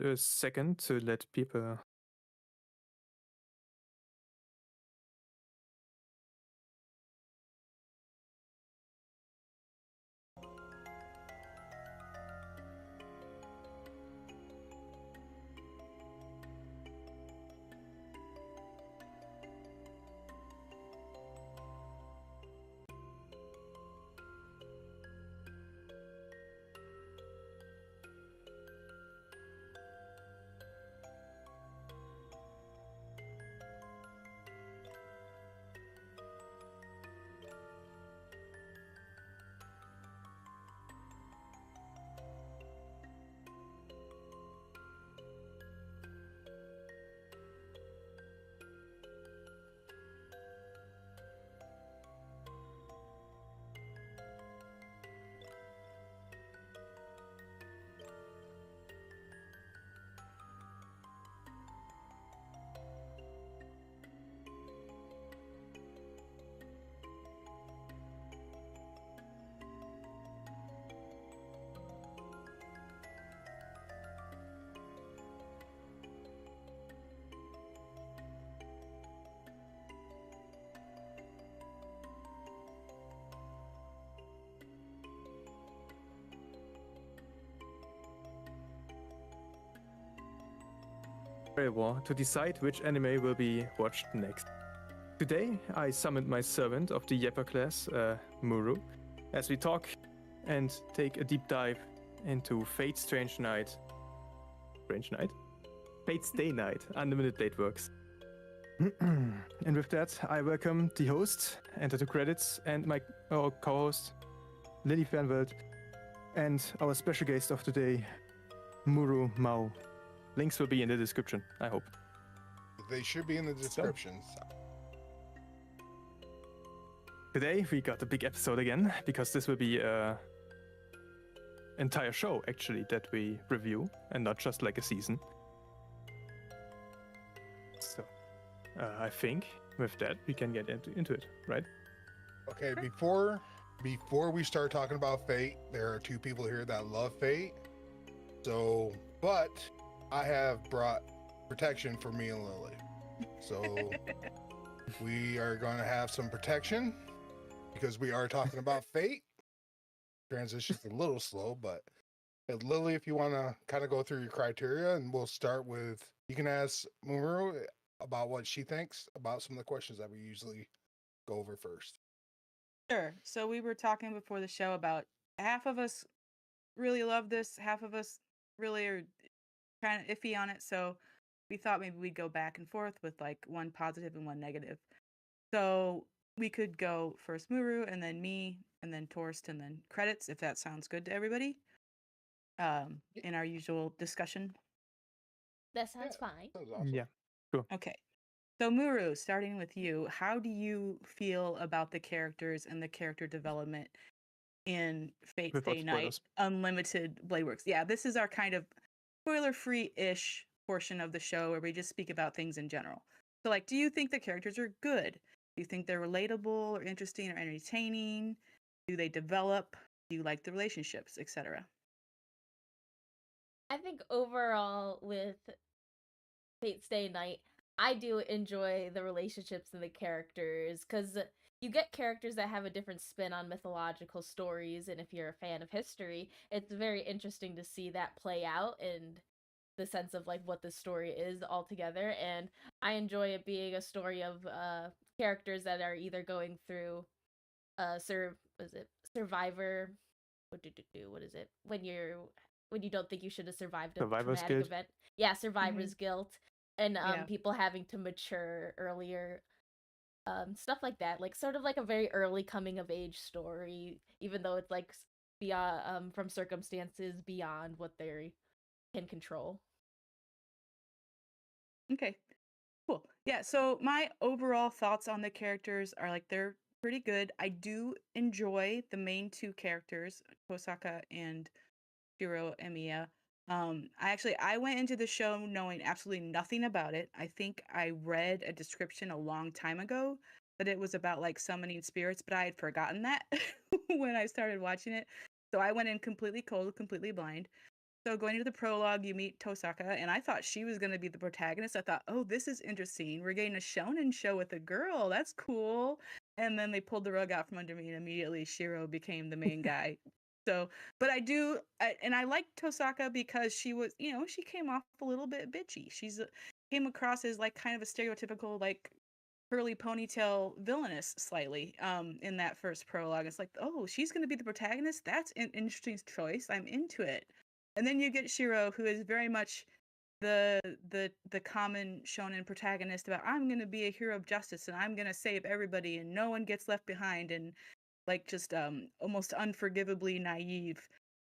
a second to let people. Very well, to decide which anime will be watched next. Today, I summoned my servant of the Yepper class, Muru, as we talk and take a deep dive into Fate's Strange Night. Strange Night? Fate's Day Night, Unlimited Date Works. And with that, I welcome the host, enter the credits, and my co-host, Lily Fernwelt, and our special guest of today, Muru Mao. Links will be in the description, I hope. They should be in the descriptions. Today we got a big episode again, because this will be a entire show actually that we review, and not just like a season. So I think with that we can get into it, right? Okay, before we start talking about Fate, there are two people here that love Fate. So, but I have brought protection for me and Lily. So we are going to have some protection because we are talking about Fate. Transition's a little slow, but Lily, if you want to kind of go through your criteria, and we'll start with, you can ask Mumuru about what she thinks about some of the questions that we usually go over first. Sure. So we were talking before the show about half of us really love this, half of us really are kind of iffy on it. So we thought maybe we'd go back and forth with like one positive and one negative. So we could go first Muru and then me and then Torst and then credits, if that sounds good to everybody. In our usual discussion. That sounds fine. Sounds awesome. Yeah, cool. Okay. So Muru, starting with you, how do you feel about the characters and the character development in Fate's Without Day Night spoilers. Unlimited Blade Works? Yeah, this is our kind of spoiler-free-ish portion of the show where we just speak about things in general. So, like, do you think the characters are good? Do you think they're relatable or interesting or entertaining? Do they develop? Do you like the relationships, etc.? I think overall with Fate's Day Night, I do enjoy the relationships and the characters, because you get characters that have a different spin on mythological stories, and if you're a fan of history, it's very interesting to see that play out and the sense of like what the story is altogether. And I enjoy it being a story of characters that are either going through survivor, what is it when you don't think you should have survived a Survivor's traumatic guilt. event. Yeah, survivor's guilt. And Yeah. people having to mature earlier. Stuff like that. Like sort of like a very early coming of age story, even though it's like beyond from circumstances beyond what they can control. Okay, cool. Yeah, so my overall thoughts on the characters are like they're pretty good. I do enjoy the main two characters, Kosaka and Shiro Emiya. I went into the show knowing absolutely nothing about it. I think I read a description a long time ago that it was about like summoning spirits, but I had forgotten that when I started watching it. So I went in completely cold, completely blind. So going into the prologue, you meet Tosaka, and I thought she was going to be the protagonist. I thought, oh, this is interesting. We're getting a shonen show with a girl. That's cool. And then they pulled the rug out from under me, and immediately Shiro became the main guy. So, but I liked Tosaka because she was, she came off a little bit bitchy. Came across as like kind of a stereotypical like curly ponytail villainous slightly in that first prologue. It's like, oh, she's going to be the protagonist. That's an interesting choice. I'm into it. And then you get Shiro, who is very much the common shonen protagonist about I'm gonna be a hero of justice and I'm gonna save everybody and no one gets left behind, and like just almost unforgivably naive.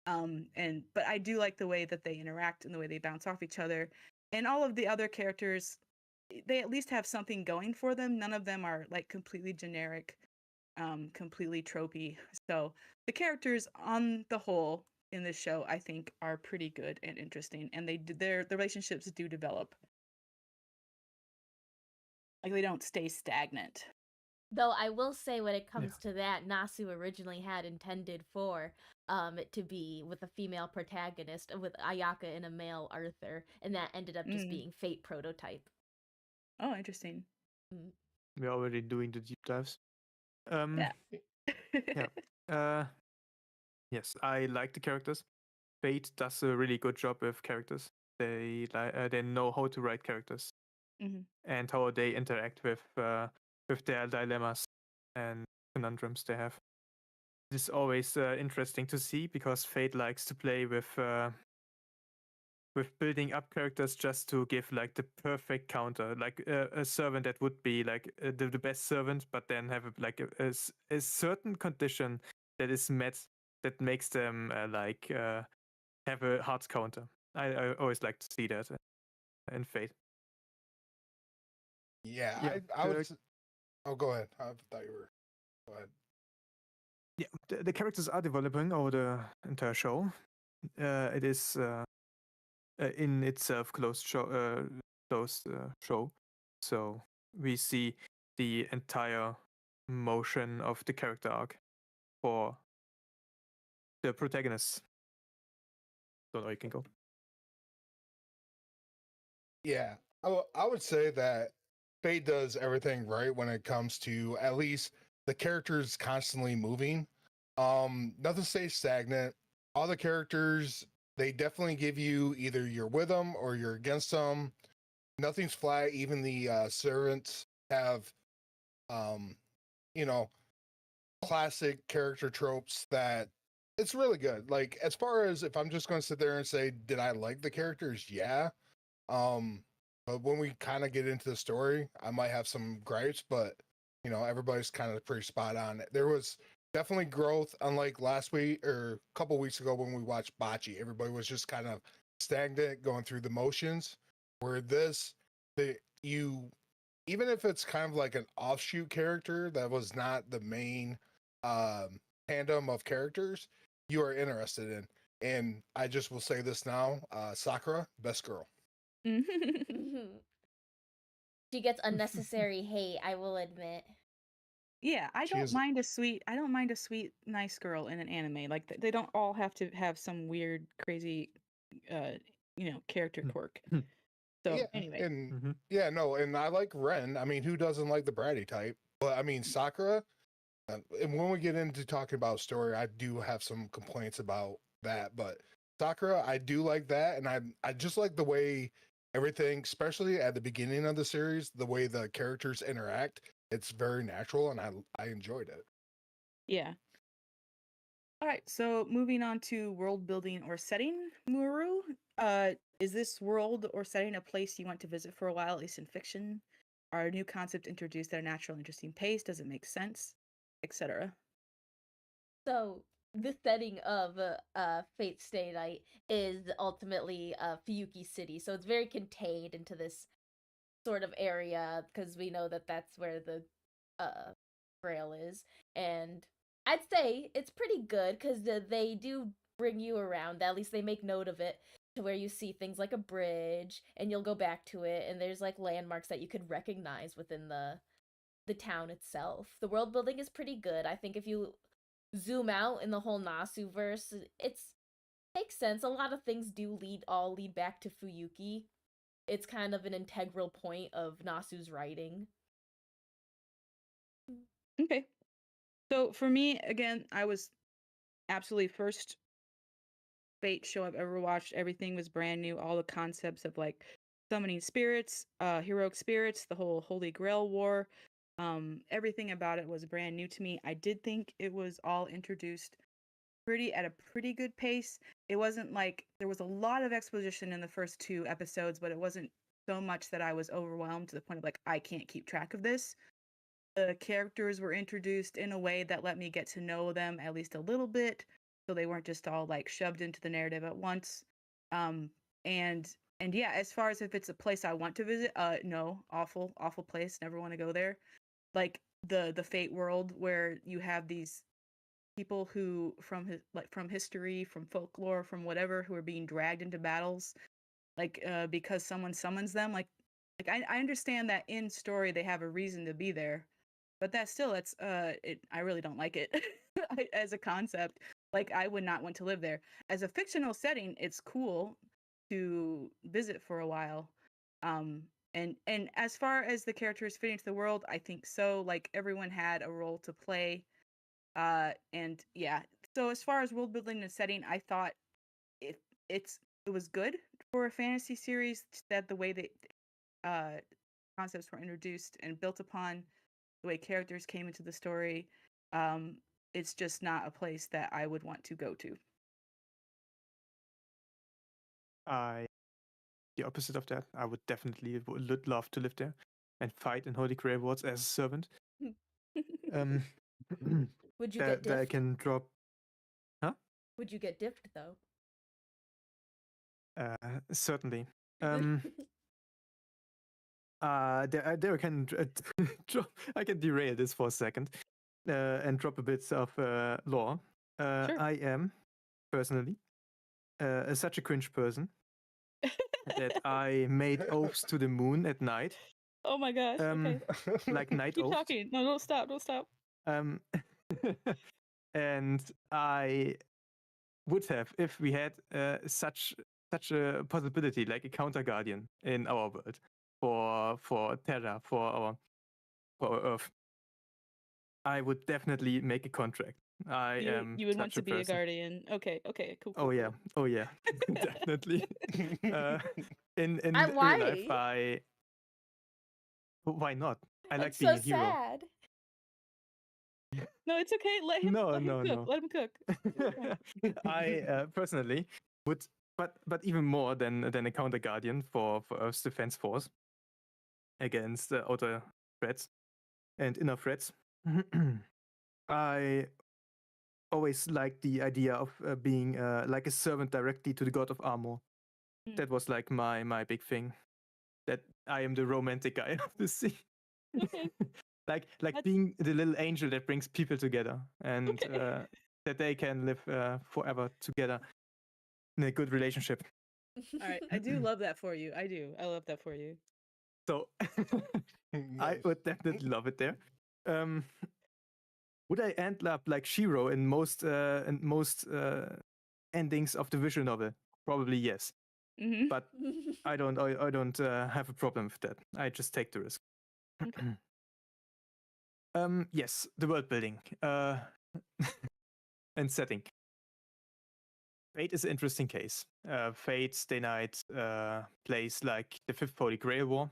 But I do like the way that they interact and the way they bounce off each other. And all of the other characters, they at least have something going for them. None of them are like completely generic, completely tropey. So the characters on the whole in this show, I think, are pretty good and interesting, and the relationships do develop. Like they don't stay stagnant. Though I will say, when it comes to that, Nasu originally had intended for it to be with a female protagonist, with Ayaka and a male Arthur, and that ended up just being Fate prototype. Oh, interesting. We're already doing the deep dives. Yeah. Yes, I like the characters. Fate does a really good job with characters. They know how to write characters and how they interact with their dilemmas and conundrums they have. It's always interesting to see because Fate likes to play with building up characters just to give like the perfect counter, like a servant that would be like the best servant, but then have a certain condition that is met that makes them have a hard counter. I always like to see that in Fate. Yeah, I would. Oh, go ahead. I thought you were. Go ahead. Yeah, the characters are developing over the entire show. It is in itself closed show. So we see the entire motion of the character arc for the protagonist. Don't know, you can go. Yeah, I would say that Fate does everything right when it comes to at least the characters constantly moving. Nothing stays stagnant. All the characters, they definitely give you either you're with them or you're against them. Nothing's flat. Even the servants have, you know, classic character tropes that it's really good. Like as far as if I'm just going to sit there and say, did I like the characters? Yeah. But when we kind of get into the story, I might have some gripes, but everybody's kind of pretty spot on. There was definitely growth, unlike last week or a couple weeks ago when we watched Bocce. Everybody was just kind of stagnant, going through the motions. Where you, even if it's kind of like an offshoot character that was not the main tandem of characters, you are interested in. And I just will say this now: Sakura, best girl. She gets unnecessary hate, I will admit. Yeah, I don't mind a sweet, nice girl in an anime. Like they don't all have to have some weird, crazy, character quirk. So anyway, and and I like Ren. I mean, who doesn't like the bratty type? But I mean, Sakura. And when we get into talking about story, I do have some complaints about that. But Sakura, I do like that, and I just like the way everything, especially at the beginning of the series, the way the characters interact. It's very natural, and I enjoyed it. Yeah. All right, so moving on to world building or setting, Muru. Is this world or setting a place you want to visit for a while, at least in fiction? Are a new concept introduced at a natural, interesting pace? Does it make sense? Etc. So the setting of Fate Stay Night is ultimately Fuyuki City, so it's very contained into this sort of area because we know that that's where the Grail is, and I'd say it's pretty good because they do bring you around. At least they make note of it to where you see things like a bridge, and you'll go back to it, and there's like landmarks that you could recognize within the town itself. The world building is pretty good. I think if you zoom out in the whole Nasu verse, it's Makes sense. A lot of things do lead back to Fuyuki. It's kind of an integral point of Nasu's writing. Okay. So for me, again, I was absolutely first Fate show I've ever watched. Everything was brand new. All the concepts of like summoning spirits, heroic spirits, the whole Holy Grail war, everything about it was brand new to me. I did think it was all introduced at a pretty good pace. It wasn't like there was a lot of exposition in the first 2 episodes, but it wasn't so much that I was overwhelmed to the point of like I can't keep track of this. The characters were introduced in a way that let me get to know them at least a little bit, so they weren't just all like shoved into the narrative at once. Um, and yeah, as far as if it's a place I want to visit, no, awful place, never want to go there. Like the Fate world where you have these people who from history, from folklore, from whatever, who are being dragged into battles, like because someone summons them. I understand that in story they have a reason to be there, but that's I really don't like it as a concept. Like I would not want to live there. As a fictional setting, it's cool to visit for a while. Um and as far as the characters fitting into the world, I think so. Like everyone had a role to play. And yeah. So as far as world building and setting, I thought it it was good for a fantasy series, that the way that uh concepts were introduced and built upon, the way characters came into the story. Um, it's just not a place that I would want to go to. I the opposite of that. I would definitely love to live there and fight in Holy Grail Wars as a servant. Um, Would you that, get that I diffed? can drop. Huh? Would you get diffed though? Certainly. There I can drop. I can derail this for a second, and drop a bit of lore. Sure. I am personally such a cringe person that I made oaths to the moon at night. Oh my gosh. Okay. Like night Keep oaths. talking. No, don't stop. Don't stop. Um, and I would have if we had such a possibility, like a counter guardian in our world for Terra, for our Earth. I would definitely make a contract. I am You would want such a to be a person. guardian. Okay. Okay. Cool. Oh yeah, oh yeah, definitely. uh, in real life, Why? why not? I like That's being so a hero. sad. No, it's okay. Let him. No, Let him no, cook. no. Let him cook. I personally would, but even more than a counter guardian for Earth's defense force against outer threats and inner threats. I always liked the idea of being like a servant directly to the god of armor. Mm. That was like my big thing. That I am the romantic guy of the sea. Okay. like That's- being the little angel that brings people together, and Okay. that they can live forever together in a good relationship. All right. I do love that for you. I do. I love that for you. So I Nice. would definitely love it there. Would I end up like Shiro in most endings of the visual novel? Probably yes, Mm-hmm. but I don't have a problem with that. I just take the risk. Okay. Yes, the world building and setting. Fate is an interesting case. Fate Stay Night plays like the Fifth Holy Grail War.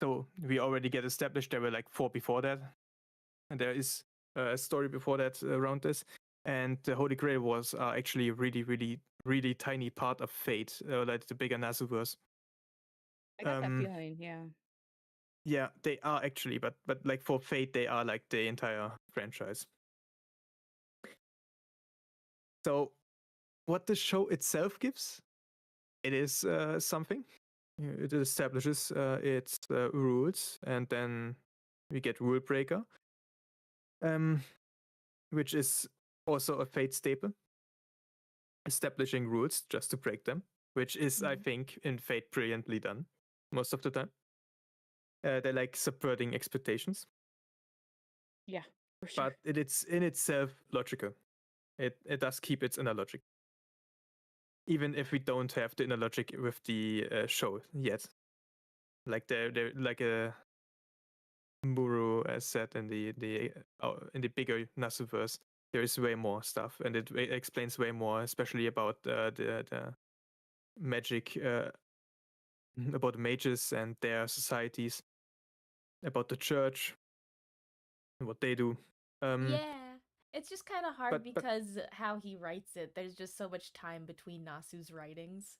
So we already get established there were like 4 before that. And there is a story before that around this. And the Holy Grail Wars are actually a really tiny part of Fate, like the bigger Nasuverse. I got that feeling. Yeah. Yeah, they are actually, but like for Fate, they are like the entire franchise. So, what the show itself gives, it is something. It establishes its rules, and then we get Rule Breaker, which is also a Fate staple. Establishing rules just to break them, which is, I think, in Fate brilliantly done most of the time. They're like subverting expectations. Yeah, for sure. But it's in itself logical. it does keep its inner logic, even if we don't have the inner logic with the show yet. Like they're like a Muru as said in the bigger Nasuverse, there is way more stuff, and it explains way more, especially about the magic, about mages and their societies, about the church and what they do. Yeah. It's just kind of hard but because how he writes it, there's just so much time between Nasu's writings.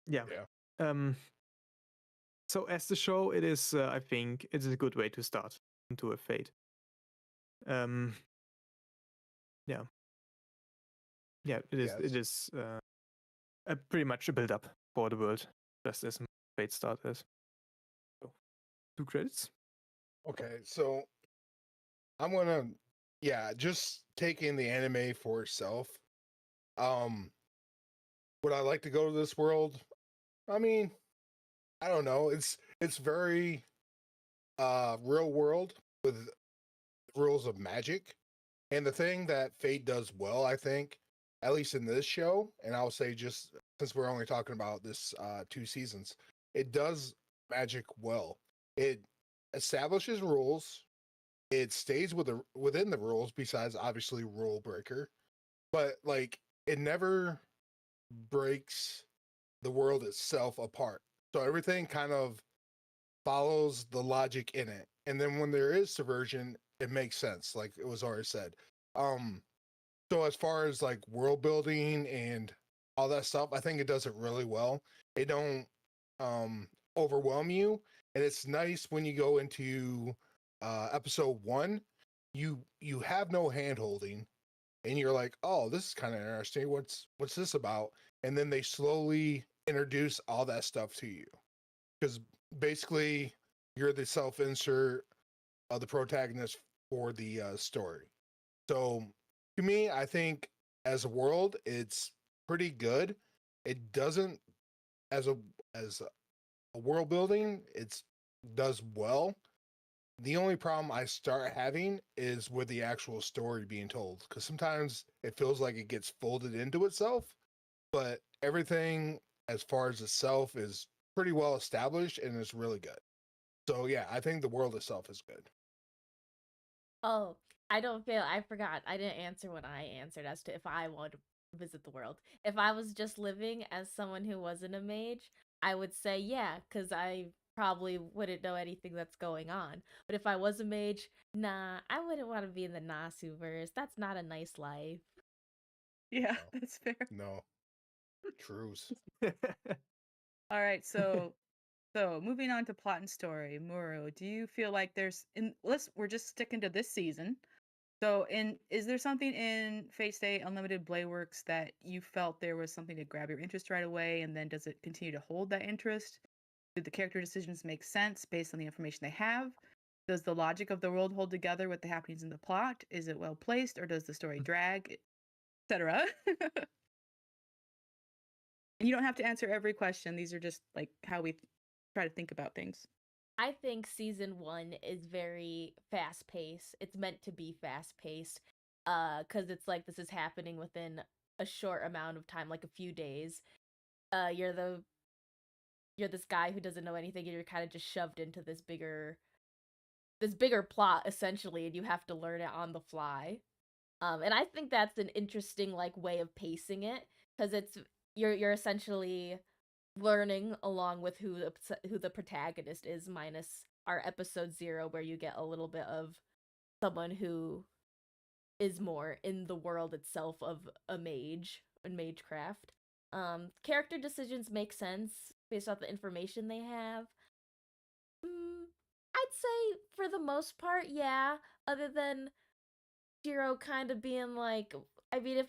yeah. So as the show, it is, I think, it is a good way to start into a Fate. Yeah, it is. It Yes. is pretty much a build up for the world, just as Fate start is. So, 2 credits. Okay, so I'm gonna, just taking the anime for itself. Would I like to go to this world? I mean, I don't know. It's very real world with rules of magic. And the thing that Fate does well, I think, at least in this show, and I'll say just since we're only talking about this 2 seasons, it does magic well. It establishes rules. It stays within the rules, besides obviously rule breaker, but like it never breaks the world itself apart. So everything kind of follows the logic in it. And then when there is subversion, it makes sense, like it was already said. Um, so as far as like world building and all that stuff, I think it does it really well. It don't overwhelm you, and it's nice when you go into episode 1, you have no hand holding, and you're like, oh, this is kind of interesting. What's this about? And then they slowly introduce all that stuff to you, because basically you're the self insert of the protagonist for the story. So to me, I think as a world, it's pretty good. It doesn't as a world building, it's does well. The only problem I start having is with the actual story being told, because sometimes it feels like it gets folded into itself, but everything as far as itself is pretty well established and it's really good. So yeah, I think the world itself is good. Oh, I forgot. I didn't answer when I answered as to if I want to visit the world. If I was just living as someone who wasn't a mage, I would say yeah, because I probably wouldn't know anything that's going on. But if I was a mage, nah, I wouldn't want to be in the Nasuverse. That's not a nice life. Yeah, No. that's fair. No, trues. All right, so moving on to plot and story, Muro, do you feel like we're just sticking to this season. So is there something in Fate Stay Unlimited Blade Works that you felt there was something to grab your interest right away, and then does it continue to hold that interest? Do the character decisions make sense based on the information they have? Does the logic of the world hold together with the happenings in the plot? Is it well placed, or does the story drag, etc.? And you don't have to answer every question. These are just like how we try to think about things. I think season 1 is very fast paced. It's meant to be fast paced, because it's like this is happening within a short amount of time, like a few days. You're this guy who doesn't know anything, and you're kind of just shoved into this bigger plot essentially, and you have to learn it on the fly. And I think that's an interesting like way of pacing it, because you're essentially learning along with who the protagonist is, minus our episode 0 where you get a little bit of someone who is more in the world itself of a mage and magecraft. Character decisions make sense based off the information they have. I'd say for the most part, yeah. Other than Shiro kind of being like, I mean,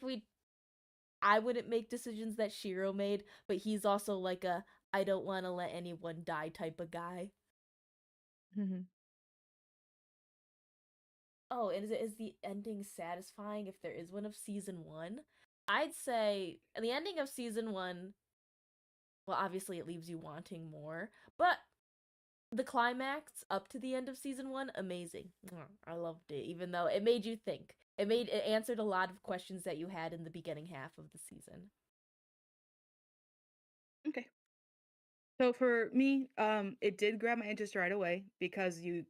I wouldn't make decisions that Shiro made, but he's also like a I don't want to let anyone die type of guy. Mhm. Oh, and is the ending satisfying if there is one of season 1? I'd say the ending of season 1, well, obviously it leaves you wanting more, but the climax up to the end of season 1, amazing. I loved it, even though it made you think. it answered a lot of questions that you had in the beginning half of the season. Okay. So for me, it did grab my interest right away because you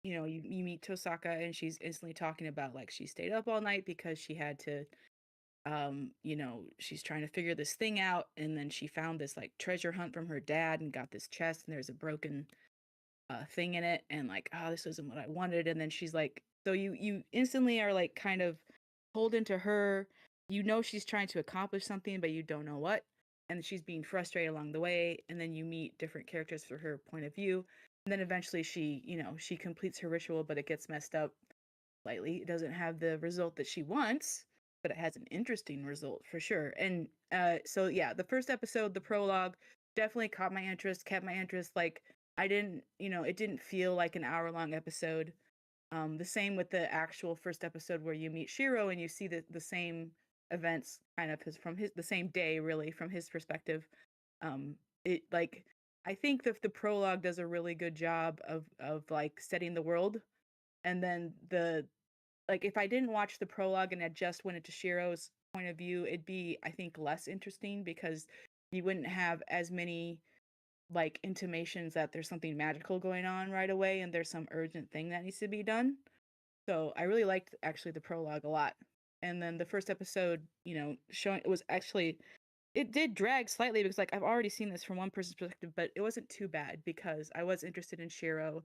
meet Tosaka and she's instantly talking about like she stayed up all night because she had to she's trying to figure this thing out, and then she found this like treasure hunt from her dad and got this chest and there's a broken thing in it, and like, oh, this isn't what I wanted. And then she's like, so you instantly are like kind of pulled into her. She's trying to accomplish something but you don't know what, and she's being frustrated along the way, and then you meet different characters for her point of view, and then eventually she completes her ritual, but it gets messed up slightly. It doesn't have the result that she wants, but it has an interesting result for sure. And so yeah, the first episode, the prologue, definitely caught my interest, kept my interest. Like I didn't, it didn't feel like an hour-long episode. The same with the actual first episode where you meet Shiro and you see the same events kind of the same day, really, from his perspective. It like I think that the prologue does a really good job of like setting the world, and then if I didn't watch the prologue and I just went into Shiro's point of view, it'd be, I think, less interesting because you wouldn't have as many like intimations that there's something magical going on right away and there's some urgent thing that needs to be done. So I really liked actually the prologue a lot. And then the first episode, showing it was actually, it did drag slightly because like I've already seen this from one person's perspective, but it wasn't too bad because I was interested in Shiro,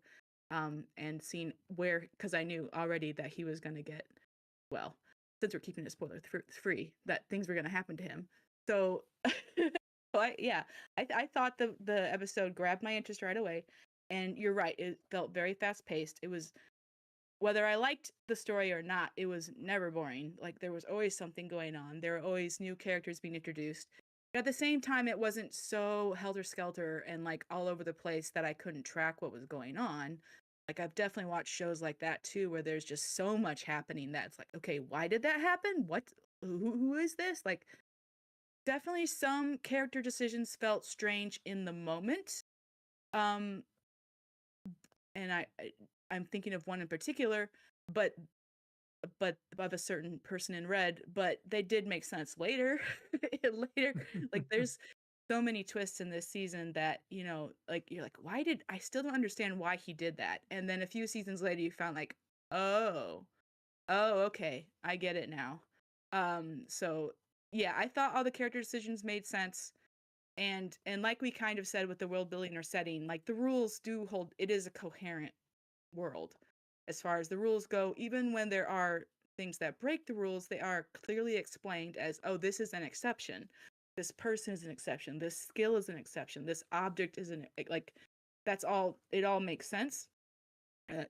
and seeing because I knew already that he was gonna get, well, since we're keeping it spoiler free, that things were gonna happen to him. So, I thought the episode grabbed my interest right away, and you're right, it felt very fast paced. It was, whether I liked the story or not, it was never boring. Like there was always something going on. There were always new characters being introduced. But at the same time, it wasn't so helter-skelter and like all over the place that I couldn't track what was going on. Like I've definitely watched shows like that too, where there's just so much happening that it's like, okay, why did that happen? What? Who is this? Like, definitely some character decisions felt strange in the moment. Um, and I'm thinking of one in particular, but of a certain person in red, but they did make sense later. Later, like there's so many twists in this season that like you're like, why did I still don't understand why he did that? And then a few seasons later, you found like, oh, okay, I get it now. So yeah, I thought all the character decisions made sense, and like we kind of said with the world building or setting, like the rules do hold. It is a coherent world as far as the rules go. Even when there are things that break the rules, they are clearly explained as, oh, this is an exception, this person is an exception, this skill is an exception, this object is an, like, that's all, it all makes sense.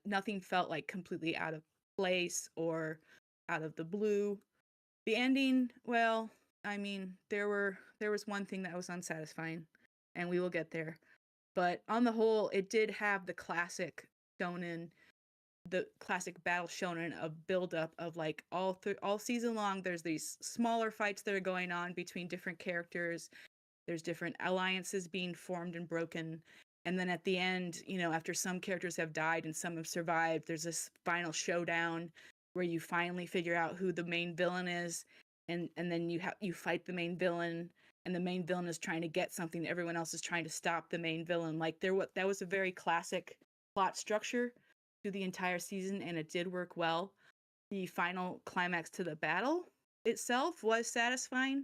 Nothing felt like completely out of place or out of the blue. The ending, well, I mean, there was one thing that was unsatisfying, and we will get there. But on the whole, it did have the classic shonen, the classic battle shonen of buildup of like all season long. There's these smaller fights that are going on between different characters. There's different alliances being formed and broken. And then at the end, after some characters have died and some have survived, there's this final showdown where you finally figure out who the main villain is. And then you fight the main villain, and the main villain is trying to get something. Everyone else is trying to stop the main villain. Like that was a very classic plot structure through the entire season, and it did work well. The final climax to the battle itself was satisfying.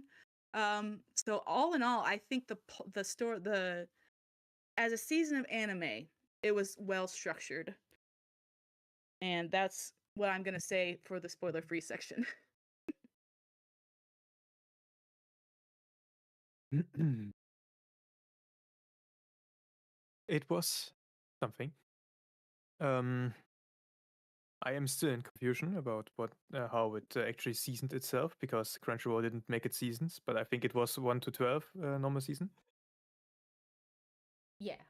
So all in all, I think the story, as a season of anime, it was well structured, and that's what I'm gonna say for the spoiler-free section. It was something. I am still in confusion about how it actually seasoned itself, because Crunchyroll didn't make it seasons, but I think it was 1 to 12 normal season. Yeah.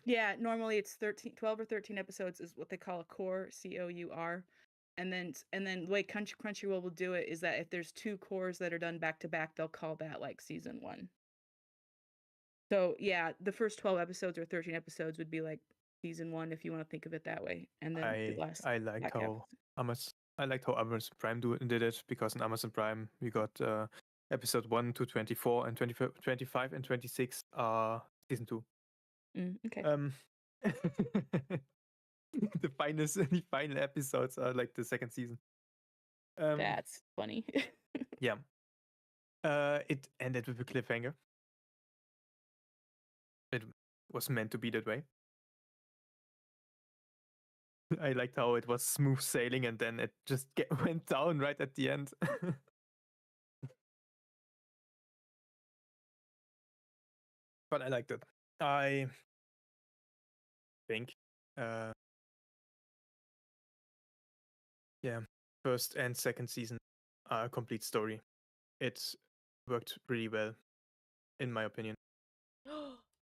Yeah, normally it's 12 or 13 episodes is what they call a core, COUR. And then the way Crunchyroll will do it is that if there's 2 cores that are done back to back, they'll call that like season 1. So yeah, the first 12 episodes or 13 episodes would be like season 1 if you want to think of it that way. And then the last I liked back half. how I liked how Amazon Prime did it, because in Amazon Prime we got episode 1 to 24, and 25 and 26 are season 2. Okay. The final episodes are like the second season. That's funny. Yeah. It ended with a cliffhanger. It was meant to be that way. I liked how it was smooth sailing, and then it just went down right at the end. But I liked it. I think, yeah, first and second season are a complete story. It worked really well, in my opinion.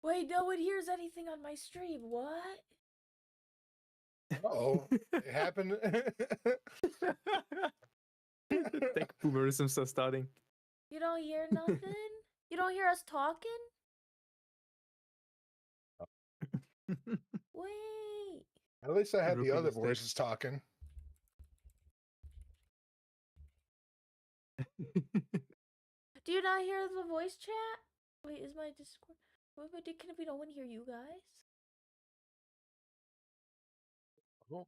Wait, no one hears anything on my stream. What? Oh, it happened. The tech boomerisms are starting. You don't hear nothing? You don't hear us talking? Wait. At least I had the Rookie other mistake. voices talking. Do you not hear the voice chat? Wait, is my Discord... Wait, can we no one hear you guys? Oh.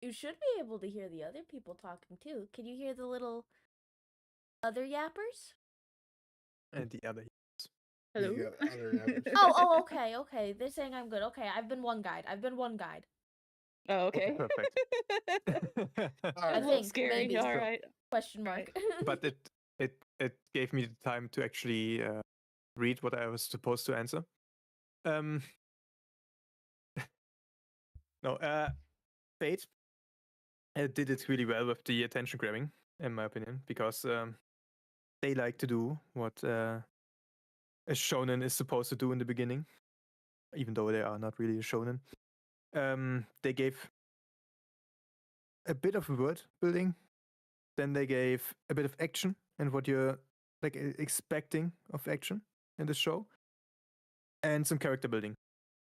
You should be able to hear the other people talking too. Can you hear the little other yappers? And the other. Hello. The other yappers. Oh, okay. They're saying I'm good. Okay, I've been one guide. Oh, okay. Perfect. All A right. little think, scary. maybe. All right. Question mark. But it gave me the time to actually read what I was supposed to answer. No, Fate did it really well with the attention grabbing, in my opinion, because they like to do what a shonen is supposed to do in the beginning, even though they are not really a shonen. They gave a bit of word building, then they gave a bit of action and what you're like expecting of action in the show, and some character building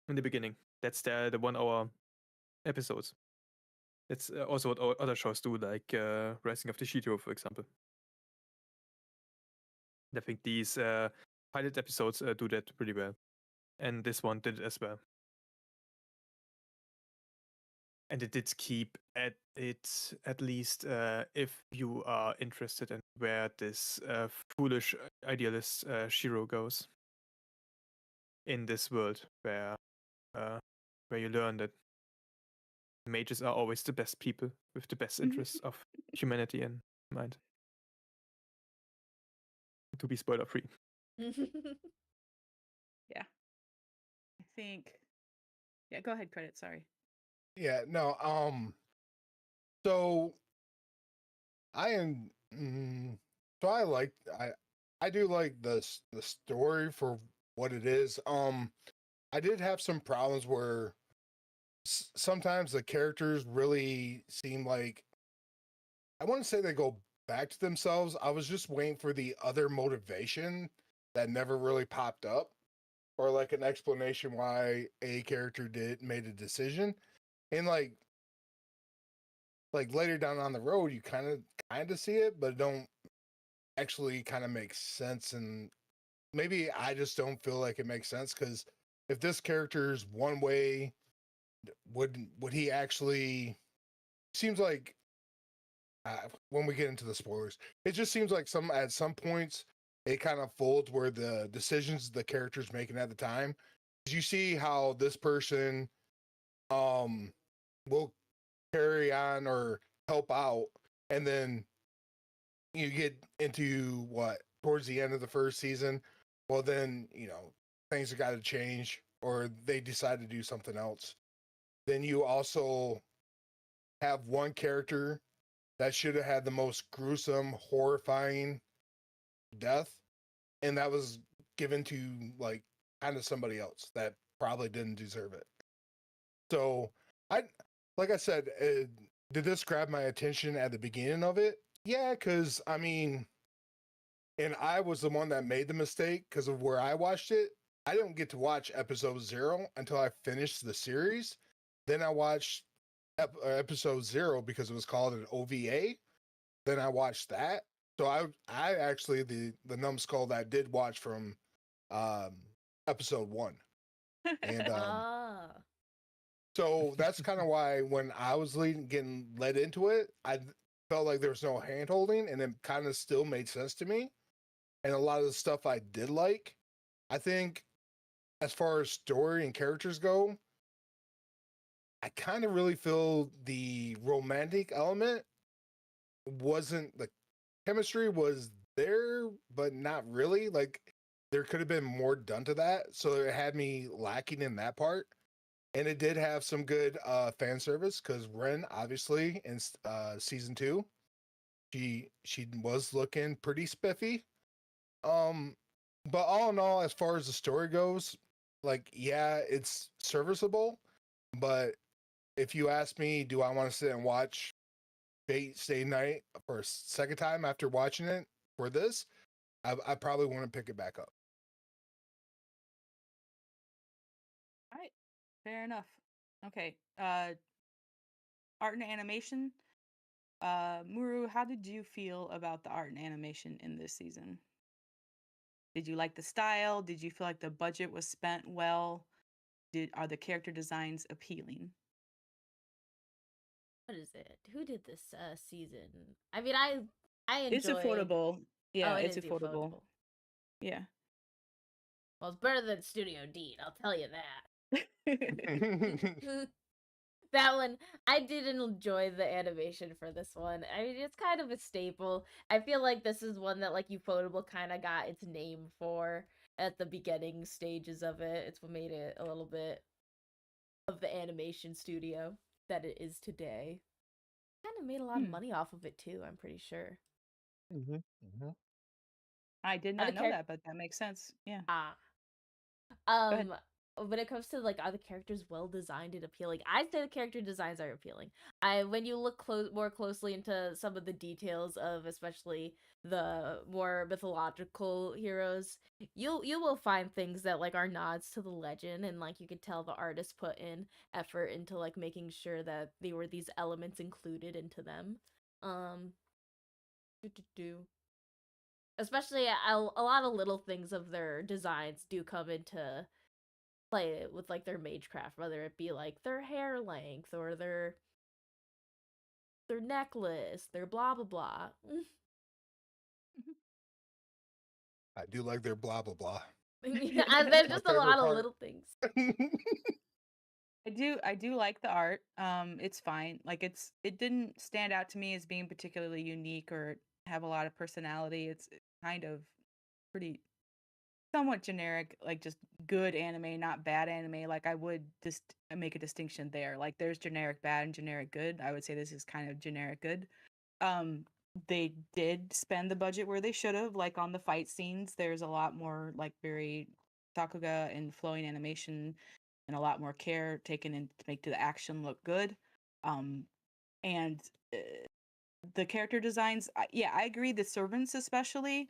in the beginning. That's the 1 hour episodes. That's also what other shows do, like Rising of the Shiro, for example. I think these pilot episodes do that pretty well, and this one did as well. And it did keep at least if you are interested in where this foolish idealist Shiro goes in this world, where you learn that mages are always the best people with the best interests of humanity in mind. To be spoiler free. Yeah. I think. Yeah, go ahead, Credit. Sorry. Yeah, no, so I am so I do like the story for what it is. I did have some problems where sometimes the characters really seem like, I want to say they go back to themselves. I was just waiting for the other motivation that never really popped up, or like an explanation why a character made a decision. And like later down on the road you kind of see it, but don't actually kind of make sense. And maybe I just don't feel like it makes sense, because if this character's one way, would he actually, seems like when we get into the spoilers, it just seems like at some points it kind of folds where the decisions the character's making at the time, you see how this person will carry on or help out, and then you get into what, towards the end of the first season, well then things have got to change, or they decide to do something else. Then you also have one character that should have had the most gruesome, horrifying death, and that was given to like kind of somebody else that probably didn't deserve it. So like I said, did this grab my attention at the beginning of it? Yeah, because I mean, and I was the one that made the mistake because of where I watched it. I didn't get to watch episode 0 until I finished the series. Then I watched episode 0 because it was called an OVA. Then I watched that. So I actually the numbskull that I did watch from um episode 1. And Ah. so that's kind of why when I was getting led into it, I felt like there was no hand holding, and it kind of still made sense to me. And a lot of the stuff I did like, I think, as far as story and characters go, I kind of really feel the romantic element wasn't the chemistry was there, but not really. Like there could have been more done to that, so it had me lacking in that part. And it did have some good fan service because Ren, obviously, in season 2, she was looking pretty spiffy. Um, but all in all, as far as the story goes, like yeah, it's serviceable. But if you ask me, do I want to sit and watch Fate Stay Night for a second time after watching it for this? I probably want to pick it back up. All right, fair enough. Okay, art and animation. Muru, how did you feel about the art and animation in this season? Did you like the style? Did you feel like the budget was spent well? Are the character designs appealing? What is it? Who did this season? I mean, I It's enjoyed. affordable. Yeah, Oh, it it's is affordable. affordable. Yeah. Well, it's better than Studio Dean, I'll tell you that. That one, I didn't enjoy the animation for this one. I mean, it's kind of a staple. I feel like this is one that like Ufotable kind of got its name for at the beginning stages of it. It's what made it a little bit of the animation studio that it is today. Kind of made a lot of money off of it too, I'm pretty sure. I did Are the not know that, but that makes sense. Yeah. ahead. When it comes to like are the characters well designed and appealing, I'd say the character designs are appealing. When you look more closely into some of the details of especially the more mythological heroes, you will find things that like are nods to the legend, and like you could tell the artist put in effort into like making sure that there were these elements included into them. Especially a lot of little things of their designs do come into play with like their magecraft, whether it be like their hair length or their necklace, their blah blah blah. I do like their blah blah blah. There's My just a favorite lot of part. little things. I do like the art. It's fine. Like it didn't stand out to me as being particularly unique or have a lot of personality. It's kind of pretty somewhat generic, like just good anime, not bad anime. Like I would just make a distinction there. Like there's generic bad and generic good. I would say this is kind of generic good. Um, they did spend the budget where they should have, like on the fight scenes. There's a lot more like very Sakuga and flowing animation and a lot more care taken in to make the action look good. Um, and the character designs, yeah, I agree. The servants, especially,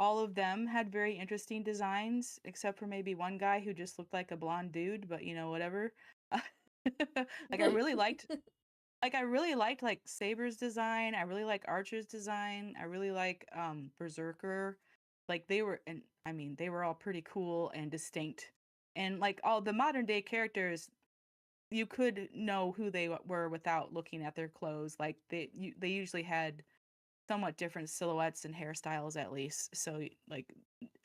all of them had very interesting designs, except for maybe one guy who just looked like a blonde dude. But you know, whatever. like I really liked I really liked like Saber's design. I really like Archer's design. I really like Berserker. Like they were, and I mean they were all pretty cool and distinct. And like all the modern day characters, you could know who they were without looking at their clothes. Like they usually had somewhat different silhouettes and hairstyles at least. So like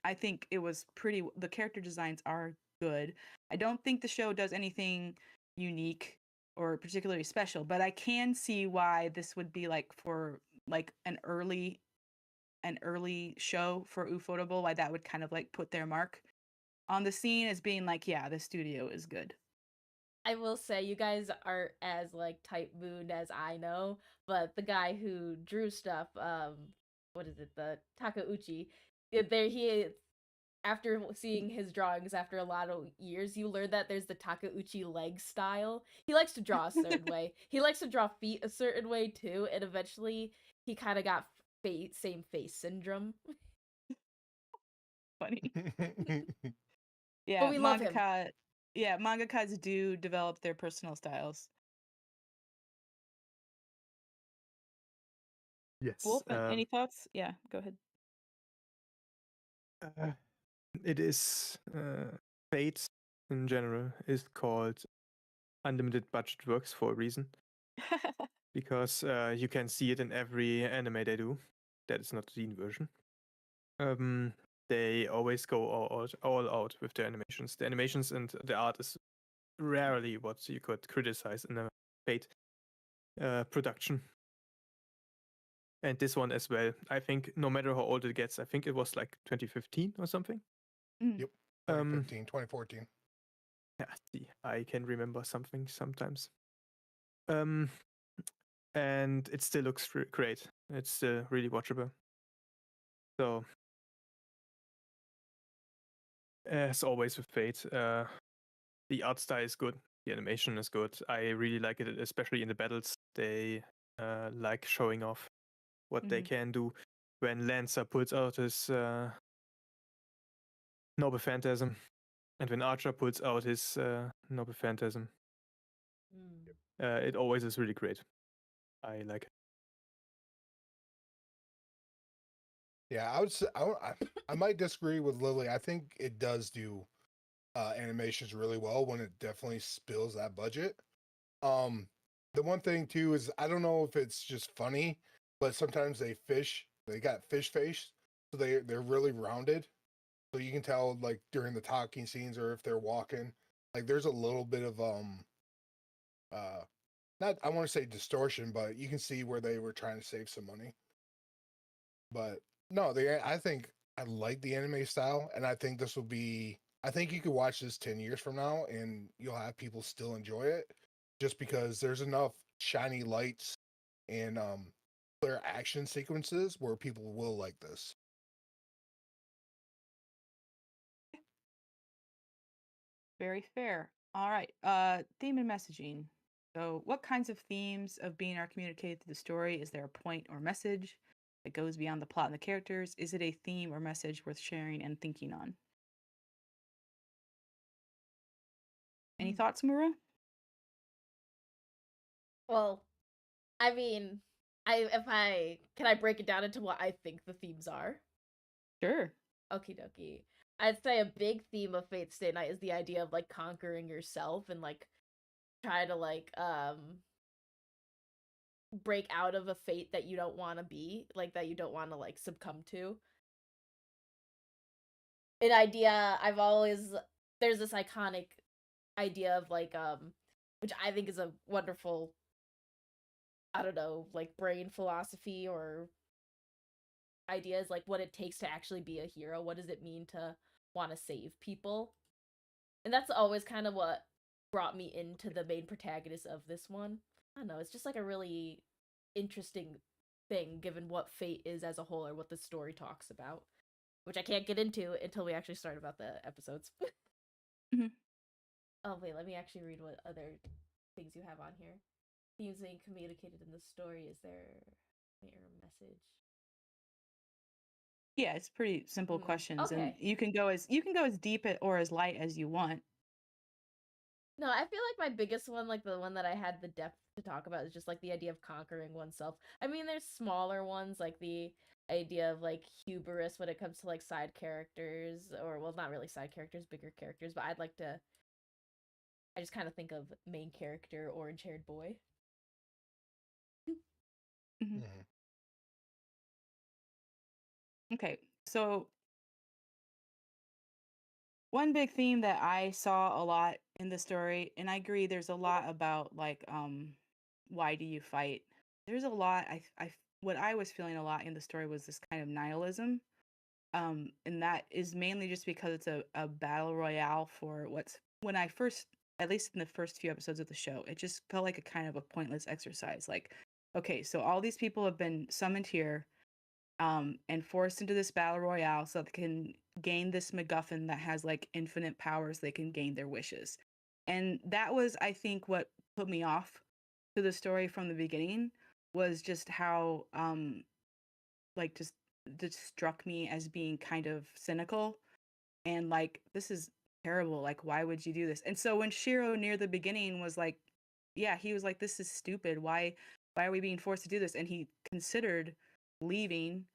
I think it was pretty, the character designs are good. I don't think the show does anything unique or particularly special, but I can see why this would be like for like an early show for Ufotable, why that would kind of like put their mark on the scene as being like, yeah, the studio is good. I will say you guys aren't as like type moon as I know, but the guy who drew stuff, what is it, the Takauchi, there he is. After seeing his drawings after a lot of years, you learn that there's the Takauchi leg style. He likes to draw a certain way. He likes to draw feet a certain way too, and eventually he kind of got same face syndrome. Funny. But Yeah, we love him. mangakas do develop their personal styles. Yes. Wolf, any thoughts? Yeah, go ahead. It is Fate in general is called unlimited budget works for a reason, because you can see it in every anime they do. That is not the Zine version. They always go all out with their animations. The animations and the art is rarely what you could criticize in a Fate production. And this one as well. I think no matter how old it gets, I think it was like 2015 or something. Yep. 2015, 2014. Yeah, see, I can remember something sometimes. And it still looks great. It's still really watchable. So, as always with Fate, the art style is good. The animation is good. I really like it, especially in the battles. They like showing off what they can do. When Lancer pulls out his Noble Phantasm, and when Archer pulls out his Noble Phantasm, it always is really great. I like it. Yeah, I would say I might disagree with Lily. I think it does do animations really well when it definitely spills that budget. The one thing too is I don't know if it's just funny, but sometimes they got fish face, so they're really rounded. So you can tell like during the talking scenes or if they're walking, like there's a little bit of not I want to say distortion, but you can see where they were trying to save some money. But no, I think I like the anime style, and I think this will be. I think you could watch this 10 years from now, and you'll have people still enjoy it, just because there's enough shiny lights and clear action sequences where people will like this. Very fair. All right. Theme and messaging. So, what kinds of themes of being are communicated through the story? Is there a point or message that goes beyond the plot and the characters? Is it a theme or message worth sharing and thinking on? Any thoughts, Mura? Well, I mean, can I break it down into what I think the themes are? Sure. Okie dokie. I'd say a big theme of Fate Stay Night is the idea of like conquering yourself and like try to like break out of a fate that you don't want to be, like that you don't want to like succumb to. An idea there's this iconic idea of like which I think is a wonderful, I don't know, like brain philosophy or ideas, like what it takes to actually be a hero. What does it mean to want to save people? And that's always kind of what brought me into the main protagonist of this one. I don't know, it's just like a really interesting thing given what Fate is as a whole or what the story talks about, which I can't get into until we actually start about the episodes. Mhm. Oh wait, let me actually read what other things you have on here. Themes being communicated in the story. Is there a message? Yeah, it's pretty simple questions, and Okay. you can go as deep or as light as you want. No, I feel like my biggest one, like the one that I had the depth to talk about, is just like the idea of conquering oneself. I mean, there's smaller ones, like the idea of like hubris when it comes to like side characters, or well, not really side characters, bigger characters, but I just kind of think of main character, orange haired boy. Mhm. Mhm. Okay, so one big theme that I saw a lot in the story, and I agree, there's a lot about like why do you fight? There's a lot. What I was feeling a lot in the story was this kind of nihilism, and that is mainly just because it's a battle royale for what's when I first, at least in the first few episodes of the show, it just felt like a kind of a pointless exercise. Like, okay, so all these people have been summoned here and forced into this battle royale so they can gain this MacGuffin that has like infinite powers. They can gain their wishes, and that was, I think, what put me off to the story from the beginning was just how like just struck me as being kind of cynical and like this is terrible. Like, why would you do this? And so when Shiro near the beginning was like, yeah, he was like, this is stupid. Why are we being forced to do this? And he considered leaving,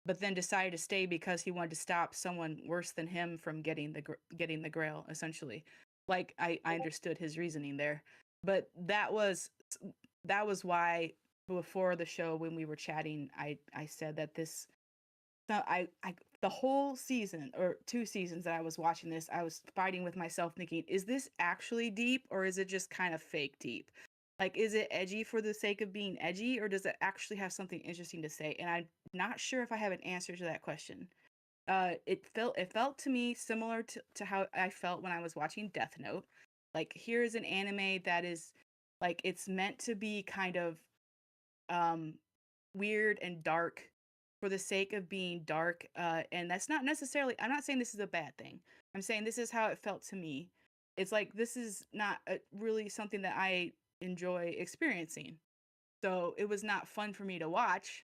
but then decided to stay because he wanted to stop someone worse than him from getting the Grail. Essentially, like I understood his reasoning there, but that was why before the show when we were chatting, I said that this. So I the whole season or 2 seasons that I was watching this, I was fighting with myself thinking, is this actually deep or is it just kind of fake deep? Like, is it edgy for the sake of being edgy or does it actually have something interesting to say? And I'm not sure if I have an answer to that question. It felt to me similar to how I felt when I was watching Death Note. Like, here's an anime that is like it's meant to be kind of um weird and dark for the sake of being dark, and that's not necessarily, I'm not saying this is a bad thing. I'm saying this is how it felt to me. It's like this is not really something that I enjoy experiencing, so it was not fun for me to watch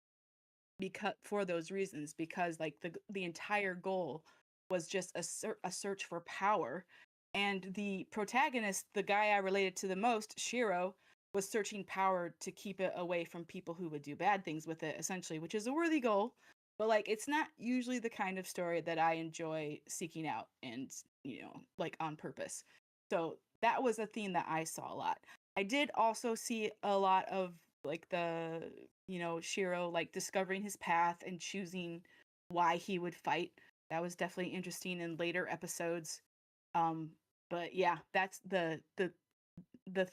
because for those reasons, because like the entire goal was just a search for power, and the protagonist, the guy I related to the most, Shiro, was searching power to keep it away from people who would do bad things with it, essentially, which is a worthy goal, but like it's not usually the kind of story that I enjoy seeking out and, like on purpose. So that was a theme that I saw a lot. I did also see a lot of like the, Shiro like discovering his path and choosing why he would fight. That was definitely interesting in later episodes. Um, but yeah, that's the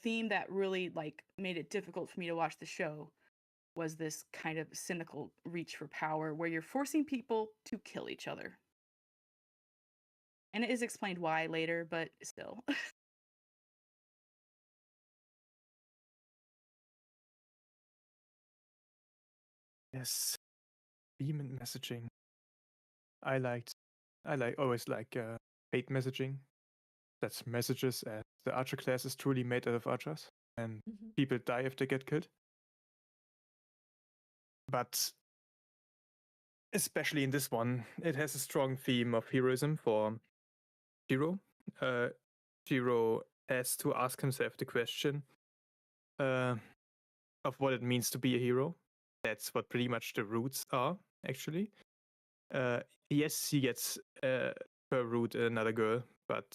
theme that really like made it difficult for me to watch the show was this kind of cynical reach for power where you're forcing people to kill each other. And it is explained why later, but still. Yes, beam and messaging. I always like hate messaging. That's messages, as the archer class is truly made out of archers, and people die if they get killed. But especially in this one, it has a strong theme of heroism for Shiro. Shiro has to ask himself the question of what it means to be a hero. That's what pretty much the roots are, actually. Yes, he gets per root another girl, but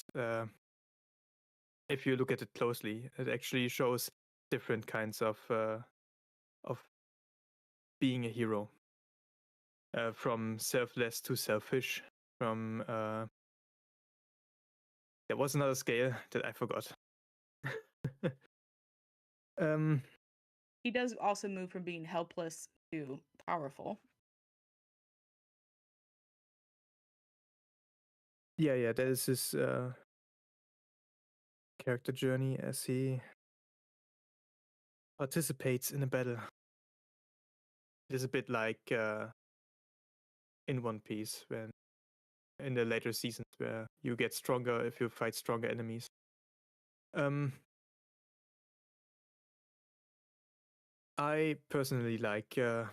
if you look at it closely, it actually shows different kinds of being a hero. From selfless to selfish. From there was another scale that I forgot. He does also move from being helpless to powerful. Yeah, that is his character journey as he participates in a battle. It is a bit like in One Piece, when in the later seasons where you get stronger if you fight stronger enemies. I personally like the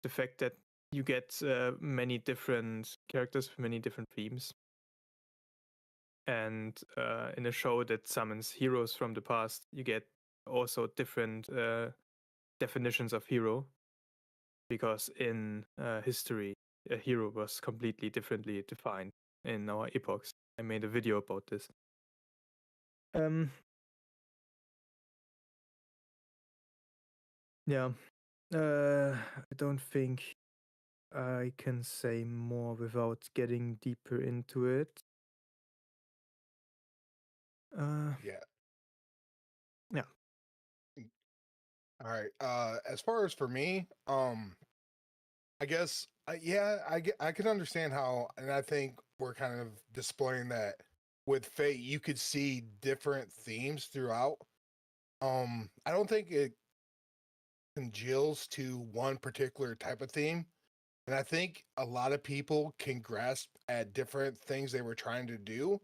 fact that you get many different characters with many different themes. And in a show that summons heroes from the past, you get also different definitions of hero. Because in history, a hero was completely differently defined in our epochs. I made a video about this. Yeah. I don't think I can say more without getting deeper into it. Yeah. Yeah. All right. As far as for me, I guess, yeah, I can understand how, and I think we're kind of displaying that with Fate. You could see different themes throughout. I don't think it congeals to one particular type of theme, and I think a lot of people can grasp at different things they were trying to do.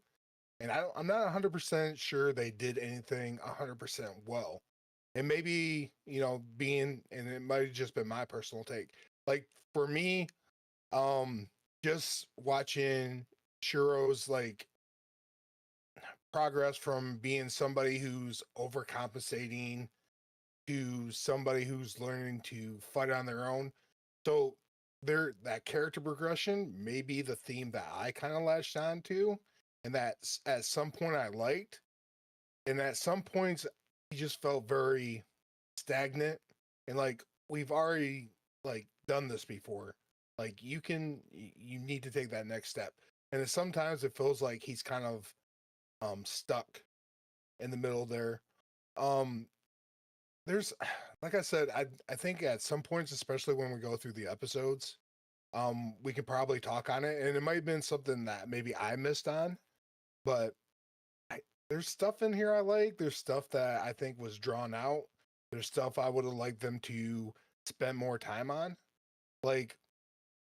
And I'm not 100% sure they did anything 100% well. And maybe, and it might have just been my personal take. Like for me, just watching Shiro's like progress from being somebody who's overcompensating to somebody who's learning to fight on their own. So that character progression may be the theme that I kind of latched on to, and that at some point I liked, and at some points he just felt very stagnant, and like we've already like done this before. Like you need to take that next step, and sometimes it feels like he's kind of stuck in the middle there. Um, there's like I said, I think at some points, especially when we go through the episodes, we can probably talk on it, and it might have been something that maybe I missed on, but I, there's stuff in here I like. There's stuff that I think was drawn out. There's stuff I would have liked them to spend more time on. Like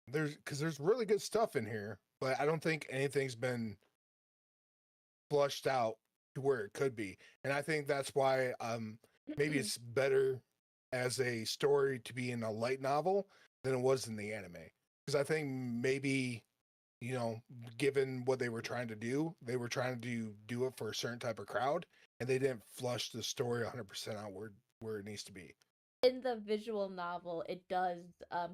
there's really good stuff in here, but I don't think anything's been flushed out to where it could be. And I think that's why maybe it's better as a story to be in a light novel than it was in the anime. Because I think maybe, you know, given what they were trying to do, they were trying to do it for a certain type of crowd, and they didn't flush the story 100% out where it needs to be. In the visual novel, it does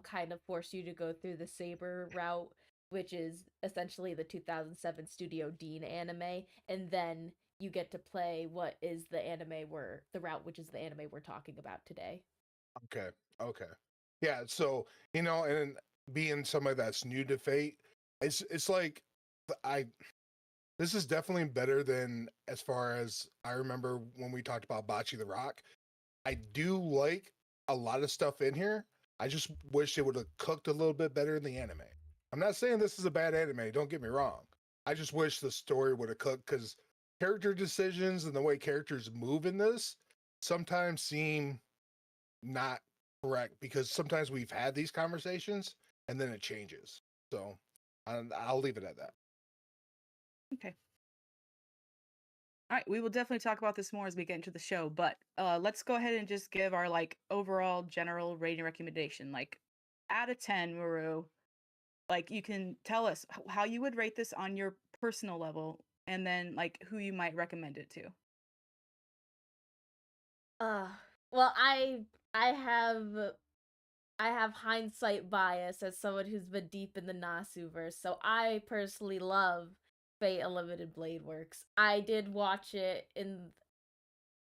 kind of force you to go through the Saber route, which is essentially the 2007 Studio Dean anime, and then you get to play what is the route, which is the anime we're talking about today. Okay. Okay. Yeah. So, you know, and being somebody that's new to Fate, it's like I this is definitely better than as far as I remember when we talked about Bocce the Rock. I do like a lot of stuff in here. I just wish it would have cooked a little bit better in the anime. I'm not saying this is a bad anime, don't get me wrong. I just wish the story would have cooked because character decisions and the way characters move in this sometimes seem not correct because sometimes we've had these conversations and then it changes. So I'll leave it at that. Okay. All right, we will definitely talk about this more as we get into the show, but let's go ahead and just give our like overall general rating recommendation. Like out of 10, Maru, like you can tell us how you would rate this on your personal level and then like who you might recommend it to. Uh, well, I have hindsight bias as someone who's been deep in the Nasuverse, so I personally love Fate Unlimited Blade Works. I did watch it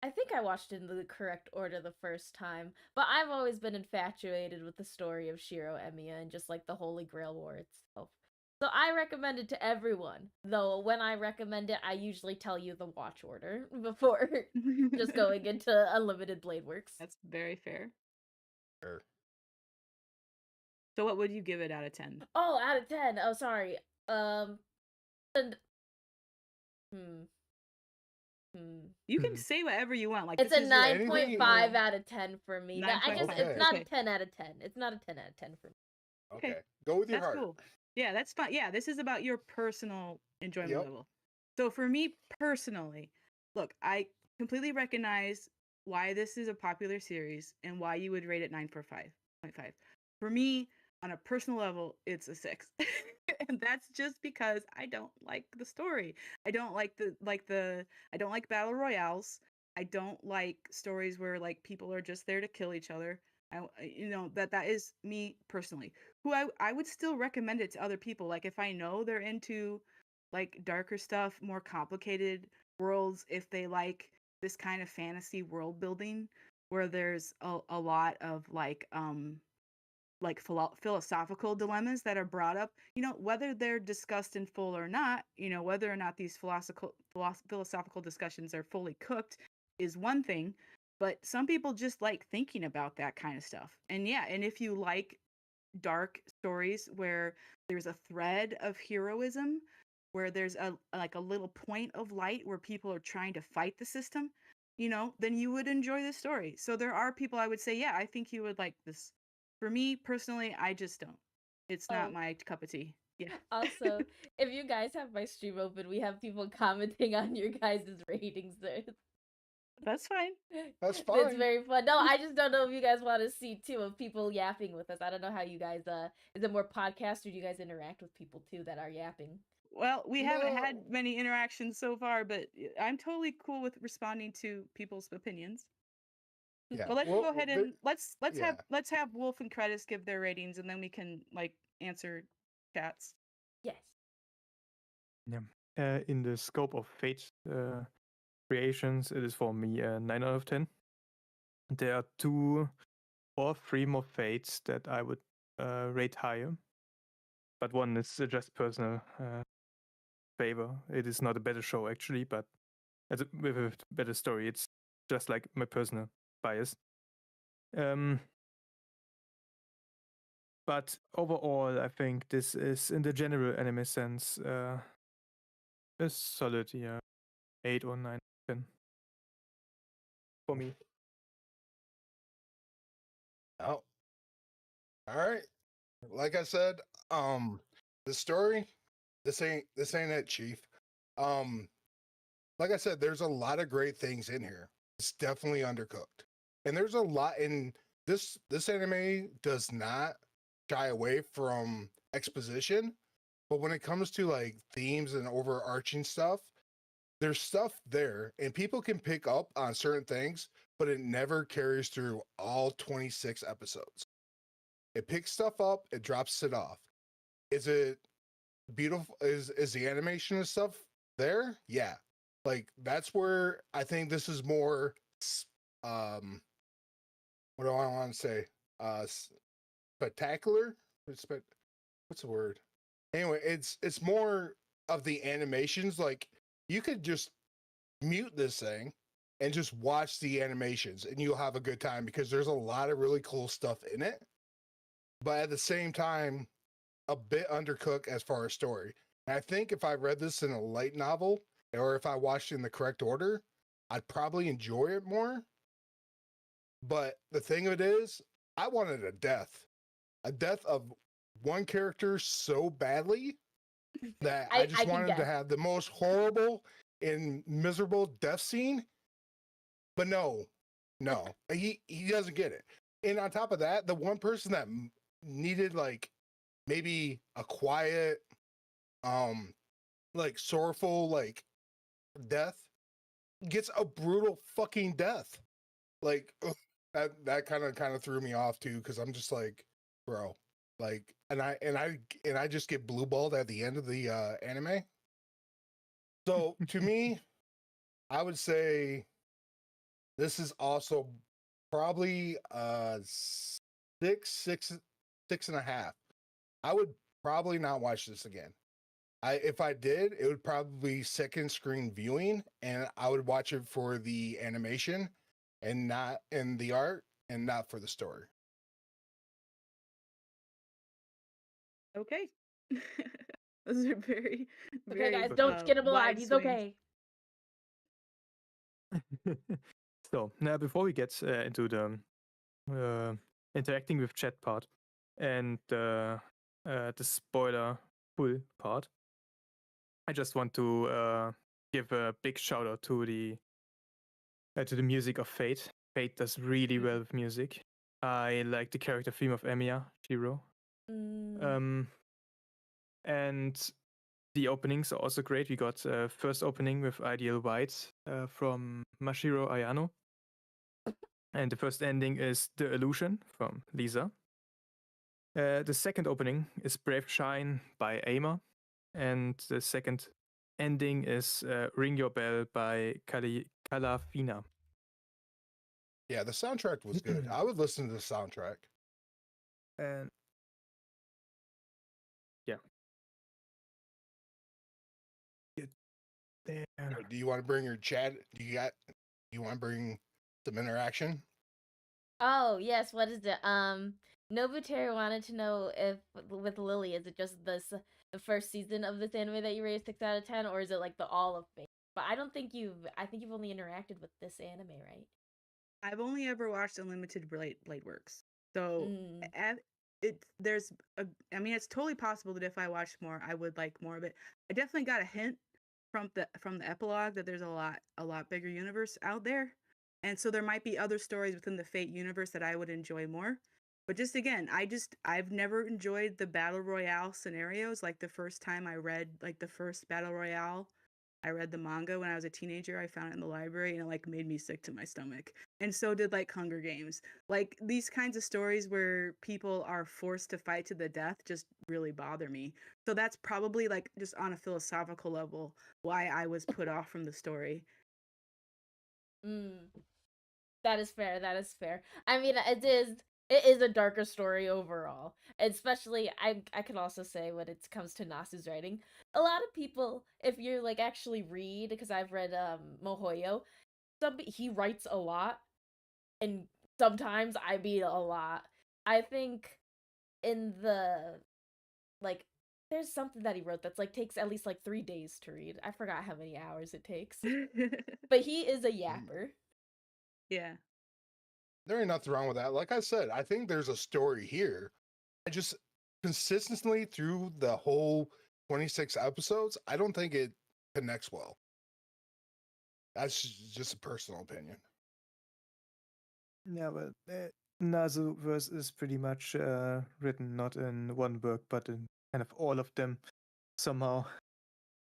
I think I watched it in the correct order the first time, but I've always been infatuated with the story of Shiro Emiya and just like the Holy Grail War itself. So I recommend it to everyone. Though when I recommend it, I usually tell you the watch order before just going into Unlimited Blade Works. That's very fair. Sure. So what would you give it out of 10? Oh, out of 10. Oh, sorry. And You can say whatever you want. Like It's this a is your- 9.5 out of 10 for me. That I just 9.5. it's not Okay. a 10 out of 10. It's not a 10 out of 10 for me. Okay. Okay. Go with your That's heart. cool. Yeah, that's fine. Yeah, this is about your personal enjoyment Yep. level. So for me personally, look, I completely recognize why this is a popular series and why you would rate it 9.5. For me, on a personal level, it's a 6. And that's just because I don't like the story. I don't like I don't like battle royales. I don't like stories where like people are just there to kill each other. That is me personally. Who I would still recommend it to other people. Like if I know they're into like darker stuff, more complicated worlds, if they like this kind of fantasy world building where there's a lot of like philosophical dilemmas that are brought up, whether they're discussed in full or not, whether or not these philosophical discussions are fully cooked is one thing, but some people just like thinking about that kind of stuff. And yeah, and if you like dark stories where there's a thread of heroism, where there's a little point of light where people are trying to fight the system, then you would enjoy this story. So there are people I would say, yeah, I think you would like this. For me personally, I just don't. It's not my cup of tea. Yeah. Also, if you guys have my stream open, we have people commenting on your guys' ratings there. That's fine. That's It's fine. very fun. No, I just don't know if you guys want to see too of people yapping with us. I don't know how you guys is it more podcast or do you guys interact with people too that are yapping? Well, we haven't had No. many interactions so far, but I'm totally cool with responding to people's opinions. Yeah. Well, let's Well, go ahead there- and let's yeah. have Wolf and Credits give their ratings, and then we can like answer chats. Yes. Yeah. In the scope of Fate creations, it is for me a 9 out of 10. There are 2 or 3 more Fates that I would rate higher, but one is just personal favor. It is not a better show actually, but with a better story. It's just like my personal bias. But overall, I think this is, in the general anime sense, a solid 8 or 9, 10 for me. Oh, all right. Like I said, the story, this ain't it, Chief. Um, like I said, there's a lot of great things in here. It's definitely undercooked, and there's a lot in this. This anime does not shy away from exposition, but when it comes to like themes and overarching stuff, there's stuff there, and people can pick up on certain things, but it never carries through all 26 episodes. It picks stuff up, it drops it off. Is it beautiful? Is the animation and stuff there? Yeah. Like that's where I think this is more um what do I want to say? Spectacular? What's the word? Anyway, it's more of the animations. Like you could just mute this thing and just watch the animations and you'll have a good time because there's a lot of really cool stuff in it. But at the same time, a bit undercooked as far as story. And I think if I read this in a light novel or if I watched it in the correct order, I'd probably enjoy it more. But the thing of it is, I wanted a death of one character so badly that I I just can wanted to guess. have the most horrible and miserable death scene. But no, he doesn't get it. And on top of that, the one person that needed like maybe a quiet, like sorrowful, like death gets a brutal fucking death. Like ugh, that kind of threw me off too because I'm just like, bro, like, and I just get blue balled at the end of the anime. So to me, I would say this is also probably six and a half. I would probably not watch this again. If I did, it would probably be second screen viewing, and I would watch it for the animation and not in the art and not for the story. Okay. Those are very, Okay, very guys, don't skid him alive. wide He's swings. okay. So now, before we get into the interacting with chat part and the spoiler full part, I just want to give a big shout out to the music of Fate. Fate does really well with music. I like the character theme of Emiya, Shiro. Mm. And the openings are also great. We got first opening with Ideal White from Mashiro Ayano. And the first ending is The Illusion from Lisa. The second opening is Brave Shine by Aimer. And the second ending is Ring Your Bell by Calafina. Yeah, the soundtrack was good. I would listen to the soundtrack. And yeah. Get there. Do you want to bring your chat? You want to bring some interaction? Oh, yes, what is it? Nobuteru wanted to know if with Lily, is it just the first season of this anime that you rated 6 out of 10, or is it like the all of Fate? But I think you've only interacted with this anime, right? I've only ever watched Unlimited Blade Works. So Mm. there's I mean it's totally possible that if I watched more I would like more of it. I definitely got a hint from the epilogue that there's a lot bigger universe out there. And so there might be other stories within the Fate universe that I would enjoy more. But just again, I've never enjoyed the battle royale scenarios like the first time I read like the first battle royale I read the manga when I was a teenager. I found it in the library and it like made me sick to my stomach. And so did like Hunger Games. Like these kinds of stories where people are forced to fight to the death just really bother me. So that's probably like just on a philosophical level why I was put off from the story. Mm, that is fair. That is fair. I mean, it is a darker story overall. Especially, I can also say when it comes to Nasu's writing, a lot of people, if you're like actually read, because I've read Mohoyo, he writes a lot, and sometimes I mean a lot. I think in the like there's something that he wrote that's like takes at least like 3 days to read. I forgot how many hours it takes. But he is a yapper. Yeah. There ain't nothing wrong with that. Like I said, I think there's a story here. I just consistently through the whole 26 episodes, I don't think it connects well. That's just a personal opinion. Yeah, well, Nazu verse is pretty much written not in one book, but in kind of all of them somehow.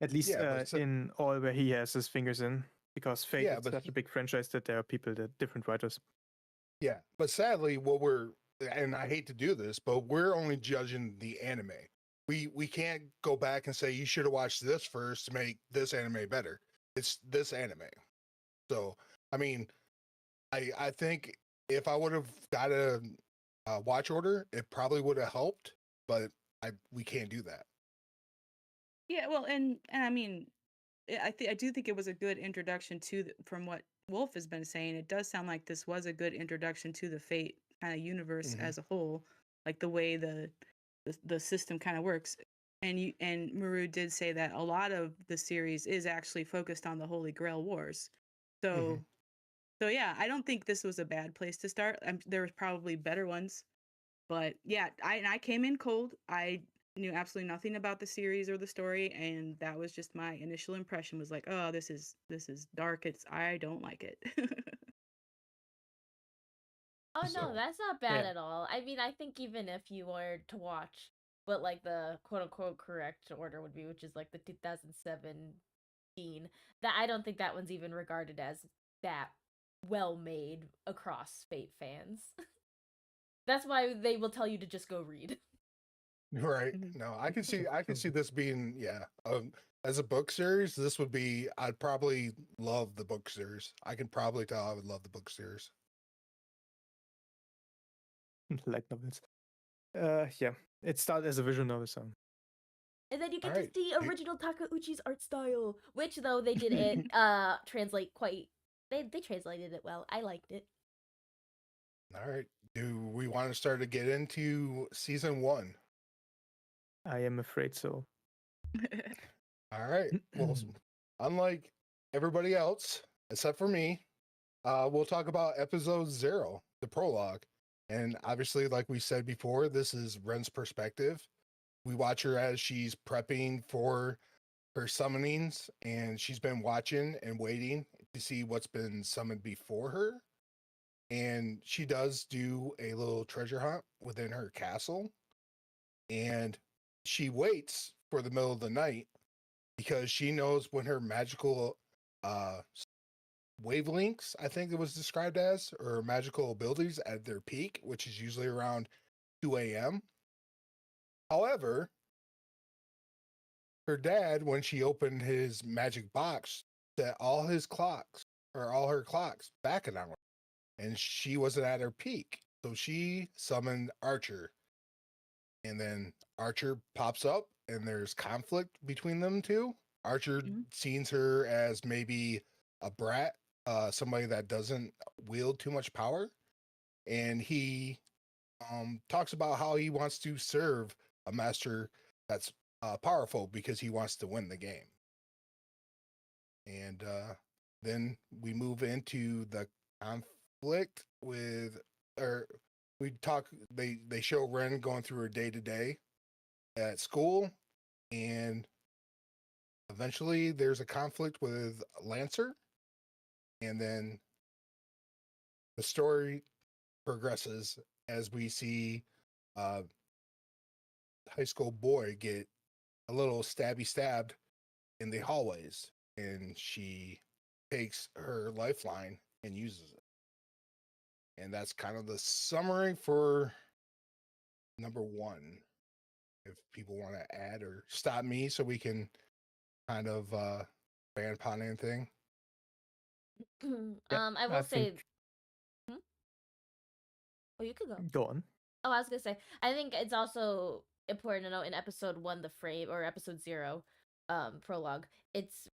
At least Yeah, but in all where he has his fingers in, because Fate Yeah, is but such a big franchise that there are people that different writers. yeah, but sadly, what we're and I hate to do this, but we're only judging the anime. We can't go back and say you should have watched this first to make this anime better. It's this anime. So I mean, I think if I would have got a watch order, it probably would have helped. But we can't do that. Yeah, well, and I mean, I do think it was a good introduction to from what Wolf has been saying. It does sound like this was a good introduction to the Fate kind of universe Mhm. as a whole, like the way the system kind of works. And Muru did say that a lot of the series is actually focused on the Holy Grail Wars. So Mhm. so yeah, I don't think this was a bad place to start. There was probably better ones, but yeah, I came in cold. I knew absolutely nothing about the series or the story, and that was just my initial impression. Was like, oh, this is dark. I don't like it. Oh no, So that's not bad Yeah. at all. I mean, I think even if you were to watch what like the quote unquote correct order would be, which is like the 2017, that I don't think that one's even regarded as that well made across Fate fans. That's why they will tell you to just go read. right, Mhm. no, I can see True. this being as a book series. This would be I'd probably love the book series. I can probably tell I would love the book series. Light novels. Yeah, it started as a visual novel, so And then you All get to right. see original Takeuchi's art style, which though they did it translate quite they translated it well. I liked it. All right. Do we want to start to get into season 1? I am afraid so. All right. Well, unlike everybody else, except for me, we'll talk about episode 0, the prologue. And obviously, like we said before, this is Ren's perspective. We watch her as she's prepping for her summonings, and she's been watching and waiting to see what's been summoned before her. And she does do a little treasure hunt within her castle, and she waits for the middle of the night because she knows when her magical uh wavelengths, I think it was described as, or magical abilities at their peak, which is usually around 2 a.m. However, her dad, when she opened his magic box, set all his clocks or all her clocks back an hour, and she wasn't at her peak. So she summoned Archer, and then Archer pops up, and there's conflict between them two. Archer Mhm. sees her as maybe a brat, somebody that doesn't wield too much power, and he talks about how he wants to serve a master that's powerful because he wants to win the game. And then we move into the conflict with, or we talk. They show Ren going through her day to day at school, and eventually there's a conflict with Lancer, and then the story progresses as we see uh, high school boy get a little stabbed in the hallways. and she takes her lifeline and uses it. And that's kind of the summary for number 1. If people want to add or stop me so we can kind of ban upon anything. Yeah, I will I say. think Hmm? Oh, you could go. go on. Oh, I was gonna say. I think it's also important to note in episode 1, the frame, or episode 0, prologue. It's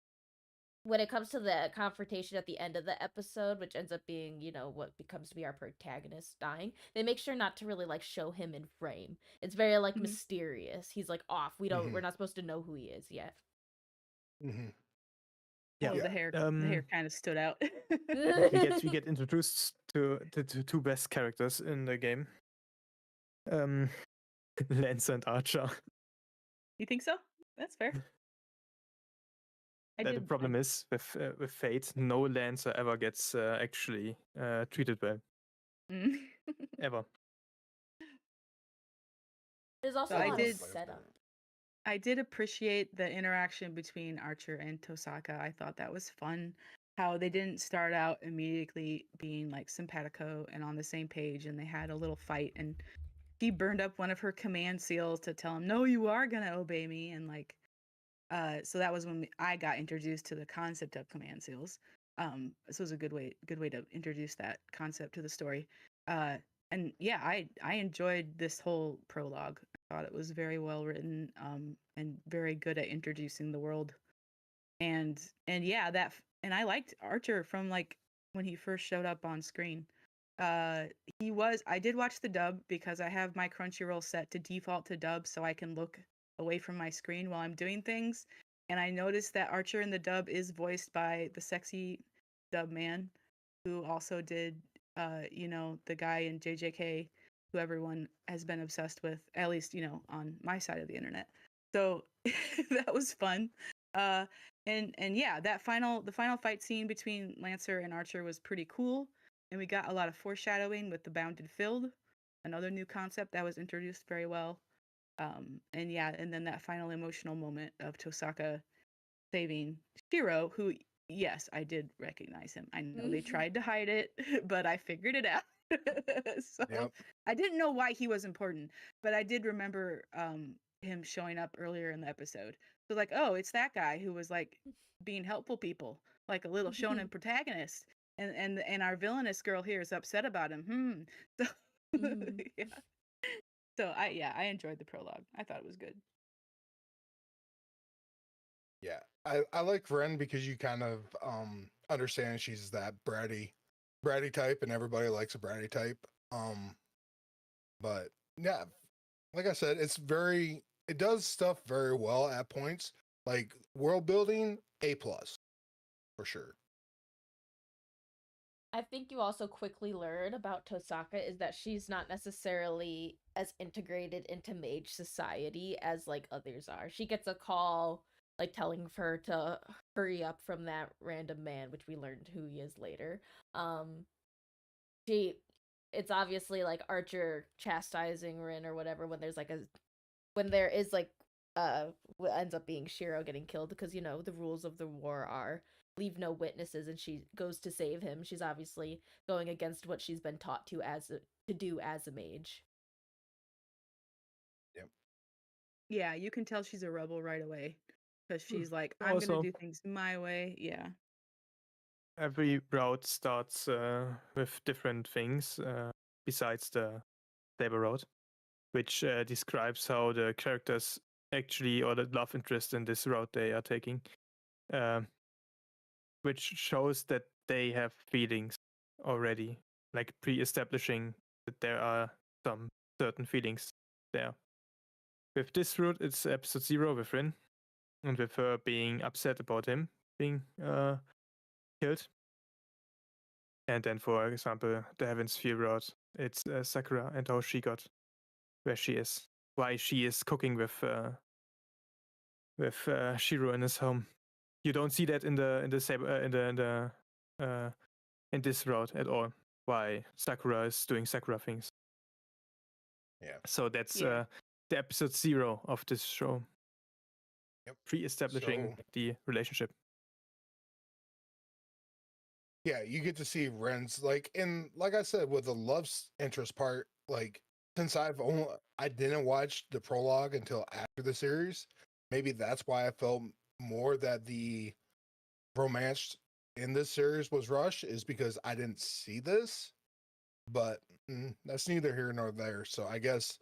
when it comes to the confrontation at the end of the episode, which ends up being, what becomes to be our protagonist dying, they make sure not to really like show him in frame. It's very like Mhm. mysterious. He's like off. We're not supposed to know who he is yet. Mm-hmm. Yeah. Oh, the hair kind of stood out. we get introduced to the two best characters in the game. Lance and Archer. You think so? That's fair. The problem is with Fate, no Lancer ever gets actually treated well. Mm. Ever. There's also So a I lot did- of setup. I did appreciate the interaction between Archer and Tosaka. I thought that was fun. How they didn't start out immediately being like simpatico and on the same page, and they had a little fight, and he burned up one of her command seals to tell him, "No, you are gonna obey me," and like, so that was when I got introduced to the concept of command seals. This was a good way to introduce that concept to the story. And yeah, I enjoyed this whole prologue. I thought it was very well written, and very good at introducing the world. And yeah, and I liked Archer from like when he first showed up on screen. I did watch the dub because I have my Crunchyroll set to default to dub so I can look away from my screen while I'm doing things. And I noticed that Archer in the dub is voiced by the sexy dub man who also did the guy in JJK who everyone has been obsessed with, at least, on my side of the internet. So that was fun. And yeah, the final fight scene between Lancer and Archer was pretty cool. And we got a lot of foreshadowing with the Bounded Field, another new concept that was introduced very well. And yeah, and then that final emotional moment of Tosaka saving Shiro, who, yes, I did recognize him. I know they tried to hide it, but I figured it out. So Yep. I didn't know why he was important, but I did remember him showing up earlier in the episode. So like, oh, it's that guy who was like being helpful people, like a little shonen protagonist. And our villainous girl here is upset about him. So yeah. So I enjoyed the prologue. I thought it was good. Yeah. I like Ren because you kind of understand she's that bratty type, and everybody likes a bratty type. But yeah, like I said, it does stuff very well at points. Like world building, A+ for sure. I think you also quickly learn about Tosaka is that she's not necessarily as integrated into mage society as like others are. She gets a call like telling her to hurry up from that random man, which we learned who he is later. She it's obviously like Archer chastising Rin or whatever when there is like what ends up being Shiro getting killed because the rules of the war are leave no witnesses, and she goes to save him. She's obviously going against what she's been taught to do as a mage. Yep. Yeah, you can tell she's a rebel right away because she's like, I'm Also- gonna do things my way. Yeah. Every route starts with different things besides the labor route, which describes how the characters actually, or the love interest in this route they are taking, which shows that they have feelings already, like pre-establishing that there are some certain feelings there. With this route, it's episode 0 with Rin, and with her being upset about him being killed. And then, for example, the Heaven's Sphere route, it's Sakura and how she got where she is, why she is cooking with Shiro in his home. You don't see that in this route at all. Why Sakura is doing Sakura things. Yeah. So that's Yeah. the episode 0 of this show. Yep. Pre-establishing So- the relationship. yeah, you get to see Ren's like, and like I said, with the interest part, like since I didn't watch the prologue until after the series, maybe that's why I felt more that the romance in this series was rushed, is because I didn't see this. But that's neither here nor there. So I guess,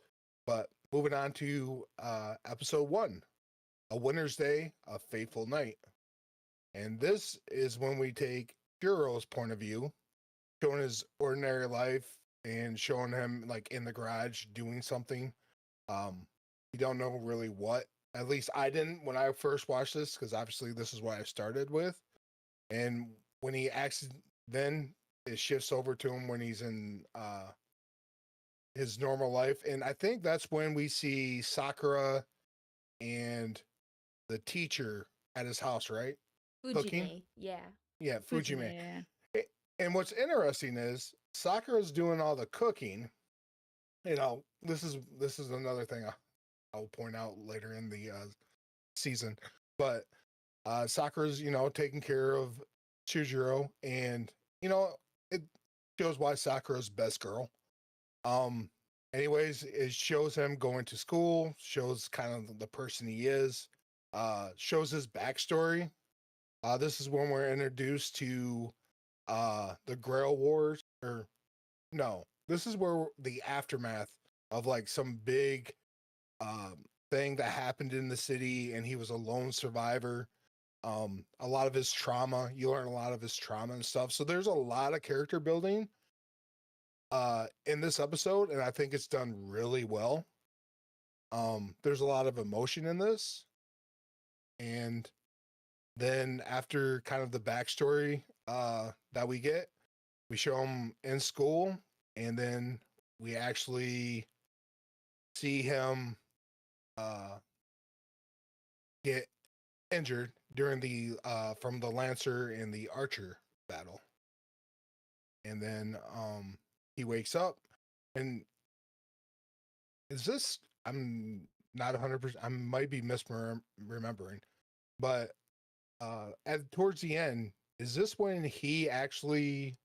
but moving on to episode 1, A Winter's Day, A Fateful Night. And this is when we take Shiro's point of view, showing his ordinary life and showing him like in the garage doing something. You don't know really what. At least I didn't when I first watched this, because obviously this is what I started with. And when he acts, then it shifts over to him when he's in his normal life. And I think that's when we see Sakura and the teacher at his house, right? Cooking? Fujime, yeah. Yeah, Fujime. Yeah. And what's interesting is Sakura's doing all the cooking. You know, this is another thing I'll point out later in the season. But Sakura's, taking care of Chujiro, and it shows why Sakura's best girl. Anyways, it shows him going to school, shows kind of the person he is, shows his backstory. This is when we're introduced to the Grail Wars, or no, this is where the aftermath of like some big thing that happened in the city, and he was a lone survivor. A lot of his trauma, you learn a lot of his trauma and stuff. So there's a lot of character building in this episode, and I think it's done really well. There's a lot of emotion in this. And then after kind of the backstory that we get, we show him in school, and then we actually see him get injured during the from the Lancer and the Archer battle. And then he wakes up, and is this, I'm not 100%, I might be misremembering, but towards the end, is this when he actually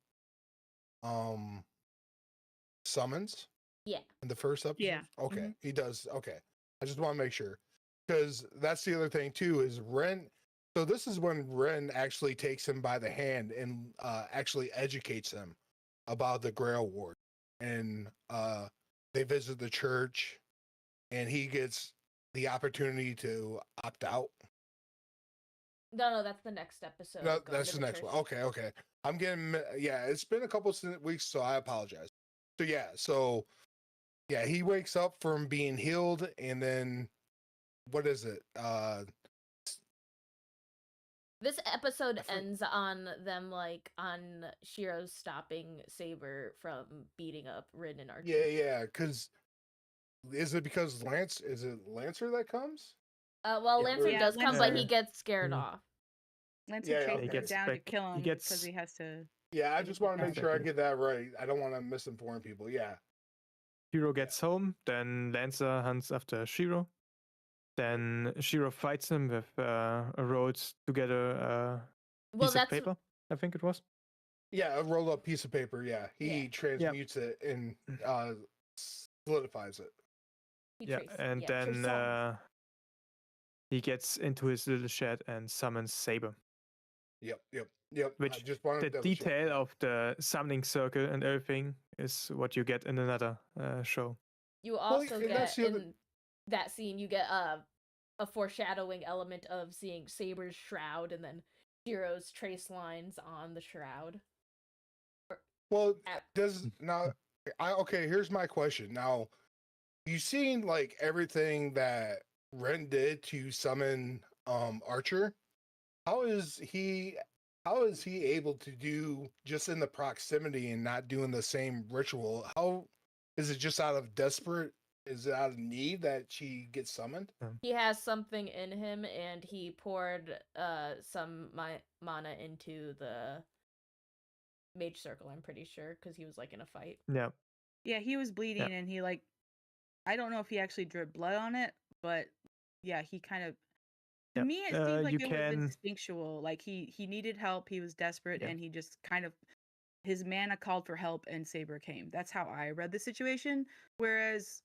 summons Yeah. in the first episode? Yeah. Okay, Mhm. he does. Okay, I just want to make sure, because that's the other thing too, is Ren. So this is when Ren actually takes him by the hand and actually educates him about the Grail Ward, and they visit the church, and he gets the opportunity to opt out. No, that's the next episode. No, going that's to the next church. one. Okay. I'm getting, yeah, it's been a couple weeks, so I apologize. So yeah, he wakes up from being healed, and then what is it? This episode I forget. ends on them like on Shiro stopping Saber from beating up Rin and Archer. Yeah, because is it because is it Lancer that comes? Well, Yeah, Lancer Yeah, does come, but he Lancer. gets scared Mhm. off. Lancer Yeah, chases He okay. gets down to back. kill He him gets because he has to. Yeah, I get just his want to make back. sure I get that right. I don't want to misinform people. Yeah. Shiro gets home, then Lancer hunts after Shiro. Then Shiro fights him with a rolled together Well, piece of that's paper, I think it was. Yeah, a rolled up piece of paper. Yeah, he Yeah. transmutes it and solidifies it. he Yeah, traces. and Yeah, then Trisong. he gets into his little shed and summons Saber. Yep. I Which just wanted the to double check. detail of the summoning circle and everything is what you get in another show. You also and that's get the other- in that scene, you get a foreshadowing element of seeing Saber's shroud and then Shiro's trace lines on the shroud. Well, At- does now? Okay. Here's my question. Now, you've seen like everything that Ren did to summon Archer. How is he? How is he able to do just in the proximity and not doing the same ritual? How is it just out of desperate? Is it out of need that she gets summoned? He has something in him, and he poured some mana into the mage circle. I'm pretty sure because he was like in a fight. Yeah. Yeah, he was bleeding, and he like, I don't know if he actually dripped blood on it, but yeah, he kind of To Yeah. me, it seemed like You it was can. instinctual. Like he needed help. He was desperate, Yeah. and he just kind of his mana called for help, and Saber came. That's how I read the situation. Whereas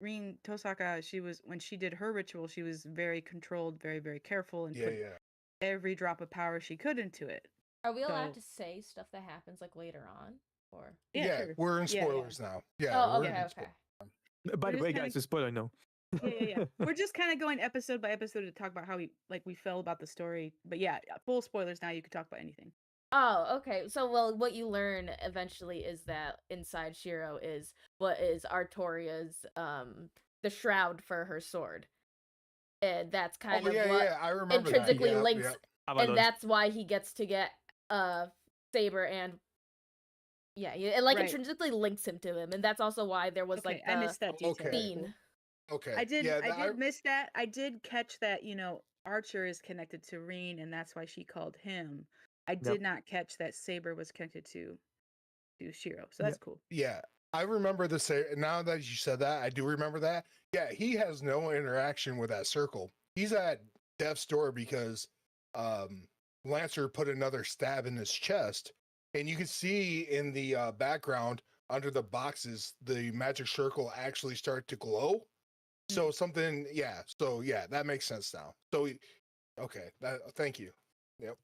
Rin Tosaka, she was when she did her ritual, she was very controlled, very very careful, and Yeah, put yeah. every drop of power she could into it. Are we allowed So to say stuff that happens like later on? Or yeah, sure. We're in Yeah, yeah. spoilers now. Yeah, oh, we're okay, in okay. By We're the just way, kinda- guys, a spoiler no. yeah. We're just kind of going episode by episode to talk about how we felt about the story. But yeah, full spoilers now. You could talk about anything. Oh, okay. So, well, what you learn eventually is that inside Shiro is what is Artoria's the shroud for her sword, and that's kind Oh of yeah, what yeah. I remember that. intrinsically Yep, links, yep. and Avalon. that's why he gets to get Saber and yeah, it like Right. intrinsically links him to him, and that's also why there was Okay, like I the missed that detail. Okay. scene. Okay. I did. Yeah, I that- did miss that. I did catch that. Archer is connected to Reen, and that's why she called him. I did not catch that Saber was connected to Shiro. So that's cool. yeah. I remember the say. Now that you said that, I do remember that. Yeah, he has no interaction with that circle. He's at death's door because Lancer put another stab in his chest, and you can see in the background under the boxes the magic circle actually start to glow. So something, yeah. So yeah, that makes sense now. So okay, thank you. Yep.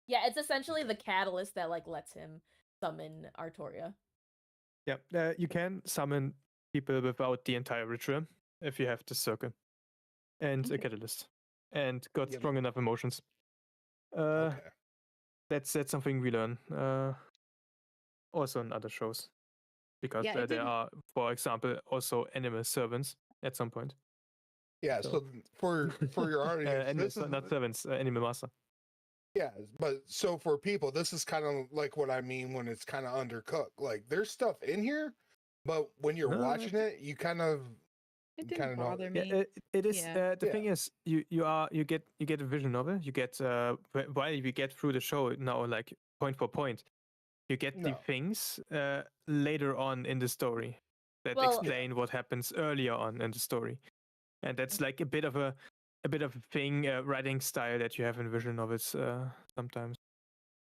Yeah, it's essentially the catalyst that like lets him summon Artoria. Yeah, you can summon people without the entire ritual if you have the circle and a Okay. catalyst and got Yep. strong enough emotions. Okay. That's something we learn also in other shows because Yeah, it there didn't- are, for example, also animal servants at some point. Yeah. So- So for your audience, Animal, this is not servants, animal master. yeah. But so for people, this is kind of like what I mean when it's kind of undercooked. Like there's stuff in here, but when you're No, watching it, you kind of It kinda didn't know- bother Yeah, me. it is. Yeah. The thing is, you get a visual novel. You get while we get through the show now, like point for point, you get the No. things later on in the story that Well- explain what happens earlier on in the story, and that's like a bit of a thing writing style that you have in visual novels sometimes.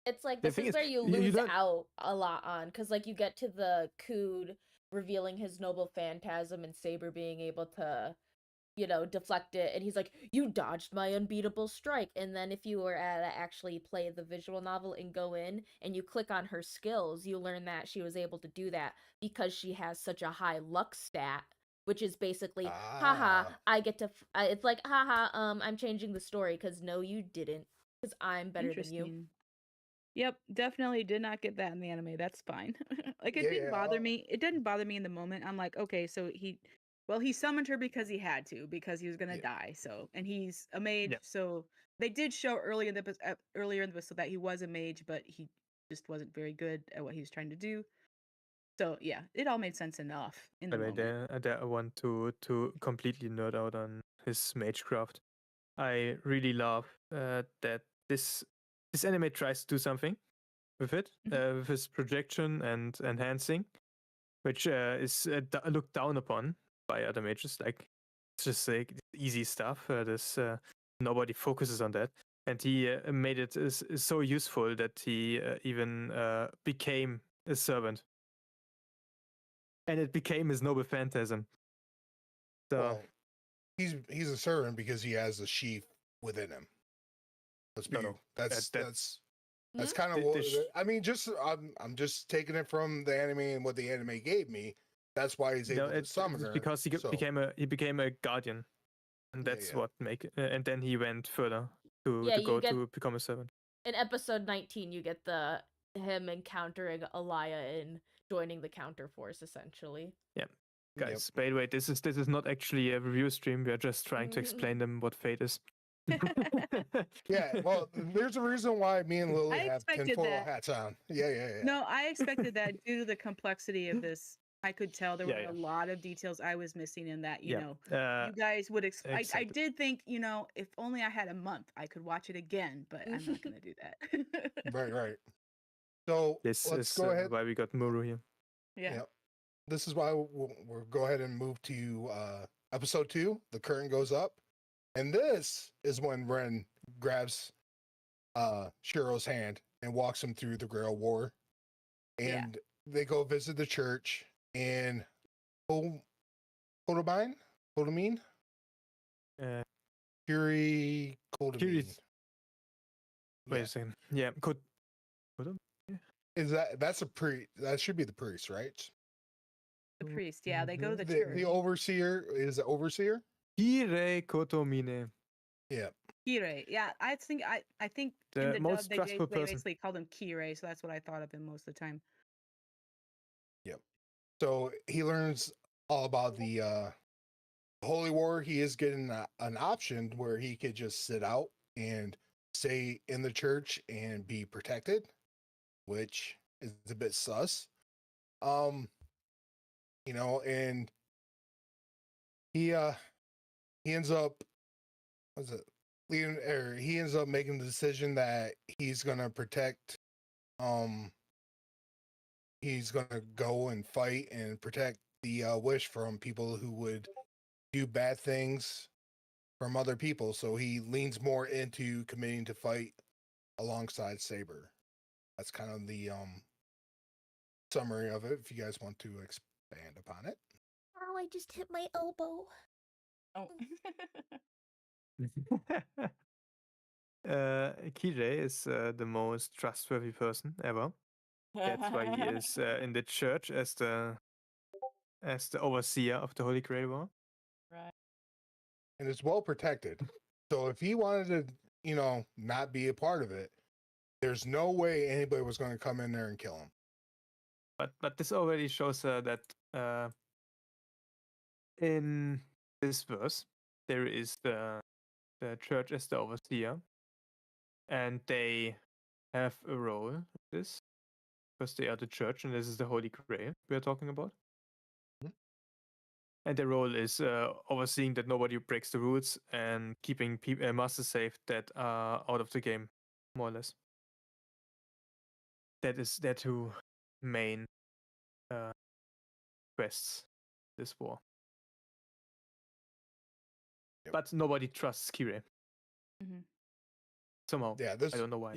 It's like The this thing is is, where you you lose don't- out a lot on because like you get to the Cood revealing his noble phantasm and Saber being able to, deflect it, and he's like, "You dodged my unbeatable strike." And then if you were to actually play the visual novel and go in and you click on her skills, you learn that she was able to do that because she has such a high luck stat, which is basically, haha, Ah. I get to. It's like, haha, I'm changing the story because no, you didn't, because I'm better than you. Interesting. Yep, definitely did not get that in the anime. That's fine. Like it Yeah, didn't yeah, bother oh. me. It didn't bother me in the moment. I'm like, okay, so he summoned her because he had to, because he was gonna Yeah. die. So, and he's a mage. Yeah. So they did show earlier in the episode that he was a mage, but he just wasn't very good at what he was trying to do. So yeah, it all made sense enough in the By the way, moment. there I want to completely nerd out on his magecraft. I really love that this anime tries to do something with it, with his projection and enhancing, which is looked down upon by other mages. Like it's just like easy stuff. Nobody focuses on that, and he made it is so useful that he even became a servant, and it became his noble phantasm. So Well, he's a servant because he has a sheath within him. Let's be. No, That's that- that's Hmm? kind of The- what the sh- I mean. Just I'm just taking it from the anime and what the anime gave me. That's why he's able to it's summon her. because he so- became a guardian, and Yeah, that's yeah. what make. And then he went further to Yeah, go you get- to become a servant. In episode 19, you get him encountering Alaya and joining the counter force essentially. Yep. Guys, by the way, this is not actually a review stream. We are just trying to explain them what fate is. Yeah, well, there's a reason why me and Lily I have expected tinfoil that. hats on. Yeah. No, I expected that due to the complexity of this. I could tell there were Yeah. a lot of details I was missing in that, Yeah, you guys would I exactly. did think, if only I had a month, I could watch it again, but I'm not going to do that. Right. So This let's is go ahead. why we got Muru here. Yeah. Yep. This is why we'll go ahead and move to episode 2. The curtain goes up. And this is when Ren grabs Shiro's hand and walks him through the Grail War. Yeah. And they go visit the church in Kodamine? Kodamine? Uh, Kiri Kodamine. Kiri's- Wait Yeah. a second. Yeah, could. Is that should be the priest, right? The priest. Yeah, they go to the church. The overseer is the overseer? Kire Kotomine. Yeah. Kire. Yeah, I think in The the most dub trustful they person. basically called him Kire, so that's what I thought of him most of the time. So he learns all about the Holy War. He is getting an option where he could just sit out and stay in the church and be protected, which is a bit sus. And he ends up he ends up making the decision that he's gonna protect he's gonna go and fight and protect the wish from people who would do bad things from other people. So he leans more into committing to fight alongside Saber. That's kind of the summary of it. If you guys want to expand upon it. Oh, I just hit my elbow. Oh. Kire is the most trustworthy person ever. That's why he is in the church as the overseer of the Holy Grail War. Right. And it's well protected. So if he wanted to, not be a part of it, there's no way anybody was going to come in there and kill him. But this already shows that in this verse there is the church as the overseer, and they have a role in this because they are the church, and this is the Holy Grail we are talking about. And their role is overseeing that nobody breaks the rules and keeping masters safe that are out of the game, more or less. That is their two main quests this war. Yep. But nobody trusts Kire. Mm-hmm. Somehow. Yeah, I don't know why.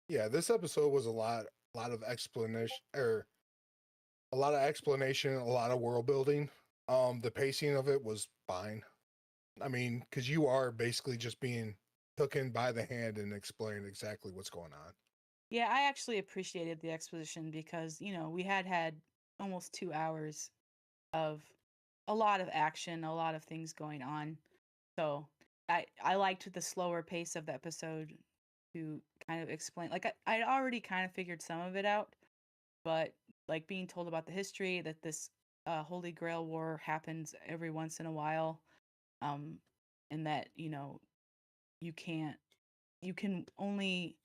This episode was a lot of explanation, a lot of world building. The pacing of it was fine. I mean, because you are basically just being taken by the hand and explained exactly what's going on. Yeah, I actually appreciated the exposition because, we had almost 2 hours of a lot of action, a lot of things going on. So I liked the slower pace of the episode to kind of explain. Like I'd already kind of figured some of it out, but like being told about the history that this Holy Grail War happens every once in a while, and that you can only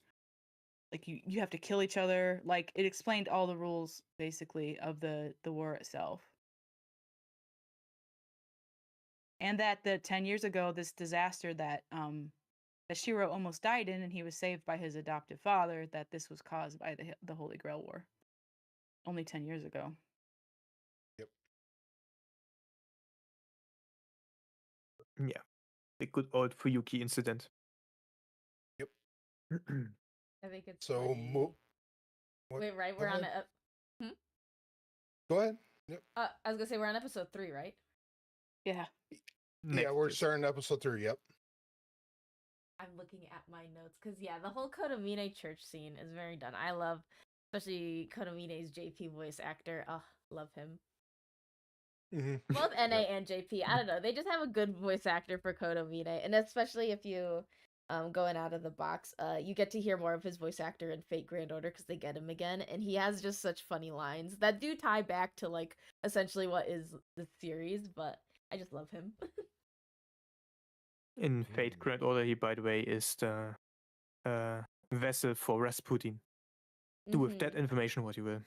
like you have to kill each other. Like it explained all the rules basically of the war itself. And that the 10 years ago, this disaster that Shiro almost died in, and he was saved by his adoptive father, that this was caused by the Holy Grail War. Only 10 years ago. Yep. Yeah. The good old Fuyuki incident. Yep. I think it's So, funny. Wait, right? Go We're on ahead. Go ahead. I was gonna say we're on episode 3, right? Yeah. Yeah, we're starting episode 3. Yep. I'm looking at my notes because the whole Kodomine church scene is very done. I love, especially Kodomine's JP voice actor. Oh, love him. Mm-hmm. Both NA and JP. I don't know. They just have a good voice actor for Kodomine, and especially if you going out of the box, you get to hear more of his voice actor in Fate Grand Order because they get him again, and he has just such funny lines that do tie back to like essentially what is the series. But I just love him. In Fate Grand Order, he, by the way, is the vessel for Rasputin. Do with that information what you will.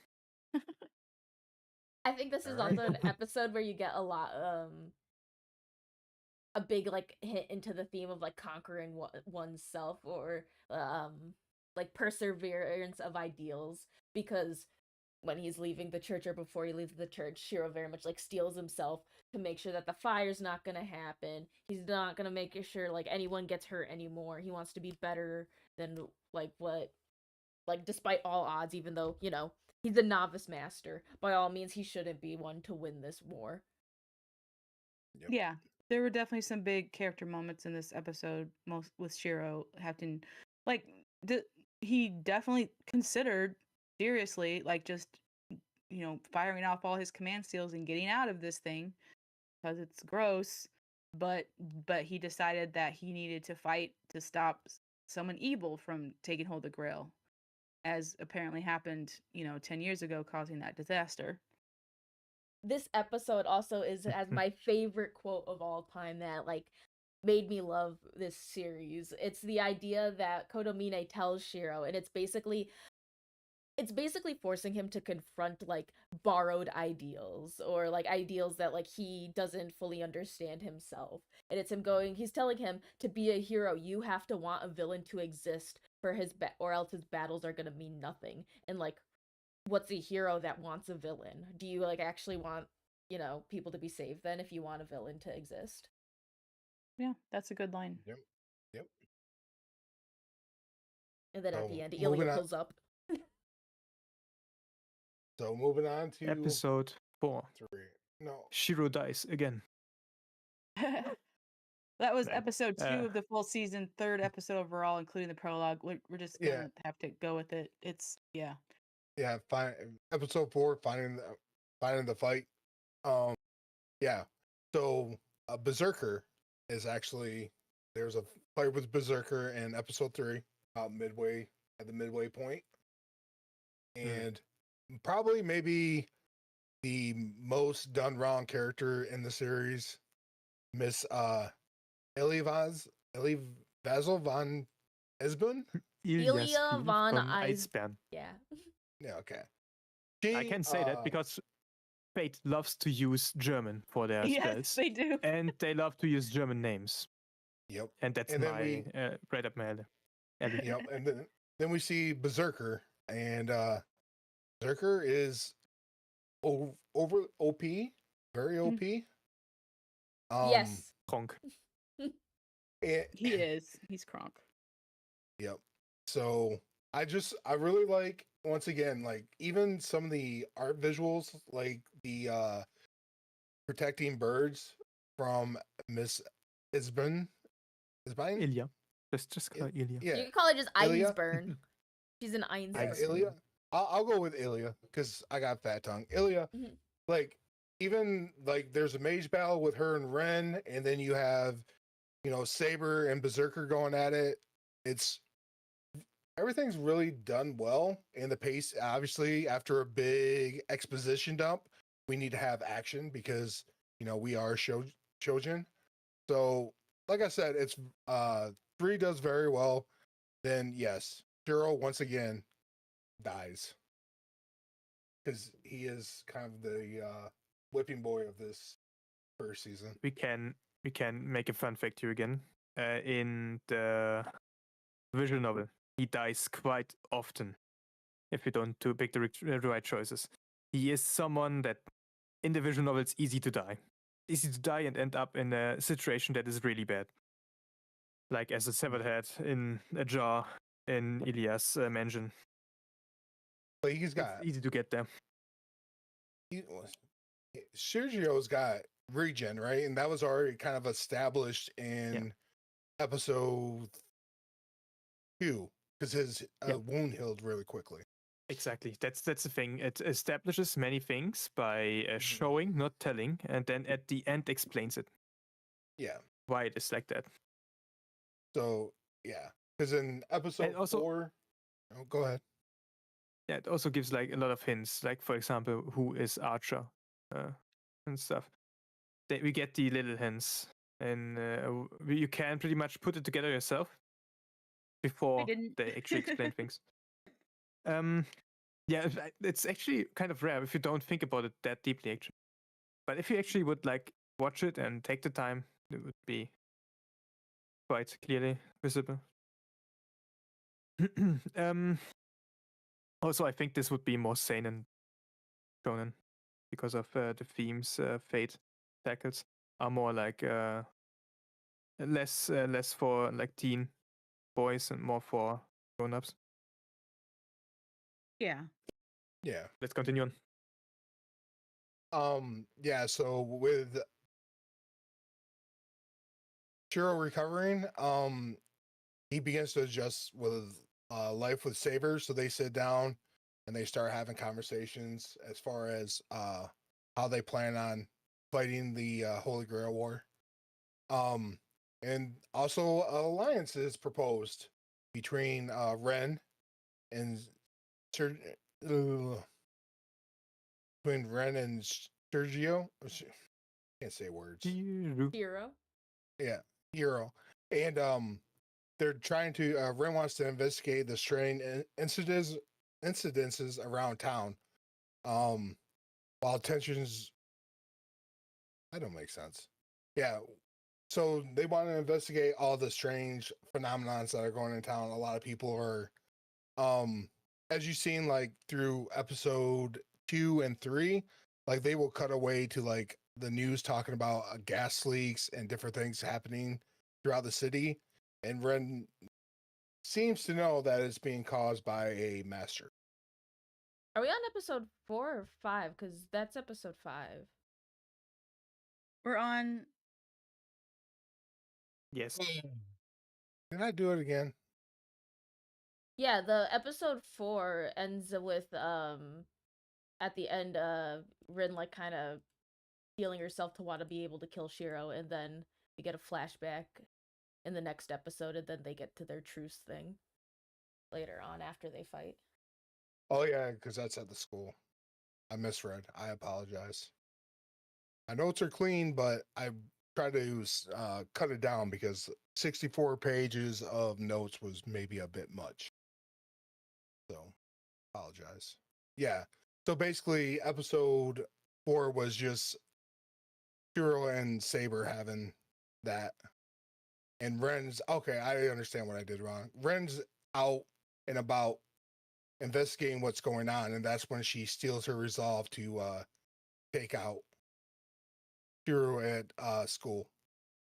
I think this is Alright. also an episode where you get a lot, a big like hint into the theme of like conquering oneself or like perseverance of ideals, because when he's leaving the church or before he leaves the church, Shiro very much like steels himself to make sure that the fire's not gonna happen. He's not gonna make sure like anyone gets hurt anymore. He wants to be better than like what like despite all odds, even though, you know, he's a novice master. By all means, he shouldn't be one to win this war. Yep. Yeah, there were definitely some big character moments in this episode, most with Shiro having, like, he definitely considered seriously, like, just firing off all his command steals and getting out of this thing because it's gross. But he decided that he needed to fight to stop someone evil from taking hold of the Grail, as apparently happened, 10 years ago, causing that disaster. This episode also has my favorite quote of all time that like made me love this series. It's the idea that Kodomine tells Shiro, and it's basically forcing him to confront like borrowed ideals or like ideals that like he doesn't fully understand himself. And it's him going, he's telling him to be a hero, you have to want a villain to exist for his or else his battles are going to mean nothing. And like, what's a hero that wants a villain? Do you like actually want, people to be saved then if you want a villain to exist? Yeah, that's a good line. Yep. Yep. And then at So, the end, moving Ilya on- pulls up. So moving on to Episode 4. 3. No. Shiro dies again. That was Right. episode 2 of the full season, third episode overall, including the prologue. We're just gonna have to go with it. It's Yeah, episode 4, finding the fight. Yeah. So Berserker is actually there's a fight with Berserker in episode 3, about midway at the midway point, and probably maybe the most done wrong character in the series, Miss Elie Vazel von Esbun. Ilya von Eisbären. Yeah. Yeah, okay. I can say that because Fate loves to use German for their yes, spells. they do. And they love to use German names. Yep. And that's And then my right up my alley. Yep. And then we see Berserker, and Berserker is over OP, very OP. Yes. Kronk. He is. He's Kronk. Yep. So I really like, once again, like even some of the art visuals, like the protecting birds from Miss Isbin. Ilya. Just call it Ilya. Yeah. You can call it just Ilya? Einsburn. She's an Yeah, Einsburn. Ilya. I'll go with Ilya because I got fat tongue. Ilya, Mhm. like even like there's a mage battle with her and Ren, and then you have, Saber and Berserker going at it. Everything's really done well, and the pace. Obviously, after a big exposition dump, we need to have action because we are Shojin. So, like I said, it's 3 does very well. Then yes, Shiro once again dies because he is kind of the whipping boy of this first season. We can make a fun fact here again. In the visual novel, he dies quite often if you don't pick the right choices. He is someone that in the visual novel it's easy to die. Easy to die and end up in a situation that is really bad. Like as a severed head in a jar in Ilya's mansion. But he's got It's easy to get there. Sergio's got regen, right? And that was already kind of established in episode 2 because his wound healed really quickly. Exactly. That's the thing. It establishes many things by showing, not telling, and then at the end explains it. Yeah. Why it is like that. So yeah, because in episode 4, go ahead. Yeah, it also gives like a lot of hints. Like for example, who is Archer, and stuff. We get the little hints, and you can pretty much put it together yourself before they actually explain things. Yeah, it's actually kind of rare if you don't think about it that deeply, actually. But if you actually would like watch it and take the time, it would be quite clearly visible. Also, I think this would be more sane shonen because of the themes Fate tackles are more like less for like teen boys and more for grown-ups. Yeah. Yeah. Let's continue on. Yeah, so with Shiro recovering, he begins to adjust with life with Saber. So they sit down and they start having conversations as far as how they plan on fighting the Holy Grail War. And also an alliance is proposed between Ren and Ser- between Ren and Sergio. Can't say words. Hero. Yeah, Hero. And they're trying to Ren wants to investigate the strange incidences around town. While tensions that don't make sense. Yeah. So they want to investigate all the strange phenomenons that are going in town. A lot of people are as you've seen like through episode 2 and 3, like they will cut away to like the news talking about gas leaks and different things happening throughout the city. And Ren seems to know that it's being caused by a master. Are we on episode 4 or 5? Because that's episode 5. We're on. Yes. Did I do it again? Yeah, the episode 4 ends with at the end Rin like kind of feeling herself to want to be able to kill Shiro, and then we get a flashback in the next episode, and then they get to their truce thing later on after they fight. Oh yeah, because that's at the school. I misread. I apologize. My notes are clean, but I try to cut it down because 64 pages of notes was maybe a bit much. So, apologize. Yeah. So basically, episode 4 was just Shiro and Saber having that. And Ren's, okay, I understand what I did wrong. Ren's out and about investigating what's going on, and that's when she steals her resolve to take out Shiro at school,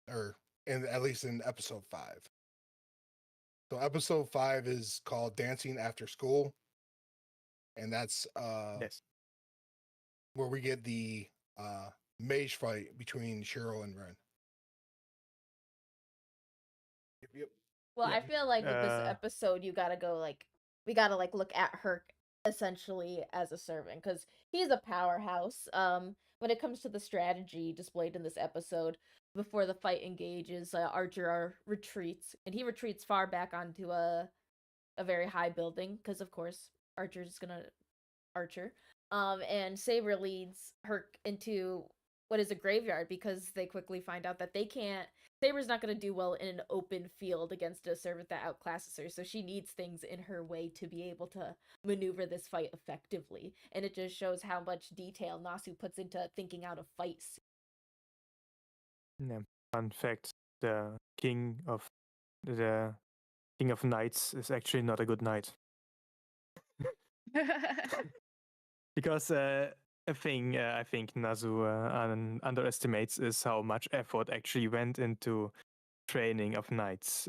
or in at least in episode 5. So episode 5 is called Dancing After School, and that's Yes. where we get the mage fight between Shiro and Ren. Yep. Well, Yeah. I feel like with this Uh, episode, you gotta go like we gotta like look at her essentially as a servant because he's a powerhouse. When it comes to the strategy displayed in this episode, before the fight engages, Archer retreats, and he retreats far back onto a very high building because of course Archer's gonna Archer. And Saber leads Herc into what is a graveyard because they quickly find out that they can't. Saber's not going to do well in an open field against a servant that outclasses her, so she needs things in her way to be able to maneuver this fight effectively. And it just shows how much detail Nasu puts into thinking out a fight scene. yeah. Fun fact: the king of knights is actually not a good knight. Because a thing I think Nazu underestimates is how much effort actually went into training of knights,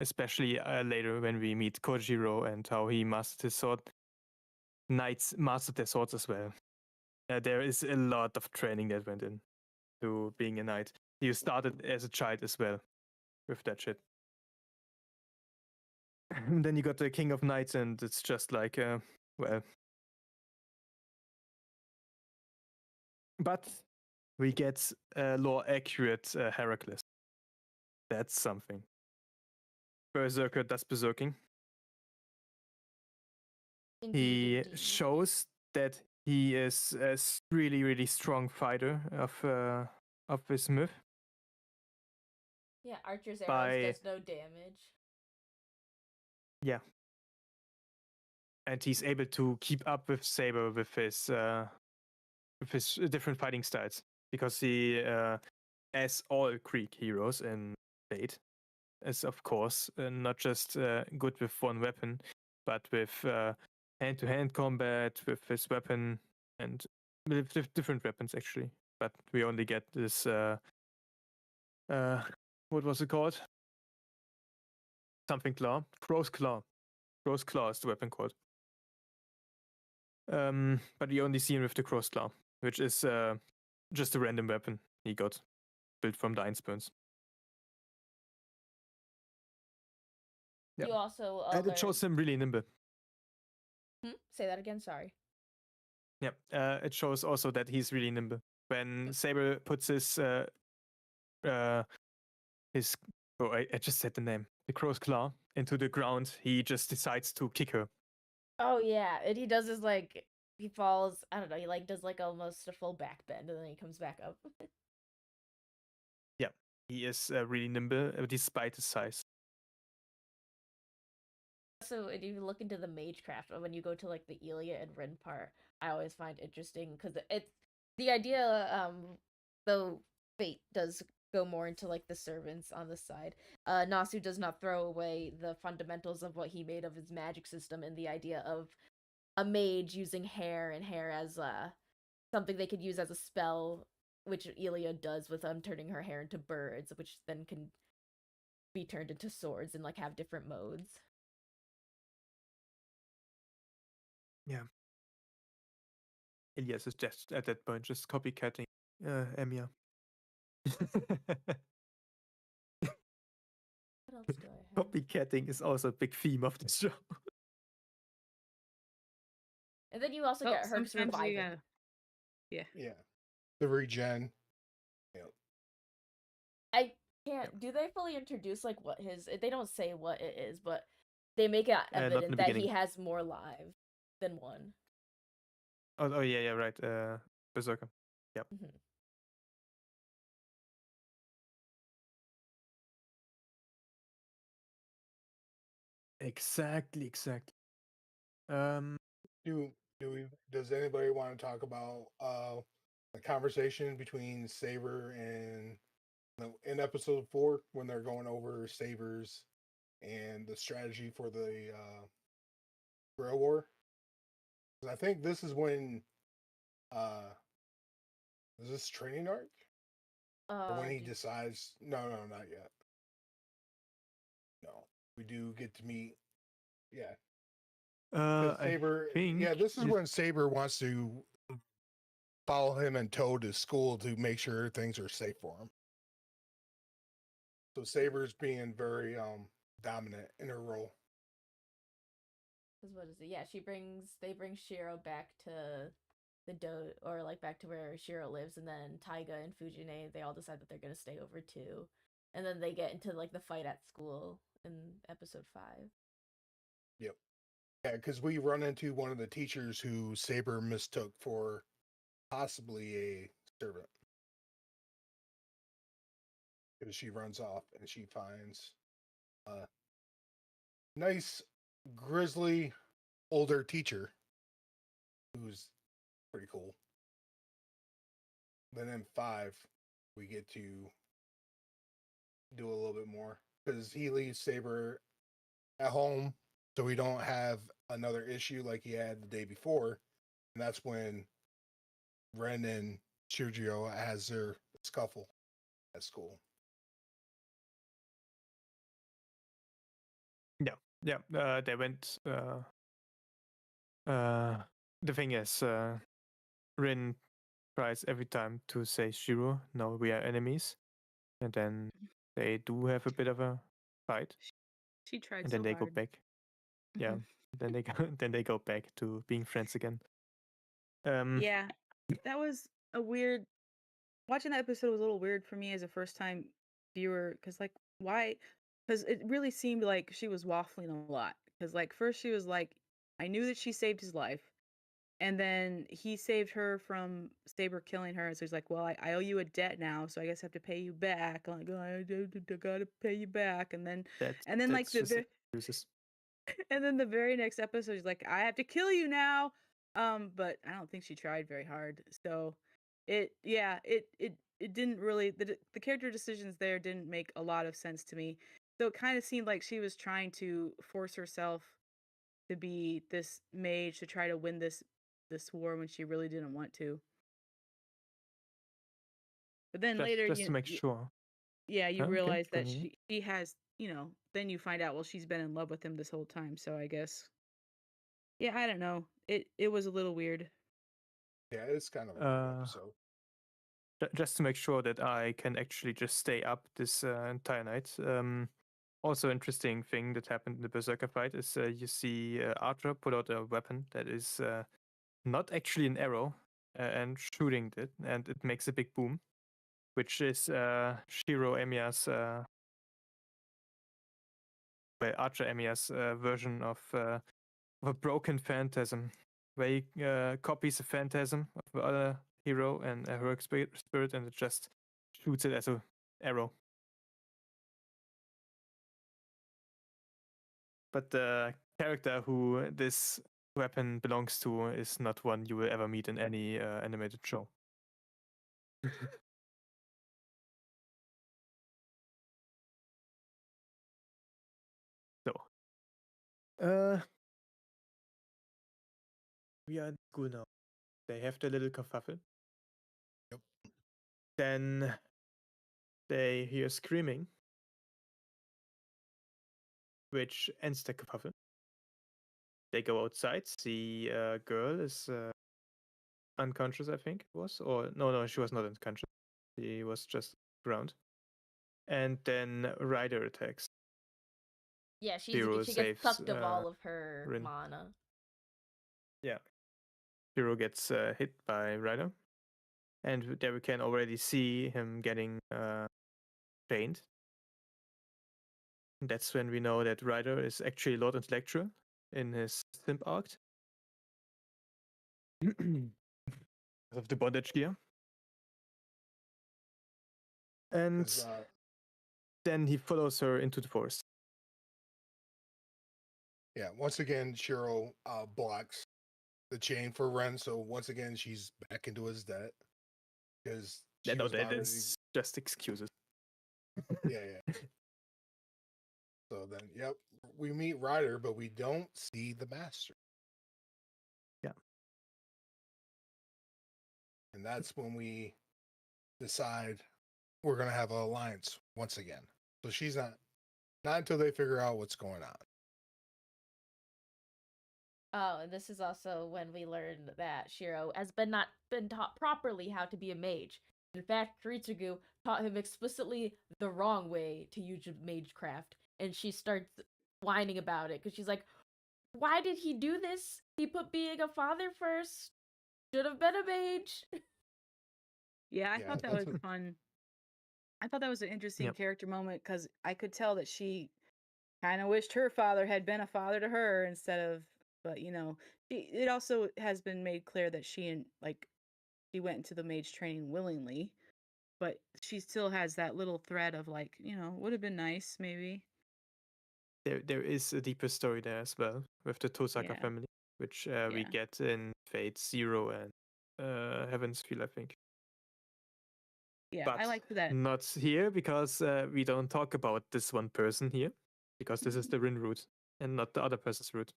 especially later when we meet Kojiro and how he mastered his sword. Knights mastered their swords as well. There is a lot of training that went into being a knight. You started as a child as well with that shit. And then you got the King of Knights, and it's just like, well. But we get a lore accurate Heracles. That's something. Berserker does berserking. He Indeed. shows that he is a really, really strong fighter of his myth. Yeah, Archer's arrows by- does no damage. Yeah. And he's able to keep up with Saber with his different fighting styles. Because he, as all Greek heroes in Fate, is of course not just good with one weapon, but with hand-to-hand combat, with his weapon and with different weapons actually. But we only get this. What was it called? Something claw. Crow's claw. Crow's claw is the weapon called. But we only see him with the crow's claw, which is just a random weapon he got built from the Einspurns. Yeah. You also And it shows him really nimble. Say that again. Sorry. Yeah. It shows also that he's really nimble. When Saber puts his I just said the name, the crow's claw, into the ground, he just decides to kick her. Oh yeah, and he does his like he falls. I don't know. He like does like almost a full back bend, and then he comes back up. Yeah, he is really nimble despite his size. So, and if you look into the magecraft, when you go to like the Elia and Rin part, I always find interesting because it's the idea. Though Fate does go more into like the servants on the side. Nasu does not throw away the fundamentals of what he made of his magic system and the idea of a mage using hair and hair as something they could use as a spell, which Elia does with turning her hair into birds, which then can be turned into swords and like have different modes. Yeah. Elias is just at that point just copycatting Emiya. What else do I have? Copycatting is also a big theme of the show. And then you also get Herc's sometimes reviving. you gotta... Yeah. The regen. I can't. Do they fully introduce like what his? They don't say what it is, but they make it Not in evident the that he beginning. has more lives than one. Oh yeah, right. Berserker. Yep. Mm-hmm. Exactly. Does anybody want to talk about the conversation between Saber and in episode 4 when they're going over Sabers and the strategy for the Grill War? 'Cause I think this is when is this training arc? Or when he decides no, not yet. No. We do get to meet Saber, this is when Saber wants to follow him in tow to school to make sure things are safe for him. So Saber's being very dominant in her role. What is it? Yeah, they bring Shiro back to the or like back to where Shiro lives, and then Taiga and Fujine, they all decide that they're gonna stay over too. And then they get into like the fight at school in episode 5. Yep. Yeah, because we run into one of the teachers who Saber mistook for possibly a servant. Because she runs off and she finds a nice, grizzly, older teacher who's pretty cool. Then in 5, we get to do a little bit more because he leaves Saber at home so we don't have another issue like he had the day before. And that's when Ren and Shujiro has their scuffle at school. Yeah. They went. The thing is, Rin tries every time to say Shiro, no, we are enemies, and then they do have a bit of a fight. She tried and then so they hard. go back. Yeah. then they go back to being friends again. Yeah, that was a weird. Watching that episode was a little weird for me as a first time viewer because, like, why? Because it really seemed like she was waffling a lot. Because, like, first she was like, I knew that she saved his life. And then he saved her from Saber killing her. So he's like, well, I owe you a debt now. So I guess I have to pay you back. I'm like, oh, I gotta pay you back. And then like excuses. and then the very next episode, he's like, I have to kill you now. But I don't think she tried very hard. So it didn't really, the character decisions there didn't make a lot of sense to me. So it kind of seemed like she was trying to force herself to be this mage to try to win this this war when she really didn't want to. But then Just, later, just to make sure. yeah, you Oh, okay, realize that continue. she has, then you find out, well, she's been in love with him this whole time. So I guess, yeah, I don't know. It was a little weird. Yeah, it's kind of a weird episode. Just to make sure that I can actually just stay up this entire night. Also, interesting thing that happened in the Berserker fight is you see Archer pull out a weapon that is not actually an arrow and shooting it, and it makes a big boom, which is Shiro Emiya's, Archer Emiya's version of a broken phantasm, where he copies a phantasm of the other hero and a heroic spirit, and it just shoots it as a arrow. But the character who this weapon belongs to is not one you will ever meet in any animated show. So, we are in school now. They have their little kerfuffle. Yep. Then they hear screaming, which ends the kerfuffle. They go outside, see a girl is unconscious, I think it was. Or no, she was not unconscious. She was just ground. And then Ryder attacks. Yeah, Shiro she gets saves sucked of all of her Rin. mana. Yeah. Shiro gets hit by Ryder. And there we can already see him getting chained. And that's when we know that Ryder is actually Lord Intellectual in his simp arc. Of the bondage gear. And 'Cause, then he follows her into the forest. yeah, once again, Shiro blocks the chain for Ren, so once again she's back into his debt because she No, was that about ready. is just excuses. Yeah. So then, yep, we meet Ryder, but we don't see the Master. Yeah. And that's when we decide we're gonna have an alliance once again. So she's not until they figure out what's going on. Oh, and this is also when we learn that Shiro has not been taught properly how to be a mage. In fact, Kiritsugu taught him explicitly the wrong way to use magecraft, and she starts whining about it because she's like, "Why did he do this? He put being a father first. Should have been a mage." Yeah, I Yeah. thought that was fun. I thought that was an interesting Yep. character moment because I could tell that she kind of wished her father had been a father to her instead of, but it also has been made clear that she went into the mage training willingly, but she still has that little thread of like, would have been nice maybe. There is a deeper story there as well with the Tosaka Yeah. family, which we Yeah. get in Fate Zero and Heaven's Feel, I think. Yeah, But I liked that. not here because we don't talk about this one person here because this is the Rin route and not the other person's route.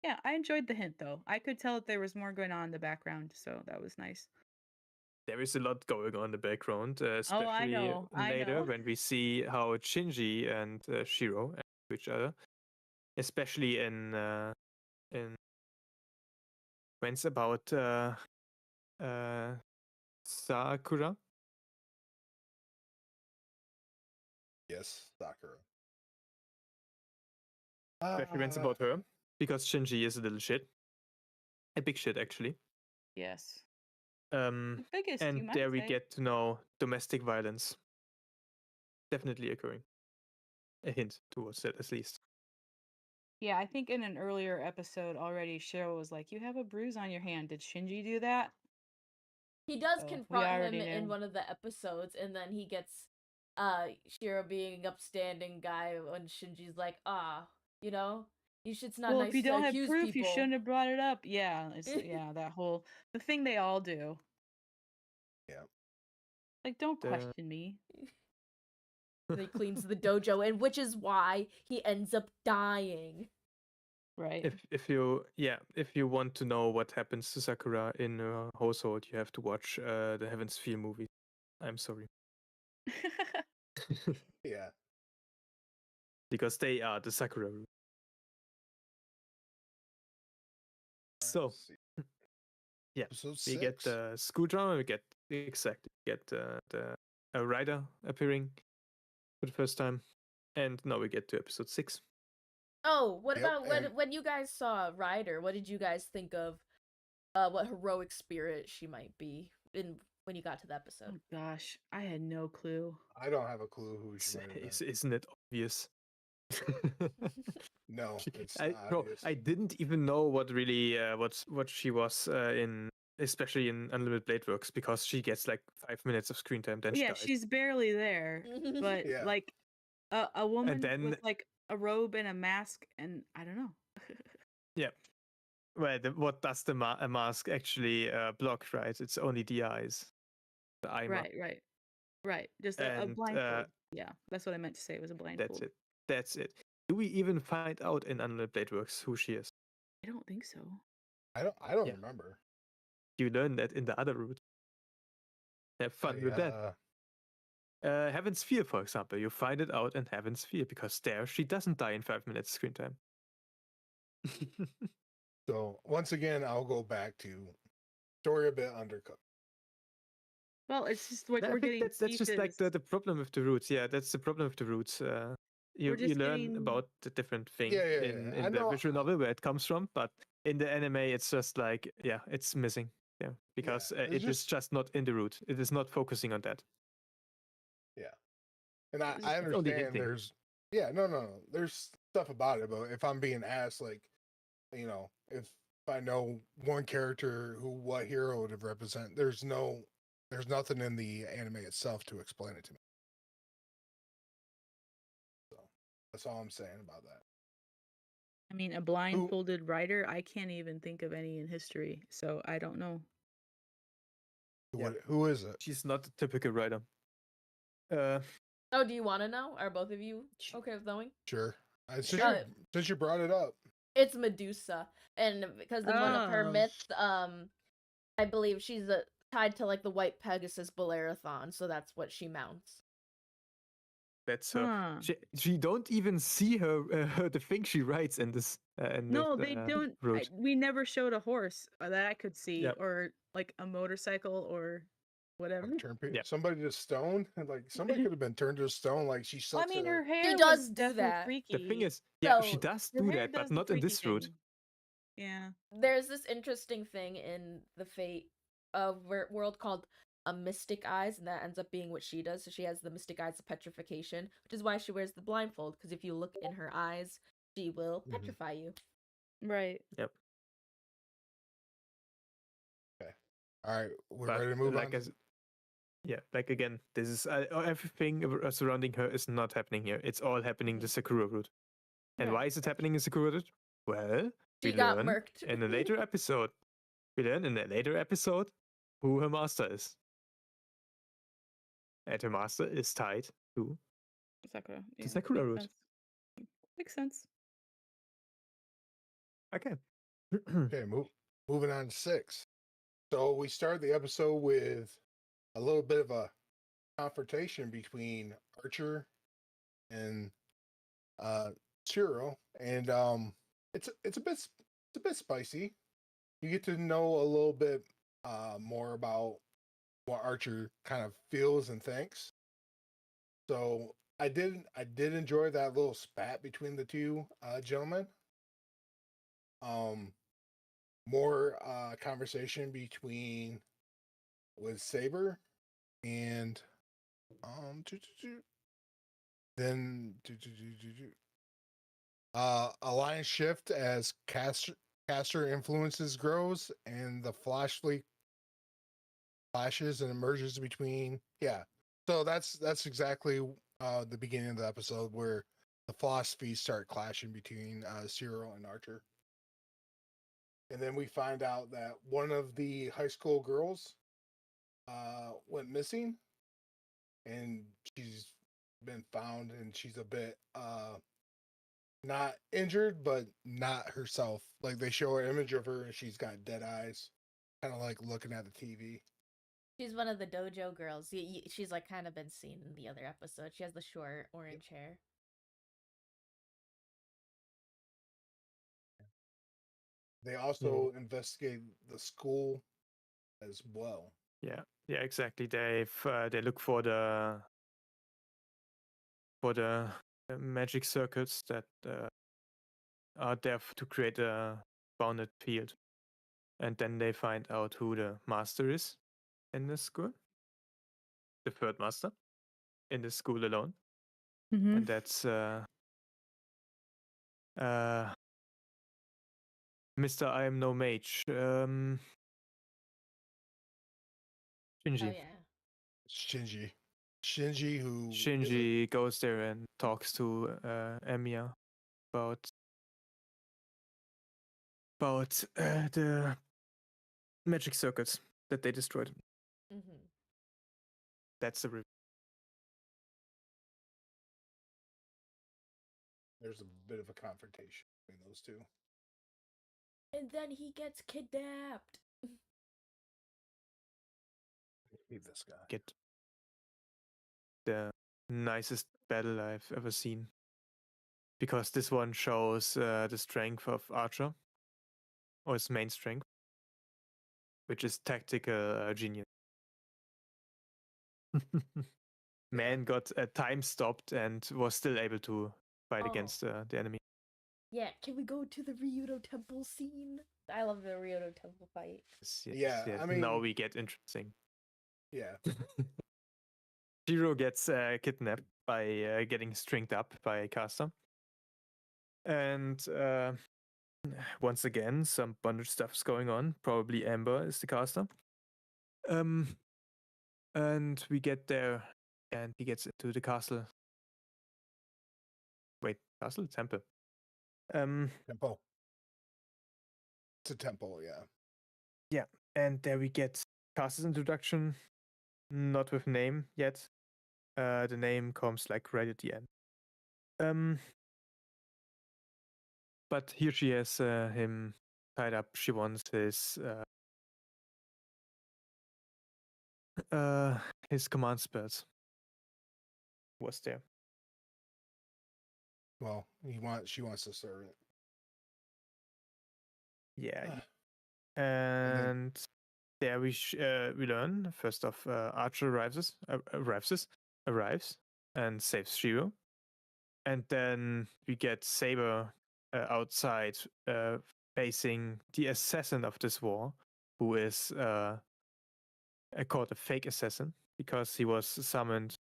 Yeah, I enjoyed the hint though. I could tell that there was more going on in the background, so that was nice. There is a lot going on in the background, Oh, I especially know. later when we see how Shinji and Shiro act to each other, especially in when it's about Sakura. Yes, Sakura. Especially when it's about her, because Shinji is a little shit, a big shit actually. Yes. The biggest, you And might there we say. get to know domestic violence definitely occurring. A hint towards it, at least. Yeah, I think in an earlier episode already, Shiro was like, "You have a bruise on your hand. Did Shinji do that?" He does So, we confront him already in knew. one of the episodes, and then he gets Shiro being upstanding guy when Shinji's like, you should not Well, if nice you to don't have accuse proof, you people. shouldn't have brought it up. Yeah, that whole the thing they all do. Yeah. Like, don't question me. And he cleans the dojo, and which is why he ends up dying. Right. if you want to know what happens to Sakura in her household, you have to watch the Heaven's Feel movie. I'm sorry. Yeah. Because they are the Sakura root. So Let's see. yeah, Episode we get 6. the school drama, we get the a writer appearing for the first time, and now we get to episode 6. Oh, what Yep, about and- when you guys saw Ryder? What did you guys think of what heroic spirit she might be in when you got to the episode? Oh gosh, I had no clue. I don't have a clue who she might have been. Isn't it obvious? No, it's I, not bro, obvious. I didn't even know what really what she was in, especially in Unlimited Blade Works, because she gets like 5 minutes of screen time, then she Yeah, dies. she's barely there, but Yeah. like a woman then- with like a robe and a mask, and I don't know. Yeah. Well, what does the a mask actually block, right? It's only the eyes. The eye mask. Right. Just a And, blindfold. Yeah, that's what I meant to say. It was a blindfold. That's it. Do we even find out in Unlimited Blade Works who she is? I don't think so. I don't Yeah. remember. You learn that in the other route. Have fun with that. Heaven's Fear, for example, you find it out in Heaven's Fear because there she doesn't die in 5 minutes screen time. So once again, I'll go back to story a bit undercooked. Well, it's just like I we're think getting that's just like pieces. the problem with the roots. Yeah, that's the problem with the roots. You just learn getting- about the different thing Yeah, in I the know. visual novel where it comes from, but in the anime it's just like it's missing. Yeah, because there's it is just not in the root. It is not focusing on that. And I It's only understand hinting. there's no. There's stuff about it, but if I'm being asked, like, if I know one character who what hero would have represent, there's nothing in the anime itself to explain it to me. So that's all I'm saying about that. I mean, a blindfolded writer. I can't even think of any in history, so I don't know. Yeah. Who is it? She's not the typical writer. Oh, do you want to know? Are both of you okay with knowing? Sure. Sure. Since you brought it up. It's Medusa, and because in one of her Oh. myths, I believe she's tied to like the White Pegasus Bellerothon, so that's what she mounts. That's her. Huh. She don't even see her the thing she writes in this. No, they don't. Route. We never showed a horse that I could see, Yep. or like a motorcycle, or whatever. Somebody to stone, and like somebody could have been turned to stone. Like she Well, I sucks. mean, her hair She was does do definitely that. freaky. The thing is, yeah, she So, does Her do hair that, but does the not in freaky this route. thing. Yeah. There's this interesting thing in the Fate world called a Mystic Eyes, and that ends up being what she does. So she has the Mystic Eyes of Petrification, which is why she wears the blindfold, because if you look in her eyes, she will Mhm. petrify you. Right. Yep. All right, we're But ready to move like on. like again, this is everything surrounding her is not happening here. It's all happening the Sakura route. And Yeah. why is it happening in Sakura route? Well, She we got learn murked. in a later episode. We learn in a later episode who her master is. And her master is tied to Sakura. the Sakura route. Makes sense. Okay. Okay, moving on to 6. So we start the episode with a little bit of a confrontation between Archer and Shiro, and it's a bit spicy. You get to know a little bit more about what Archer kind of feels and thinks. So I did enjoy that little spat between the two gentlemen. More conversation with Saber and then alliance shift as caster influences grows and the flash fleet flashes and emerges between so that's exactly the beginning of the episode where the philosophies start clashing between Cyril and Archer. And then we find out that one of the high school girls went missing, and she's been found, and she's a bit not injured, but not herself. Like they show an image of her and she's got dead eyes, kind of like looking at the TV. She's one of the dojo girls. She's like kind of been seen in the other episode. She has the short orange hair. They also investigate the school as well. Yeah, exactly. They look for the magic circuits that are there to create a bounded field, and then they find out who the master is in the school, the third master in the school alone, Mm-hmm. and that's Mr. I am no mage, Oh Shinji. yeah. Shinji. Shinji, who is a- Shinji goes there and talks to Emiya about the magic circuits that they destroyed. Mm-hmm. That's the there's a bit of a confrontation between those two. And then he gets kidnapped. Leave this guy. get the nicest battle I've ever seen, because this one shows the strength of Archer, or his main strength, which is tactical genius. Man got time stopped and was still able to fight Oh. against the enemy. Yeah, can we go to the Ryudo Temple scene? I love the Ryudo Temple fight. Yeah, I mean- now we get interesting. Yeah. Shiro gets kidnapped by getting stringed up by Caster. And once again, some bondage stuff's going on. Probably Amber is the caster. And we get there, and he gets into the castle. Wait, castle? Temple. Temple. It's a temple, yeah. And there we get caster's introduction, not with name yet. The name comes like right at the end. But here she has him tied up. She wants his command spells. Was there? Well, she wants to serve it. Yeah. Ah. And there we learn first off, Archer arrives and saves Shiro, and then we get Saber outside facing the assassin of this war, who is called a fake assassin because he was summoned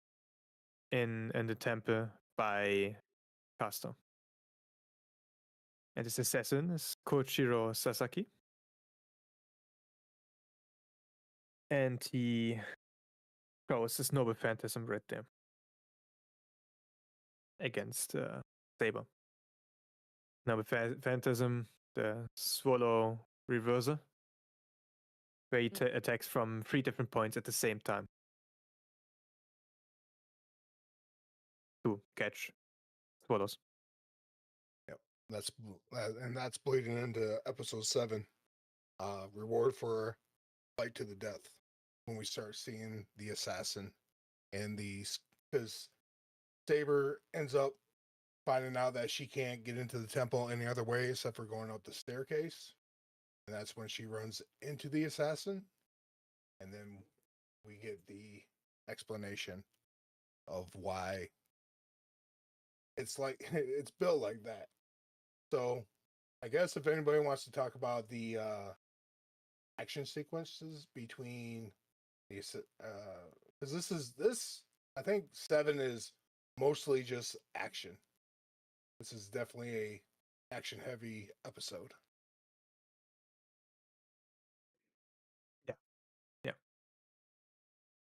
in the temple by Caster. And this assassin is Koichiro Sasaki. And he shows his noble phantasm right there against Saber. Noble phantasm, the swallow reverser, where he attacks from 3 different points at the same time to catch swallows. That's bleeding into episode 7. Reward for fight to the death, when we start seeing the assassin and because Saber ends up finding out that she can't get into the temple any other way except for going up the staircase, and that's when she runs into the assassin, and then we get the explanation of why it's like it's built like that. So I guess if anybody wants to talk about the action sequences between these, because this I think 7 is mostly just action. This is definitely a action heavy episode. Yeah.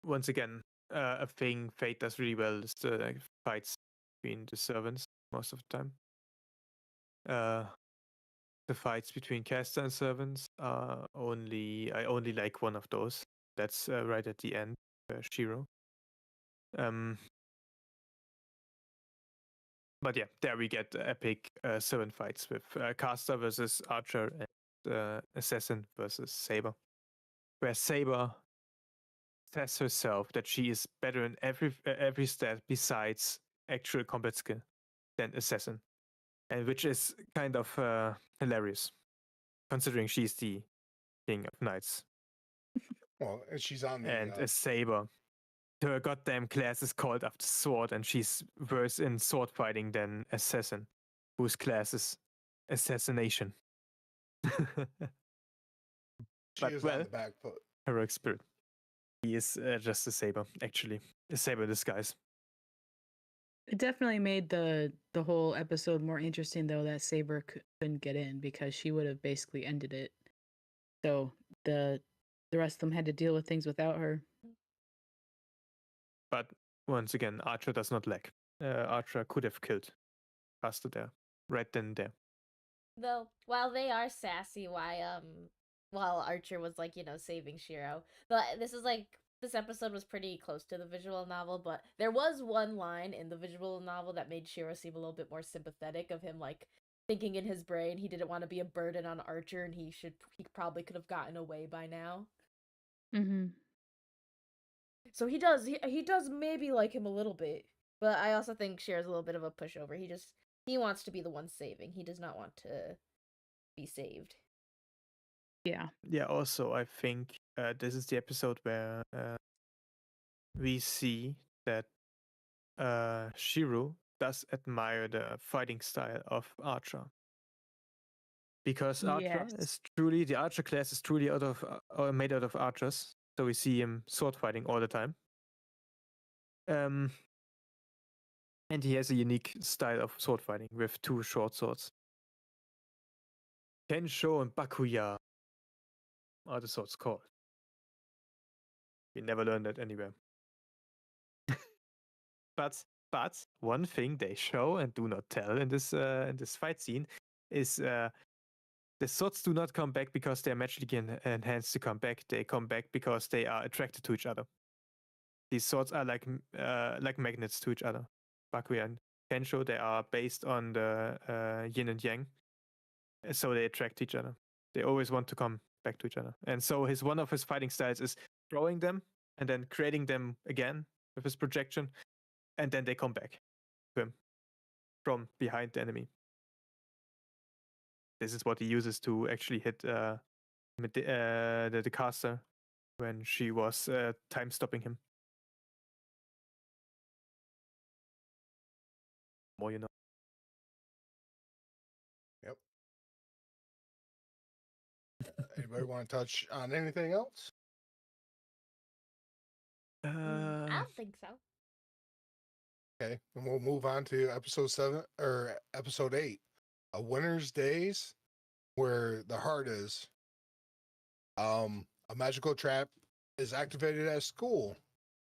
Once again, a thing Fate does really well is the fights between the servants most of the time. The fights between caster and servants are I only like one of those. That's right at the end, Shiro. But yeah, there we get epic servant fights with caster versus archer and assassin versus saber, where Saber says herself that she is better in every stat besides actual combat skill than assassin, and which is kind of hilarious, considering she's the king of knights Well, and she's on the and a saber. Her goddamn class is called after sword, and she's worse in sword fighting than assassin, whose class is assassination. she But is well, on the back foot. heroic spirit. He is just a saber, actually, a saber disguise. It definitely made the whole episode more interesting, though, that Saber couldn't get in because she would have basically ended it. So the rest of them had to deal with things without her. But once again, Archer does not lack. Archer could have killed Caster there, right then and there. Though, while they are sassy, while Archer was like, saving Shiro. This episode was pretty close to the visual novel, but there was one line in the visual novel that made Shiro seem a little bit more sympathetic, of him like thinking in his brain he didn't want to be a burden on Archer, and he probably could have gotten away by now. Mm-hmm. So he does maybe like him a little bit, but I also think Shiro's a little bit of a pushover. He wants to be the one saving. He does not want to be saved. Yeah. Yeah, also, I think this is the episode where we see that Shiro does admire the fighting style of Archer. Because Archer is truly, the Archer class is truly made out of archers. So we see him sword fighting all the time. And he has a unique style of sword fighting with two short swords. Kensho and Bakuya are the swords called. We never learned that anywhere. But one thing they show and do not tell in this fight scene is the swords do not come back because they are magically enhanced to come back. They come back because they are attracted to each other. These swords are like magnets to each other. Bakuya and Kensho, they are based on the yin and yang, so they attract each other. They always want to come back to each other. And so one of his fighting styles is throwing them and then creating them again with his projection, and then they come back to him from behind the enemy. This is what he uses to actually hit the caster when she was time stopping him. More you know. Yep. Anybody want to touch on anything else? I don't think so. Okay, and we'll move on to episode 8, A Winter's Days, where the heart is. A magical trap is activated at school,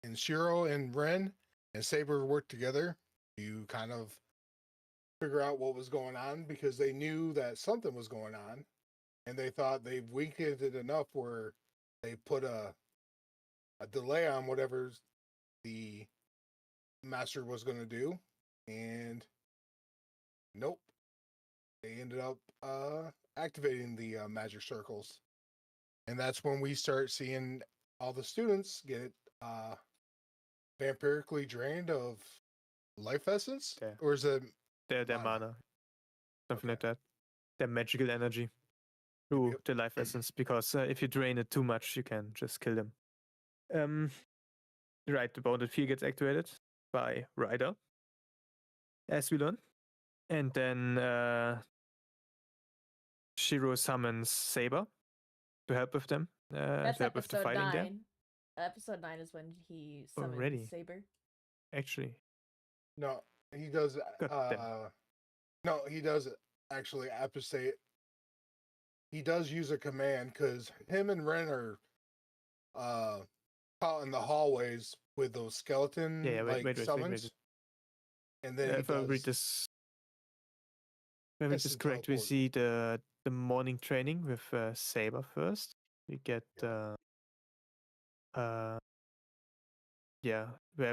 and Shiro and Ren and Saber work together to kind of figure out what was going on, because they knew that something was going on, and they thought they weakened it enough where they put a delay on whatever the master was going to do, and nope, they ended up activating the magic circles, and that's when we start seeing all the students get vampirically drained of life essence. Yeah. Or is it their mana, something like that, their magical energy through the life essence, because if you drain it too much, you can just kill them. Right, the bounded field gets activated by Ryder, as we learn, and then Shiro summons Saber to help with them. That's to help with the episode fighting 9. Episode 9 is when he summons Already? Saber. Actually, no, he does no, he does actually episode. He does use a command, because him and Ren are caught in the hallways with those skeleton summons. And then if I read this, correct, we see the morning training with Saber first. We get where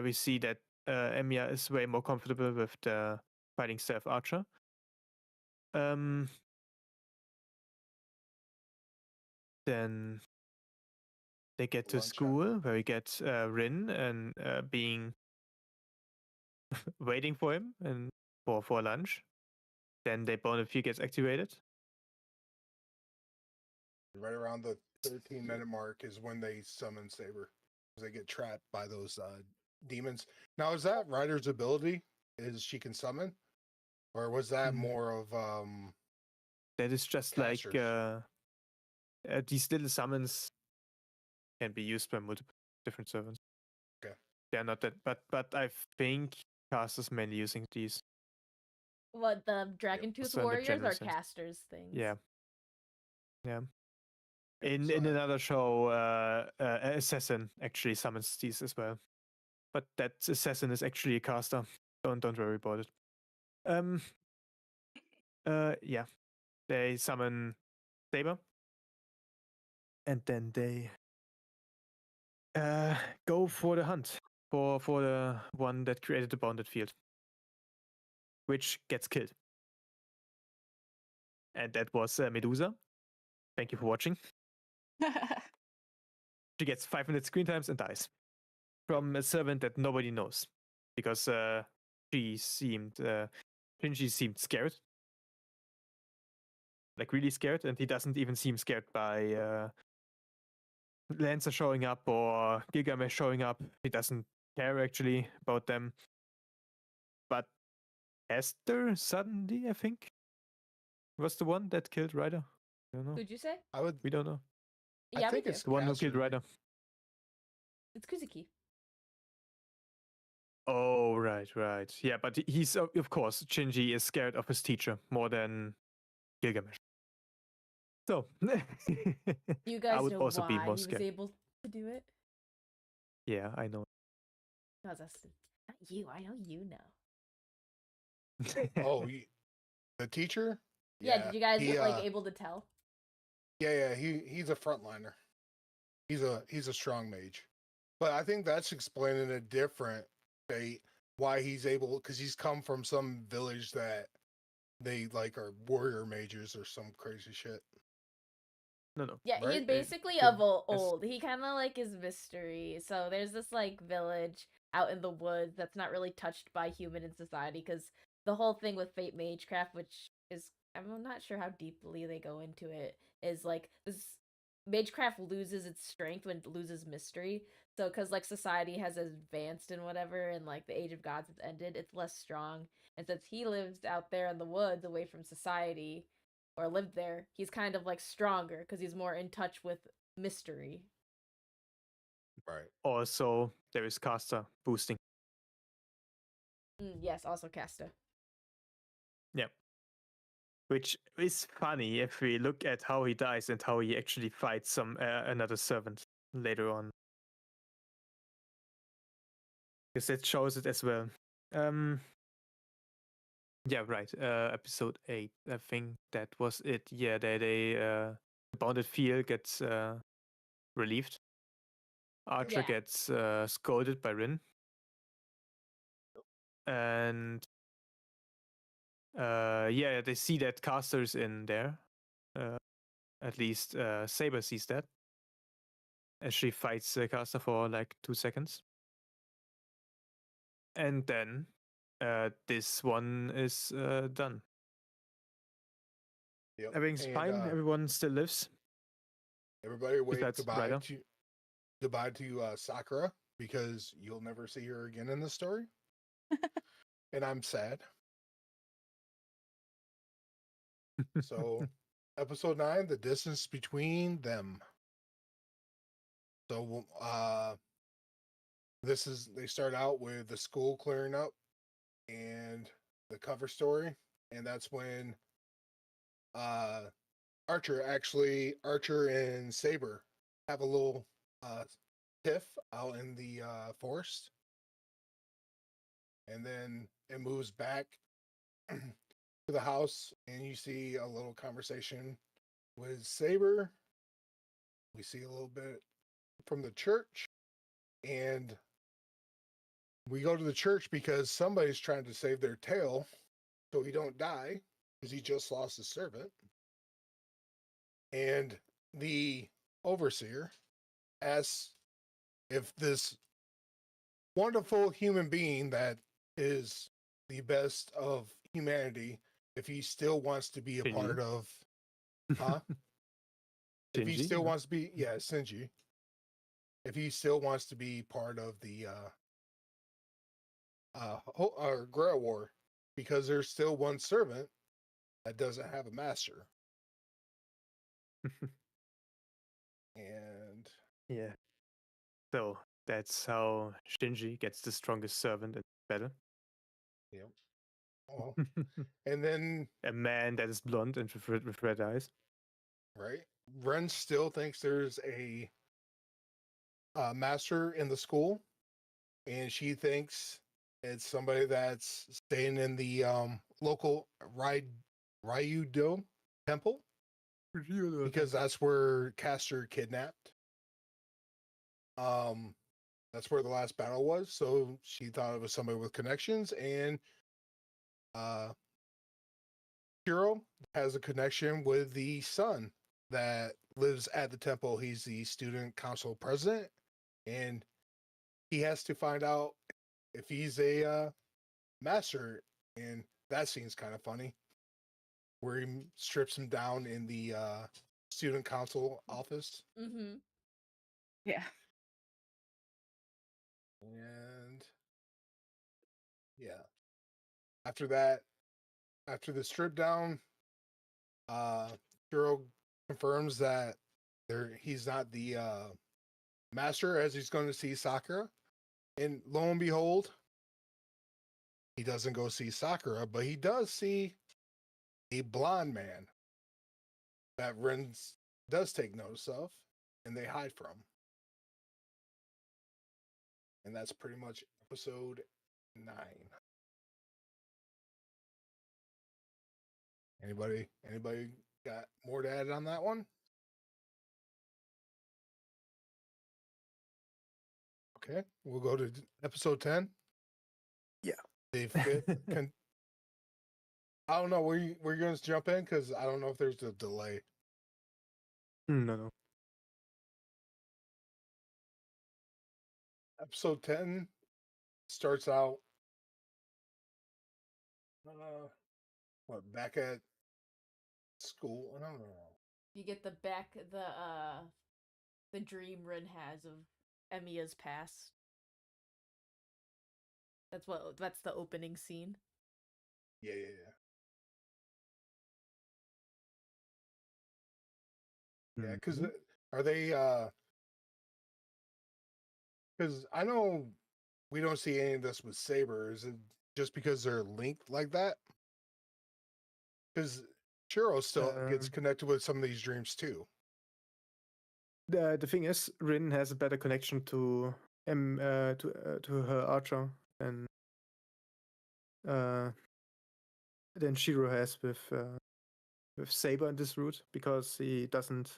we see that Emiya is way more comfortable with the fighting Stealth Archer. Then they get to Lunch school where we get Rin and being waiting for him and for lunch. Then the bonus field gets activated. right around the 13-minute mark is when they summon Saber. They get trapped by those demons. Now, is that Ryder's ability? Is she can summon? Or was that Mm. more of That is just casters? like these little summons can be used by multiple different servants. Okay. They're not that, but I think casters mainly using these. What, the Dragon Tooth So in the Warriors general or sense. casters things? Yeah. In So another show, Assassin actually summons these as well. But that Assassin is actually a caster. Don't worry about it. Yeah. They summon Saber. And then they go for the hunt. For the one that created the bounded field. Which gets killed. And that was Medusa. Thank you for watching. She gets 5 minutes screen times and dies. From a servant that nobody knows. Because Shinji seemed scared. Like really scared, and he doesn't even seem scared by Lancer showing up or Gilgamesh showing up. He doesn't care actually about them. But Esther suddenly, I think, was the one that killed Ryder. I don't know. Who'd you say? We don't know. Yeah, I think me too. it's The one who killed casters. Ryder. It's Kuzuki. Oh, right. Yeah, but he's, of course, Shinji is scared of his teacher more than Gilgamesh. So, You I guys would know also be why more he was scared. able to do it? Yeah, I know. Because that's not you. I know you know. Oh, the teacher? Yeah, did you guys he, like able to tell? Yeah, he's a frontliner. He's a strong mage. But I think that's explaining a different fate why he's able, because he's come from some village that they like are warrior mages or some crazy shit. No. Yeah, he's Right? basically yeah, of old. He kind of like is mystery. So there's this like village out in the woods that's not really touched by human in society because the whole thing with Fate Magecraft, which is I'm not sure how deeply they go into it, is like this Magecraft loses its strength when it loses mystery. So because like society has advanced and whatever, and like the Age of Gods has ended, it's less strong. And since he lives out there in the woods away from society, or lived there, he's kind of like stronger because he's more in touch with mystery. Right. Also, there is caster boosting. Yes, also Casta. Yeah. Which is funny if we look at how he dies and how he actually fights some another servant later on. Because it shows it as well. Yeah, right. Episode 8. I think that was it. Yeah, the bounded field gets relieved. Archer Yeah. gets scolded by Rin. And yeah, they see that caster's in there. At least Saber sees that. As she fights caster for like 2 seconds. And then this one is done. Yep. Everything's And, fine. Everyone still lives. everybody wave Besides goodbye Ryder. to Sakura because you'll never see her again in the story. And I'm sad. So, episode 9, the distance between them. So, they start out with the school clearing up and the cover story, and that's when Archer and Saber have a little tiff out in the forest, and then it moves back to the house, and you see a little conversation with Saber. We see a little bit from the church, and we go to the church because somebody's trying to save their tail, so he don't die because he just lost his servant. And the overseer asks if this wonderful human being that is the best of humanity, if he still wants to be a Shinji. part of, huh? If he Shinji, still yeah. wants to be, yeah, Shinji. If he still wants to be part of the Grail War, because there's still one servant that doesn't have a master. And Yeah. So that's how Shinji gets the strongest servant in battle. yep. Well, and then A man that is blonde and with red eyes. right, Ren still thinks there's a master in the school, and she thinks it's somebody that's staying in the local Ryudo temple because that's where Castor kidnapped. That's where the last battle was, so she thought it was somebody with connections, and Hiro has a connection with the son that lives at the temple. He's the student council president, and he has to find out if he's a master. And that scene's kind of funny, where he strips him down in the student council office. Mm-hmm. Yeah. And yeah, after that, after the strip down, Hiro confirms that he's not the master, as he's going to see Sakura. And lo and behold, he doesn't go see Sakura, but he does see a blonde man that Ren does take notice of, and they hide from. And that's pretty much episode 9. Anybody got more to add on that one? Okay, we'll go to episode 10. Yeah. The fifth. I don't know. Were you going to jump in? Because I don't know if there's a delay. No. Episode 10 starts out back at school. I don't know. You get the dream Rin has of Emiya's past. That's the opening scene. Yeah. Yeah, because Mhm. are they because I know we don't see any of this with Saber. Is it just because they're linked like that? Because Shiro still gets connected with some of these dreams too. The thing is, Rin has a better connection to to her archer than Shiro has with Saber in this route, because he doesn't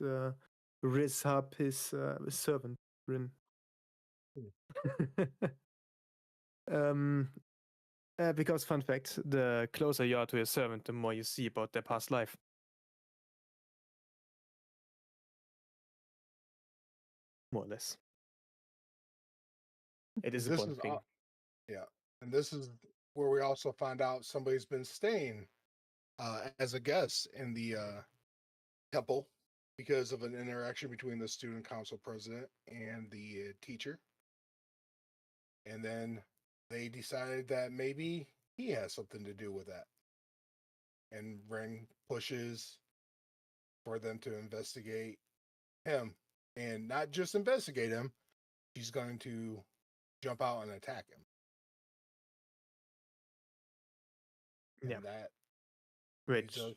riz up his servant Rin. Because fun fact, the closer you are to your servant, the more you see about their past life. More or less. It is a This fun is thing. yeah, and this is where we also find out somebody's been staying as a guest in the temple because of an interaction between the student council president and the teacher. And then they decided that maybe he has something to do with that. And Ren pushes for them to investigate him. And not just investigate him, she's going to jump out and attack him. And Yeah. that Which leads us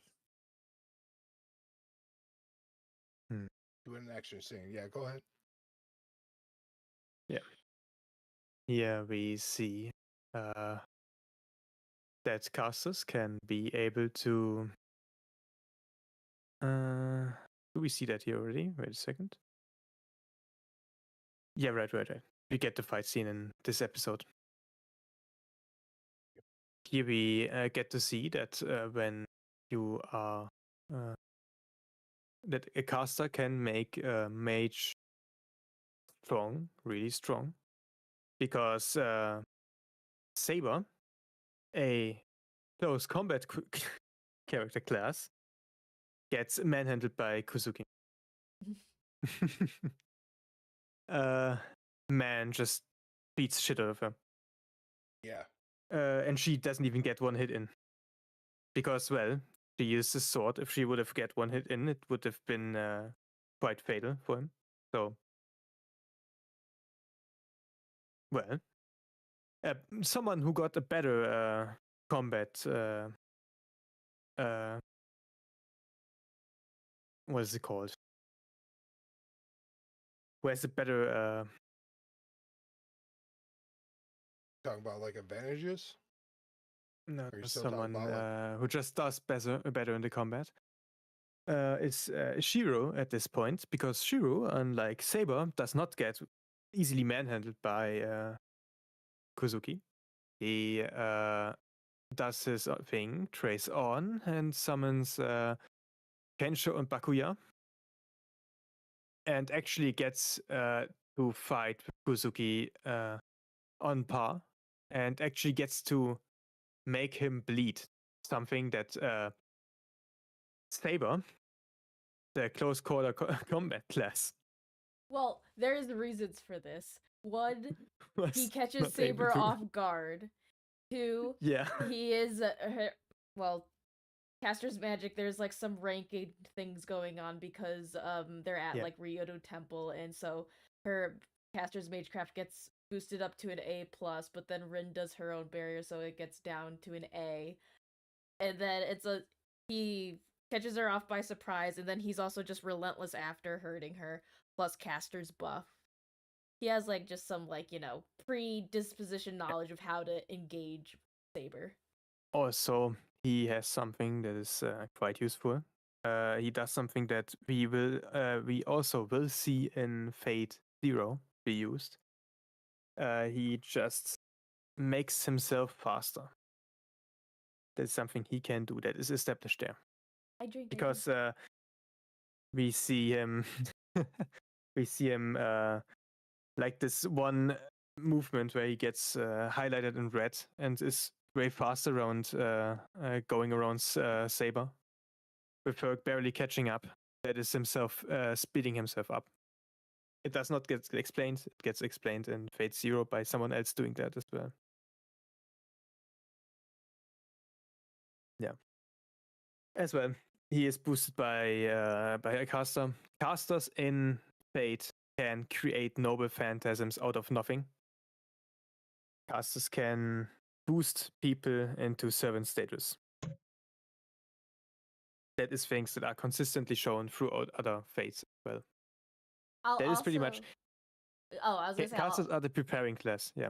Hmm. to an action scene. Yeah, go ahead. Yeah. Here we see that casters can be able to. Do we see that here already? Wait a second. Yeah, right. We get the fight scene in this episode. here we get to see that when you are that a caster can make a mage strong, really strong, because Saber, a close combat character class, gets manhandled by Kuzuki. Man just beats shit out of her. Yeah. And she doesn't even get one hit in. Because, well, she used the sword. If she would have get one hit in, it would have been quite fatal for him. So, well, someone who got a better combat, what is it called? Who has a better Talking about like advantages? no, Or are you still talking someone about like who just does better in the combat. Is Shiro at this point, because Shiro, unlike Saber, does not get easily manhandled by Kuzuki. He does his thing, trace on, and summons Kensho and Bakuya, and actually gets to fight Kuzuki on par, and actually gets to make him bleed. Something that Saber, the close quarter combat class, Well, there's reasons for this. One, he was catches not able Saber to. off guard. Two, Yeah. he is well, caster's magic. There's like some ranking things going on because they're at Yeah. like Ryoto Temple, and so her caster's magecraft gets boosted up to an A plus, but then Rin does her own barrier, so it gets down to an A, and then he catches her off by surprise, and then he's also just relentless after hurting her, plus caster's buff. He has like just some like, predisposition knowledge of how to engage Saber. Also, he has something that is quite useful. He does something that we also will see in Fate Zero be used. He just makes himself faster. That's something he can do that is established there. I drink Because we see him like this one movement where he gets highlighted in red and is way fast around going around Saber with her barely catching up. That is himself speeding himself up. It does not get explained. It gets explained in Fate Zero by someone else doing that as well. Yeah. As well, he is boosted by a caster. Casters in Fate can create noble phantasms out of nothing. Casters can boost people into servant status. That is things that are consistently shown throughout other fates as well. That is pretty much. Oh, I was gonna say Casters are the preparing class. Yeah.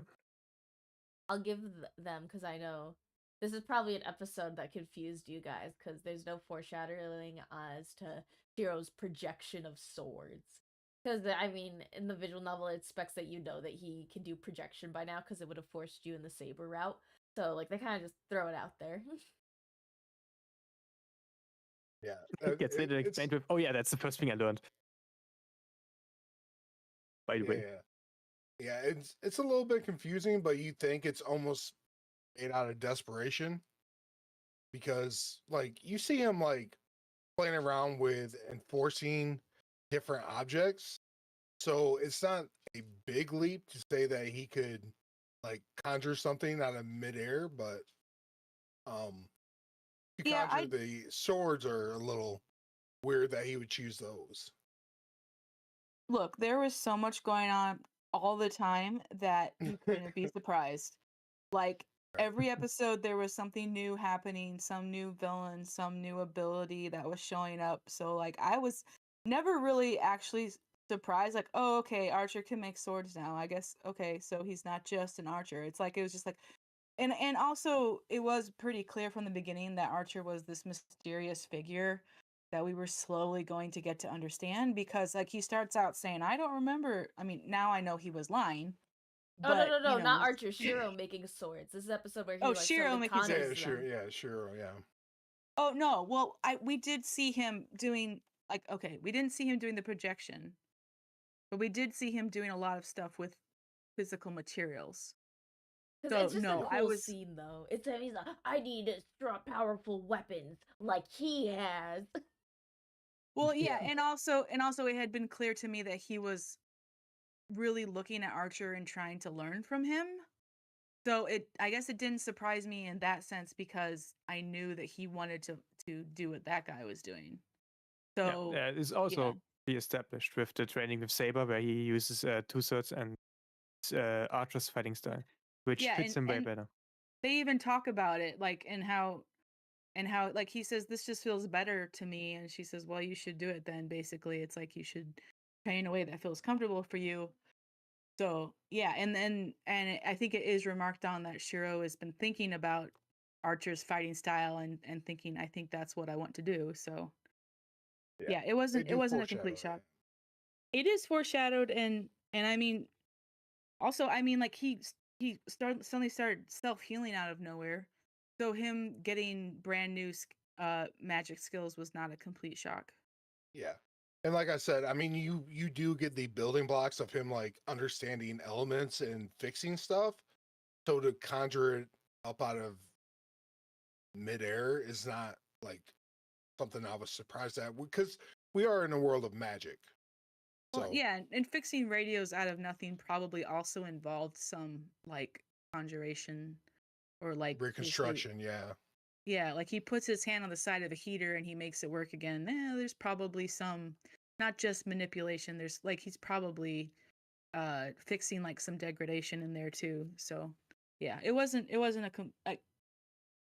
I'll give them because I know this is probably an episode that confused you guys because there's no foreshadowing as to Shiro's projection of swords. Because I mean, in the visual novel, it expects that you know that he can do projection by now because it would have forced you in the Saber route. So like they kind of just throw it out there. yeah. It gets later explained with, oh yeah, that's the first thing I learned. By the way. Yeah, it's a little bit confusing, but you think it's almost made out of desperation because like you see him like playing around with enforcing different objects. So it's not a big leap to say that he could like conjure something out of midair, but to Yeah, conjure the swords are a little weird that he would choose those. Look, there was so much going on all the time that you couldn't be surprised. Like Right. every episode, there was something new happening, some new villain, some new ability that was showing up. So, like, I was never really actually surprised. Like, oh, okay, Archer can make swords now. I guess okay, so he's not just an archer. It's like it was just like, and also it was pretty clear from the beginning that Archer was this mysterious figure that we were slowly going to get to understand because like he starts out saying, I don't remember. I mean, now I know he was lying, Oh, no, but no, no, you know, not Archer. Shiro making swords. This is the episode where he Oh, like Shiro suddenly making swords. Yeah, conjures sure. them. Yeah, sure. Yeah. oh no, well, we did see him doing like okay, we didn't see him doing the projection, but we did see him doing a lot of stuff with physical materials. Because So it's just no, a I cool was scene, though. It's him. He's like, I need strong, powerful weapons like he has. well, yeah, Yeah. and also it had been clear to me that he was really looking at Archer and trying to learn from him. So I guess it didn't surprise me in that sense because I knew that he wanted to do what that guy was doing. So Yeah, it's yeah, also re-established with the training with Saber, where he uses two swords and Archer's fighting style, which yeah, fits him way and better. they even talk about it like and how like he says this just feels better to me, and she says, well, you should do it then. Basically, it's like you should train in a way that feels comfortable for you. So yeah, I think it is remarked on that Shiro has been thinking about Archer's fighting style and thinking, I think that's what I want to do. So yeah, They it do wasn't a foreshadow complete shock. it. It is foreshadowed, and I mean, also I mean, like suddenly started self healing out of nowhere. So him getting brand new magic skills was not a complete shock. Yeah. And like I said, I mean, you do get the building blocks of him like understanding elements and fixing stuff. So to conjure it up out of midair is not like something I was surprised at because we are in a world of magic. So Well, yeah, and fixing radios out of nothing probably also involved some like conjuration or like basically, reconstruction, yeah. yeah, like he puts his hand on the side of a heater and he makes it work again. There's probably some, not just manipulation. There's like he's probably fixing like some degradation in there too. So yeah, it wasn't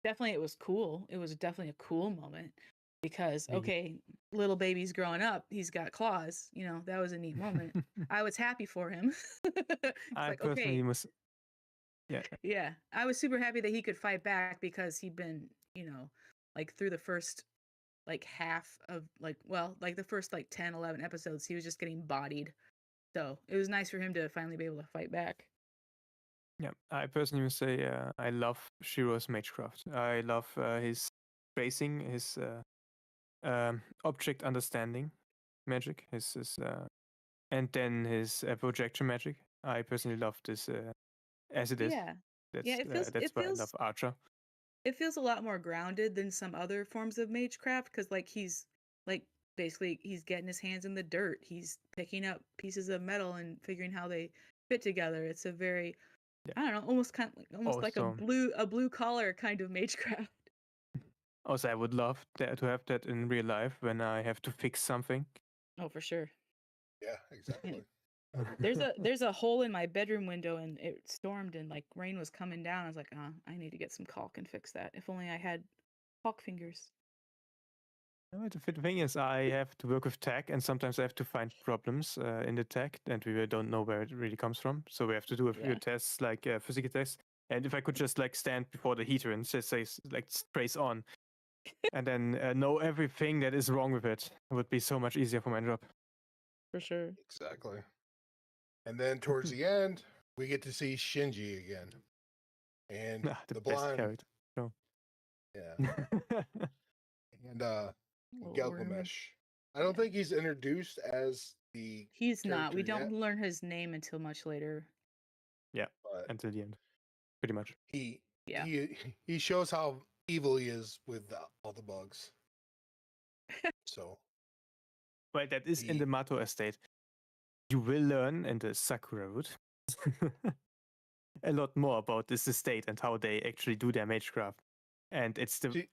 definitely it was cool. It was definitely a cool moment because Indeed. okay, little baby's growing up. He's got claws. You know, that was a neat moment. I was happy for him. It's I like personally okay, must. Yeah, yeah, I was super happy that he could fight back because he'd been, like through the first like half of like well, like the first like 10, 11 episodes, he was just getting bodied. So, it was nice for him to finally be able to fight back. yeah. I personally must say I love Shiro's magecraft. I love his tracing, his object understanding magic, and then his projection magic. I personally love this as it is. Yeah. Yeah, That's why I love Archer. it feels a lot more grounded than some other forms of magecraft because like he's like basically he's getting his hands in the dirt. He's picking up pieces of metal and figuring how they fit together. It's a very Yeah. I don't know, almost like Also, a blue collar kind of magecraft. I would love to have that in real life when I have to fix something. Oh, for sure. Yeah, exactly. There's a hole in my bedroom window and it stormed and like rain was coming down. I was like, I need to get some caulk and fix that. If only I had caulk fingers. No, the thing is, I have to work with tech, and sometimes I have to find problems in the tech, and we don't know where it really comes from. So we have to do a few Yeah. tests, like physical tests. And if I could just like stand before the heater and just say like trace on, and then know everything that is wrong with it, it would be so much easier for my job. For sure. Exactly. And then towards the end, we get to see Shinji again. And Ah, the the best blonde. character. So. Yeah. And Little worm. Gilgamesh. I don't think he's introduced as the He's not. We character don't yet, learn his name until much later. Yeah, but until the end, pretty much. Yeah. he shows how evil he is with all the bugs. So Well, that is in He- the Mato estate. You will learn in the Sakura route a lot more about this estate and how they actually do their magecraft. And it's See-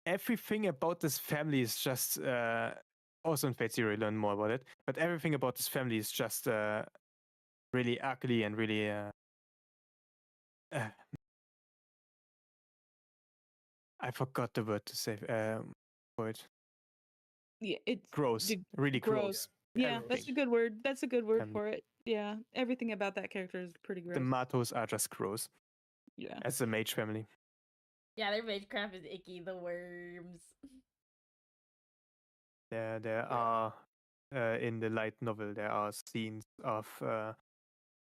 everything about this family is just also in Fate Zero you learn more about it. But everything about this family is just really ugly and really I forgot the word to say for it. Yeah, it's Gross. Really gross. Yeah, that's a good word. That's a good word Family. for it. Yeah, everything about that character is pretty gross. The Matos are just gross Yeah. as a mage family. Yeah, their magecraft is icky. The worms. There are in the light novel there are scenes of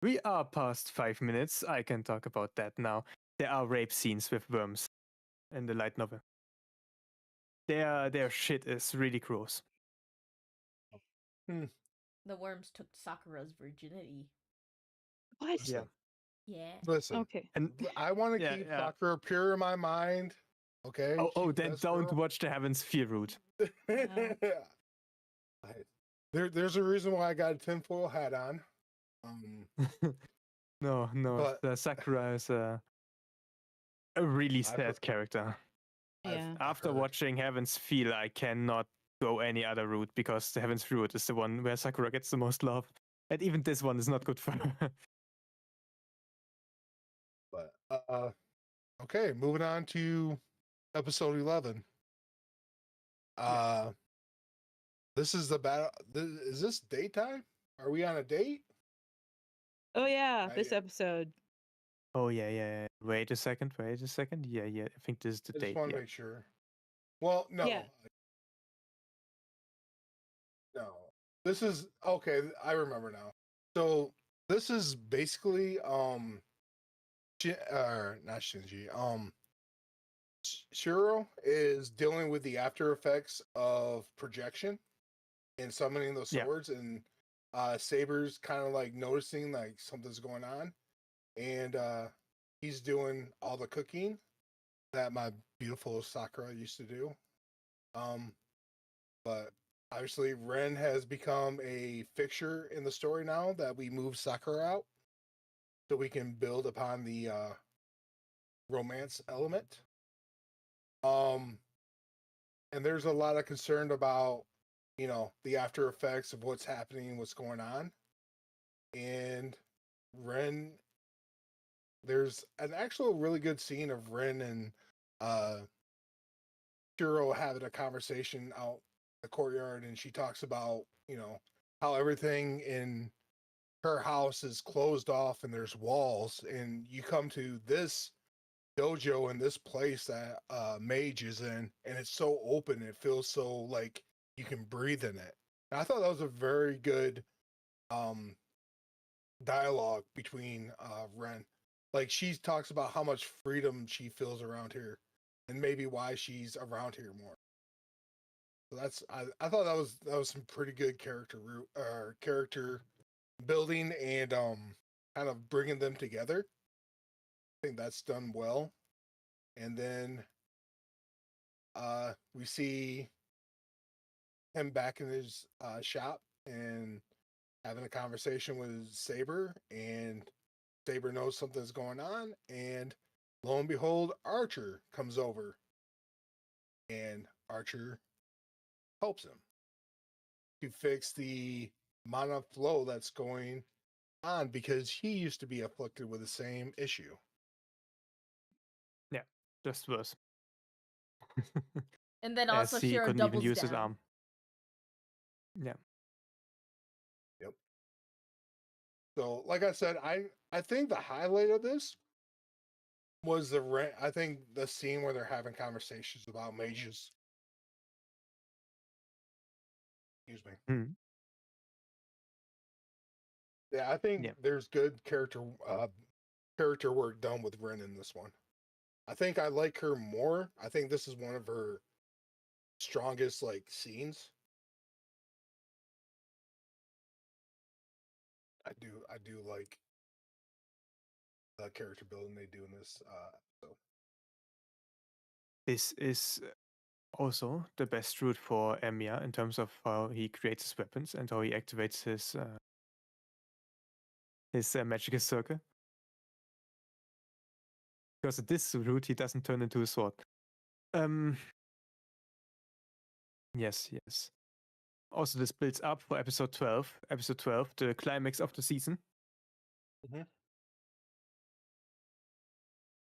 We are past 5 minutes. I can talk about that now. There are rape scenes with worms in the light novel. Their shit is really gross. The worms took Sakura's virginity. What? Yeah. Yeah. Listen, Okay. And I want to Yeah, keep yeah. Sakura pure in my mind. Okay. oh, She's the then best don't girl. watch the Heavens Feel route. There's a reason why I got a tinfoil hat on. No, But the Sakura is a really I've heard- sad character. Yeah. After heard. watching Heavens Feel, I cannot go any other route because the Heavens Feel route is the one where Sakura gets the most love. And even this one is not good for her. But okay, moving on to episode 11. This is the battle. Is this daytime? Are we on a date? Oh yeah, Not this yet. episode. Oh yeah. Wait a second. Yeah. I think this is the I just date. want to Yeah. make sure. Well, no. Yeah. No. This is okay, I remember now. So this is basically not Shinji. Shiro is dealing with the after effects of projection and summoning those Yeah. swords, and Saber's kind of like noticing like something's going on, and he's doing all the cooking that my beautiful Sakura used to do. But obviously Ren has become a fixture in the story now that we move Sakura out, so we can build upon the romance element. And there's a lot of concern about, the after effects of what's happening, what's going on. And Ren, there's an actual really good scene of Ren and Shiro having a conversation out the courtyard, and she talks about, how everything in her house is closed off and there's walls, and you come to this dojo in this place that Mage is in, and it's so open, it feels so like you can breathe in it. And I thought that was a very good dialogue between Ren. Like, she talks about how much freedom she feels around here, and maybe why she's around here more. So I thought that was some pretty good character building, and kind of bringing them together. I think that's done well. And then we see him back in his shop and having a conversation with Saber, and Saber knows something's going on, and lo and behold, Archer comes over, and Archer helps him to fix the mana flow that's going on, because he used to be afflicted with the same issue. Yeah. Just worse. And then As also he Shiro couldn't even doubles use down. his arm. Yeah. Yep. So, like I said, I think the highlight of this was I think the scene where they're having conversations about mages. Excuse me. Hmm. Yeah, I think Yeah. there's good character work done with Ren in this one. I think I like her more. I think this is one of her strongest like scenes. I do like the character building they do in this episode. This is also the best route for Emiya in terms of how he creates his weapons and how he activates his magical circle. Because at this route, he doesn't turn into a sword. Yes. Also, this builds up for episode 12. Episode 12, the climax of the season.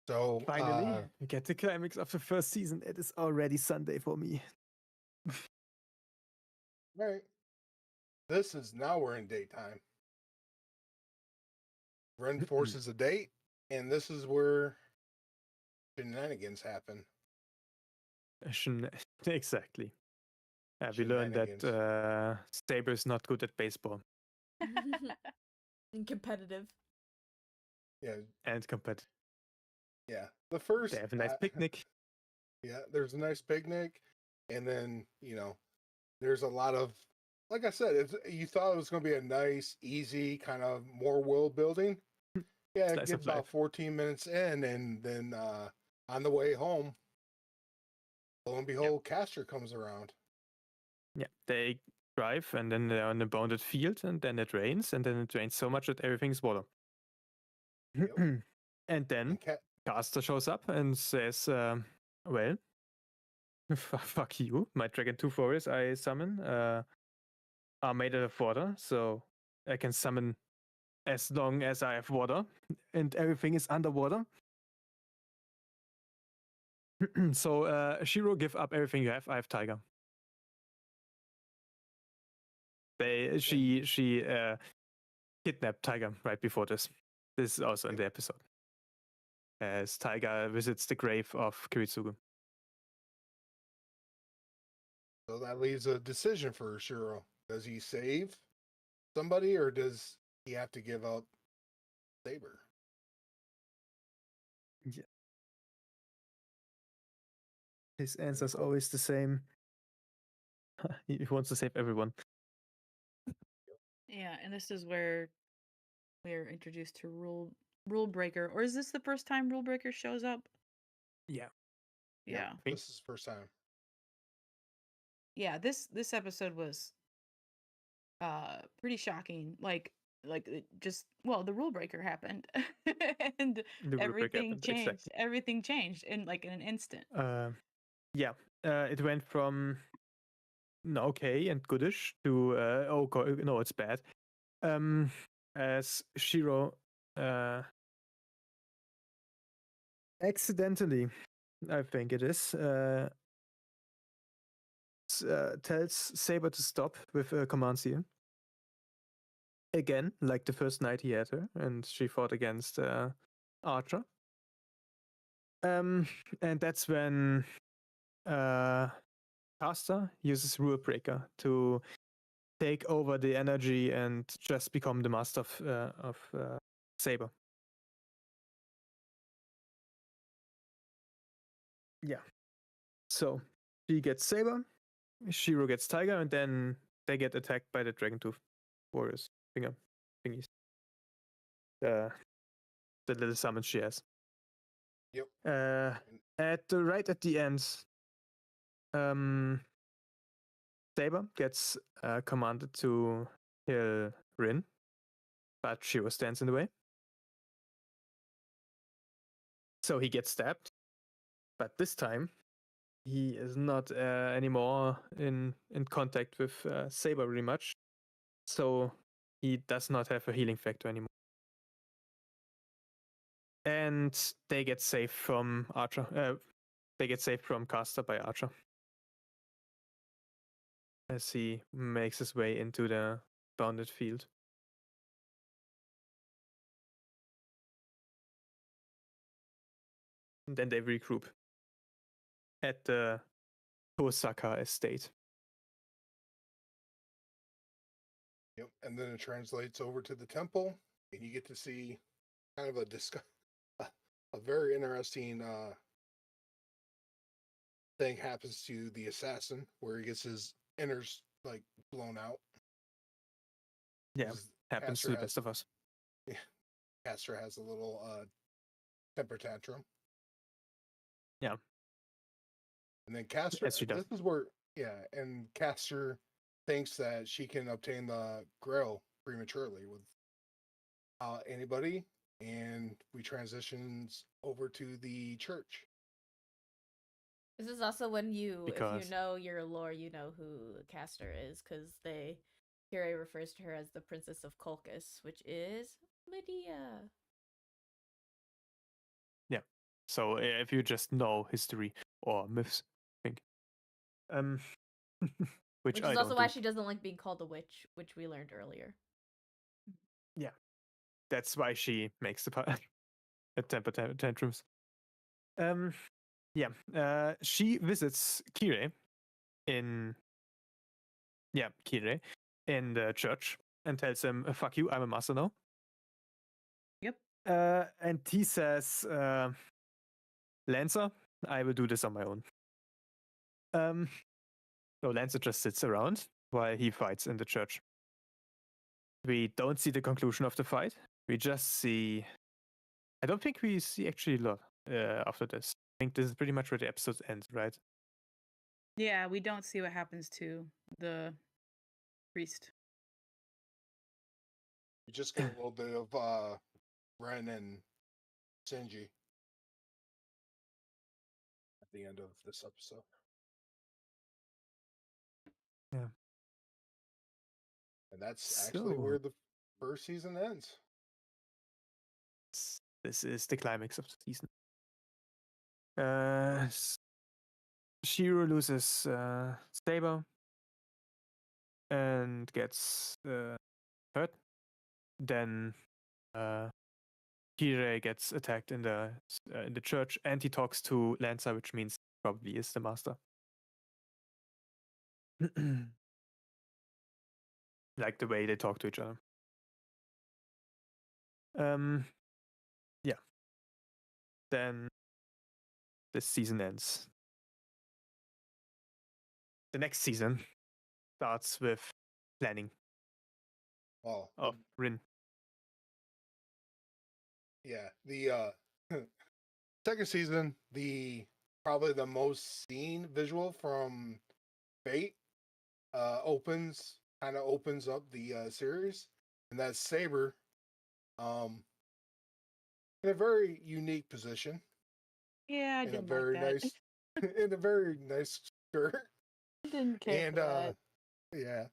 So Finally, we get the climax of the first season. It is already Sunday for me. right. This is now we're in daytime. Ren forces a date, and this is where shenanigans happen. Exactly. We learned that Saber is not good at baseball. And competitive. Yeah, and competitive. yeah. The first, They have a nice picnic. yeah, there's a nice picnic, and then there's a lot of, like I said, you thought it was going to be a nice, easy kind of more world building. Yeah, Slice get of about life. 14 minutes in, and then on the way home, lo and behold, Castor comes around. Yeah, they drive and then they're on a bounded field and then it rains so much that everything's water. Yep. And then And Caster shows up and says, well, fuck you. My Dragon 2 Warriors I summon are made out of water, so I can summon as long as I have water and everything is underwater. So, Shiro, give up everything you have. I have Tiger. She kidnapped Tiger right before this. This is also in the episode. As Tiger visits the grave of Kiritsugu. so that leaves a decision for Shiro. Does he save somebody, or does he have to give up Saber? Yeah. His answer's always the same. He wants to save everyone. Yeah, and this is where we're introduced to Rule Breaker. Or is this the first time Rule Breaker shows up? Yeah. Yeah. This is the first time. Yeah, this episode was pretty shocking. Like it just the Rule Breaker happened and The rubric everything happened, changed. exactly. Everything changed in like in an instant. Yeah. It went from okay and goodish to no, it's bad. As Shiro accidentally, I think it is, tells Saber to stop with a command seal. Again, like the first night he had her, and she fought against Archer. And that's when Caster uses Rule Breaker to take over the energy and just become the master of Saber. Yeah. So she gets Saber, Shiro gets Tiger, and then they get attacked by the Dragon Tooth Warriors thingies. The little summons she has. Yep. Right at the end, Saber gets commanded to kill Rin, but Shiro stands in the way. So he gets stabbed, but this time he is not anymore in contact with Saber really much, so he does not have a healing factor anymore. And they get saved from Archer. They get saved from Caster by Archer as he makes his way into the bounded field. And then they regroup at the Osaka estate. Yep. And then it translates over to the temple, and you get to see kind of a very interesting thing happens to the assassin, where he gets his innards like blown out. Yeah, happens to the best of us. Yeah, Castor has a little temper tantrum. Yeah. And then Castor, Yes, she does. this is where, and Castor thinks that she can obtain the Grail prematurely with anybody, and we transitions over to the church. This is also when if Because- you know your lore, you know who Castor is, because Kira refers to her as the Princess of Colchis, which is Medea. Yeah. So if you just know history or myths, I think. Which Which I is don't also why do. she doesn't like being called a witch, which we learned earlier. Yeah. That's why she makes the temper tantrums. Yeah. She visits Kire in the church and tells him, "Fuck you, I'm a master now." Yep. And he says, Lancer, I will do this on my own. So Lancer just sits around while he fights in the church. We don't see the conclusion of the fight. We just see. I don't think we see actually love after this. I think this is pretty much where the episode ends, right? Yeah, we don't see what happens to the priest. You just get a little bit of Ren and Shinji at the end of this episode. Yeah. And that's actually So- where the first season ends. This is the climax of the season. Shiro loses Saber and gets hurt. Then Kirei gets attacked in the church, and he talks to Lancer, which means probably is the master. Like the way they talk to each other. Yeah. Then this season ends. The next season starts with planning Well, of Rin. yeah, the second season, probably the most seen visual from Fate opens up the series, and that's Saber, in a very unique position, Yeah, I in a didn't very like that. nice, in a very nice skirt, I didn't care and for that.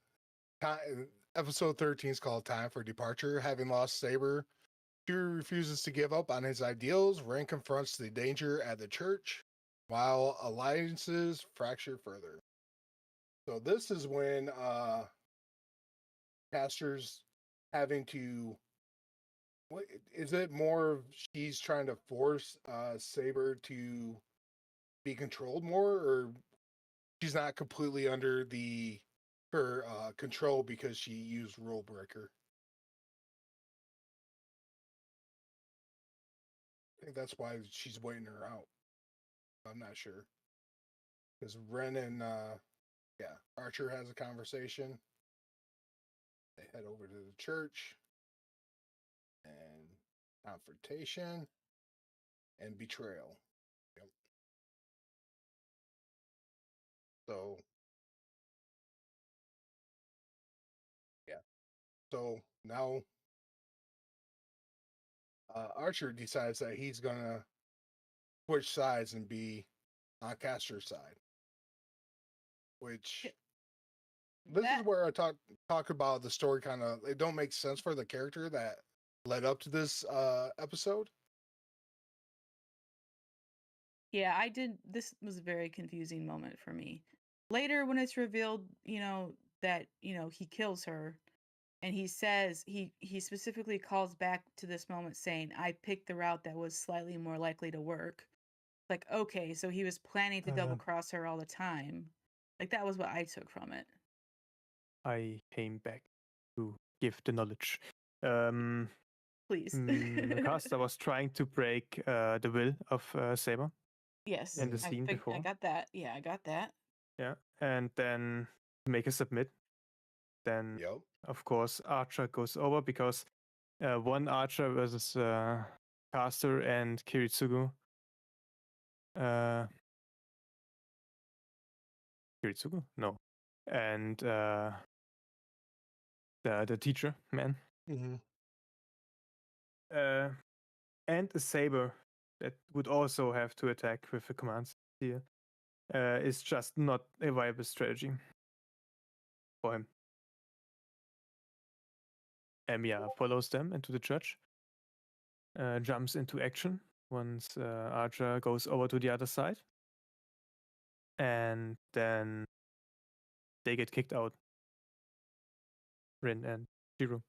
yeah, episode 13 is called "Time for Departure." Having lost Saber, Shiro refuses to give up on his ideals. Ren confronts the danger at the church, while alliances fracture further. So this is when Caster's having to. What is it? More of she's trying to force Saber to be controlled more, or she's not completely under her control because she used Rule Breaker. I think that's why she's waiting her out. I'm not sure. Because Ren and Archer has a conversation. They head over to the church and confrontation and betrayal. Yep. So yeah. So now Archer decides that he's gonna switch sides and be on Castor's side. Which this is where I talk about the story kind of it don't make sense for the character that led up to this episode. Yeah, I did. This was a very confusing moment for me. Later, when it's revealed, that he kills her, and he says he specifically calls back to this moment saying, "I picked the route that was slightly more likely to work." Like, okay, so he was planning to double cross her all the time. Like that was what I took from it. I came back to give the knowledge. Please. Caster was trying to break the will of Saber Yes. in the scene before. I got that. Yeah, I got that. Yeah, and then make a submit. Then, Yep. of course, Archer goes over because one Archer versus Caster and Kiritsugu. Kiritsugu? No. And the teacher, man. Mm-hmm. And a Saber that would also have to attack with the commands here is just not a viable strategy for him. Emiya follows them into the church, jumps into action once Archer goes over to the other side, and then they get kicked out. Rin and Shiro.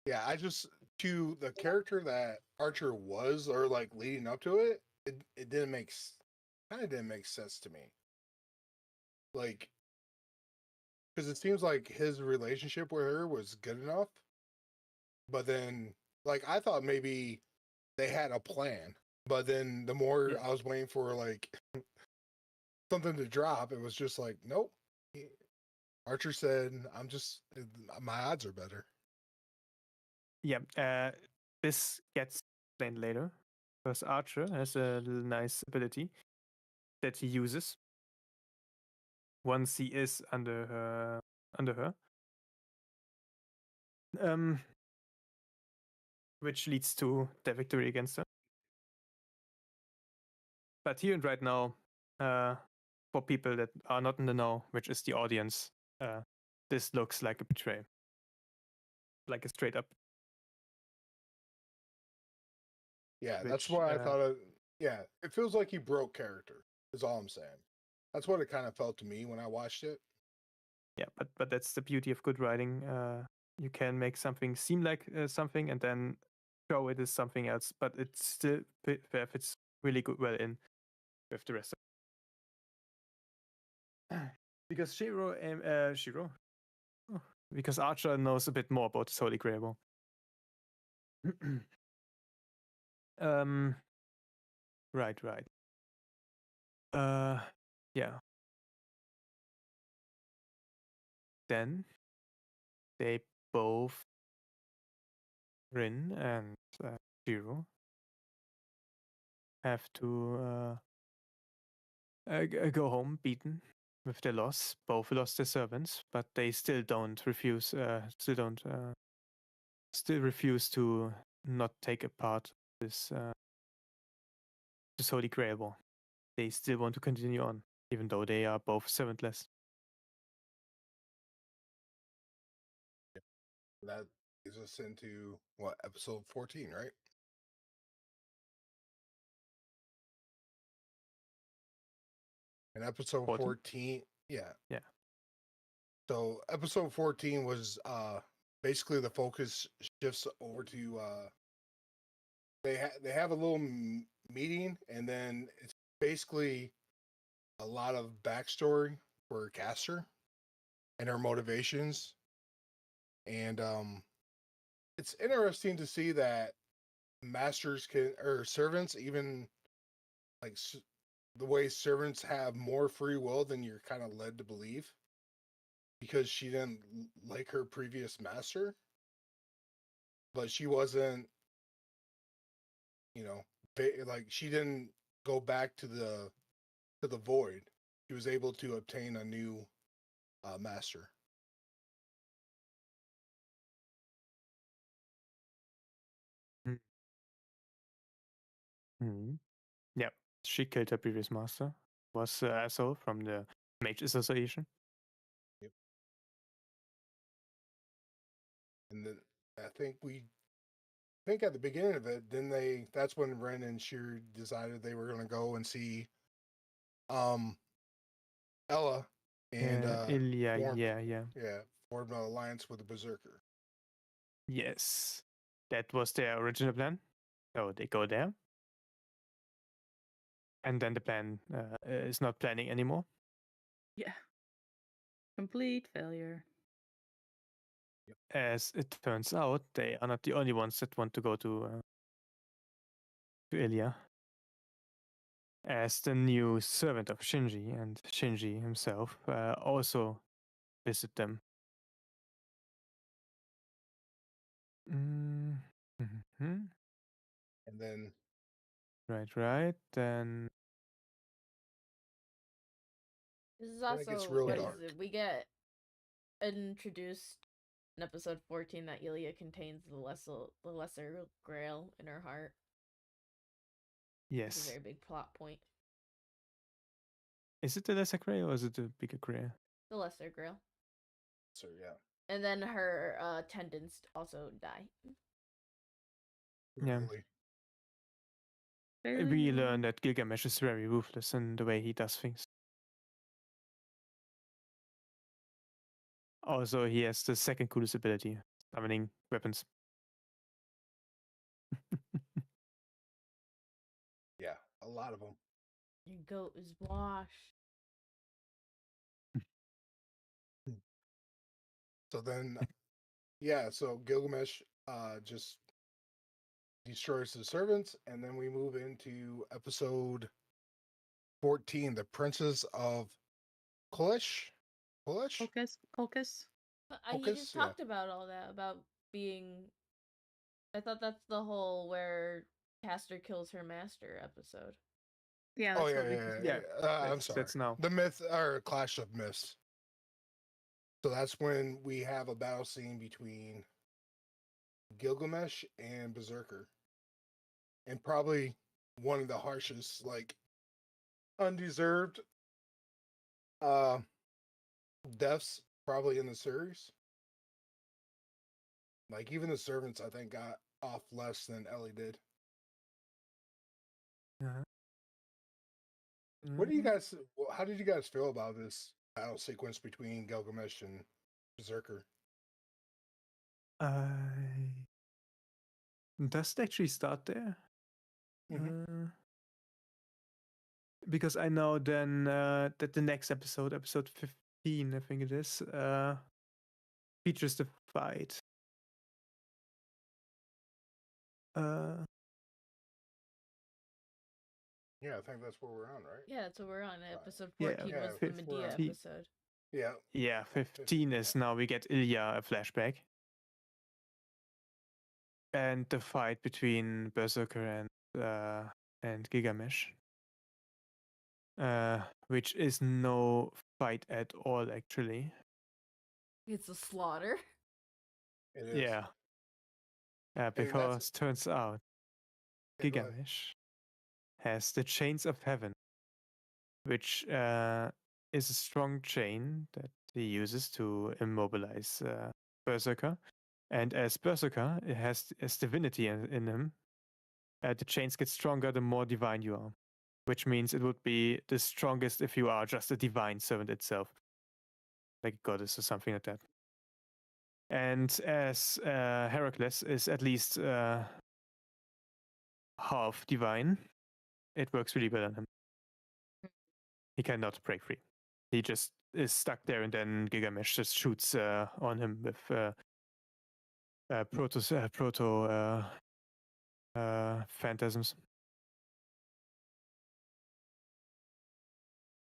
Yeah, to the character that Archer was, or like leading up to it, it didn't didn't make sense to me. Like, because it seems like his relationship with her was good enough, but then like I thought maybe they had a plan, but then the more Yeah. I was waiting for like something to drop, it was just like nope. Archer said, "I'm just my odds are better." Yeah, this gets explained later because Archer has a little nice ability that he uses once he is under her, which leads to the victory against her. But here and right now, for people that are not in the know, which is the audience, this looks like a betrayal, like a straight up. Yeah, that's Which why I thought of. Yeah, it feels like he broke character. Is all I'm saying. That's what it kind of felt to me when I watched it. yeah, but that's the beauty of good writing. You can make something seem like something and then show it as something else, but it still fits really good well in with the rest. Because Shiro, oh, because Archer knows a bit more about this Holy Grail. um, right. Yeah. Then they both, Rin and Shiro, have to go home beaten with their loss. Both lost their servants, but they still refuse to not take a part this Holy Grail war. They still want to continue on, even though they are both servantless. That leads us into what, episode 14, right? In episode 14? 14, yeah. Yeah. So episode 14 was basically the focus shifts over to they have a little meeting, and then it's basically a lot of backstory for Caster and her motivations. And it's interesting to see that masters can, or servants, even like the way servants have more free will than you're kind of led to believe, because she didn't like her previous master, but she wasn't, you know, like she didn't go back to the void. She was able to obtain a new master. Mm-hmm. Yeah. She killed her previous master. Was the asshole from the Mage Association. Yep. And then I think at the beginning of it, then that's when Ren and Sheer decided they were going to go and see um Ella and Ilya, formed yeah. formed an alliance with the Berserker. Yes. That was their original plan. So they go there. And then the plan is not planning anymore. Yeah. Complete failure. As it turns out, they are not the only ones that want to go to Ilya. As the new servant of Shinji, and Shinji himself also visit them. Mm-hmm. And then Right. Then This is then it gets also real what dark. is it? We get introduced in episode 14 that Ilya contains the lesser grail in her heart. It's a yes. very big plot point. Is it the lesser grail or is it the bigger grail? The lesser grail. So yeah. And then her attendants also die. Yeah. Really. Fairly We rude. learn that Gilgamesh is very ruthless in the way he does things. Also, he has the second coolest ability, summoning weapons. Yeah, a lot of them. Your goat is washed. So then, yeah, so Gilgamesh just destroys the servants, and then we move into episode 14, the Princess of Kulish. Kulish? Colchis. You Focus? just Yeah. talked about all that about being. I thought that's the whole where Caster kills her master episode. Yeah, Oh that's yeah, what we yeah, just yeah. Yeah, I'm sorry. that's now. The myth or clash of myths. So that's when we have a battle scene between Gilgamesh and Berserker, and probably one of the harshest, like undeserved, uh, deaths probably in the series. Like even the servants, I think, got off less than Ellie did. Uh-huh. What do you Mhm. guys? How did you guys feel about this battle sequence between Gilgamesh and Berserker? Does it actually start there? Mhm. Because I know then that the next episode, episode 15, I think it is, features the fight. Uh, Yeah, I think that's where we're on, right? Yeah, so we're on episode Yeah, 14 yeah, was the 15. Medea episode. Yeah. Yeah, 15 is now we get Ilya a flashback. And the fight between Berserker and Gilgamesh. Which is no fight at all, actually. It's a slaughter. It is. Yeah. Because turns out Yeah, go ahead. Gilgamesh has the chains of heaven, which is a strong chain that he uses to immobilize Berserker. And as Berserker, it has divinity in him. The chains get stronger the more divine you are, which means it would be the strongest if you are just a divine servant itself, like a goddess or something like that. And as Heracles is at least half divine, it works really well on him. He cannot break free. He just is stuck there, and then Gilgamesh just shoots on him with proto phantasms.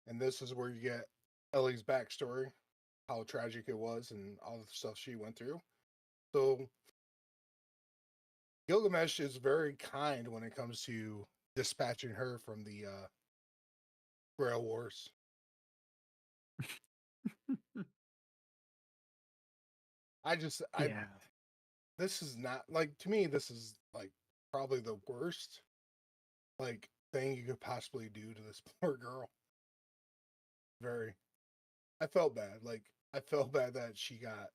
And this is where you get Ellie's backstory, how tragic it was, and all the stuff she went through. So Gilgamesh is very kind when it comes to dispatching her from the Grail Wars. Yeah. This is not like, to me, this is like probably the worst like thing you could possibly do to this poor girl. Very. I felt bad. Like I felt bad that she got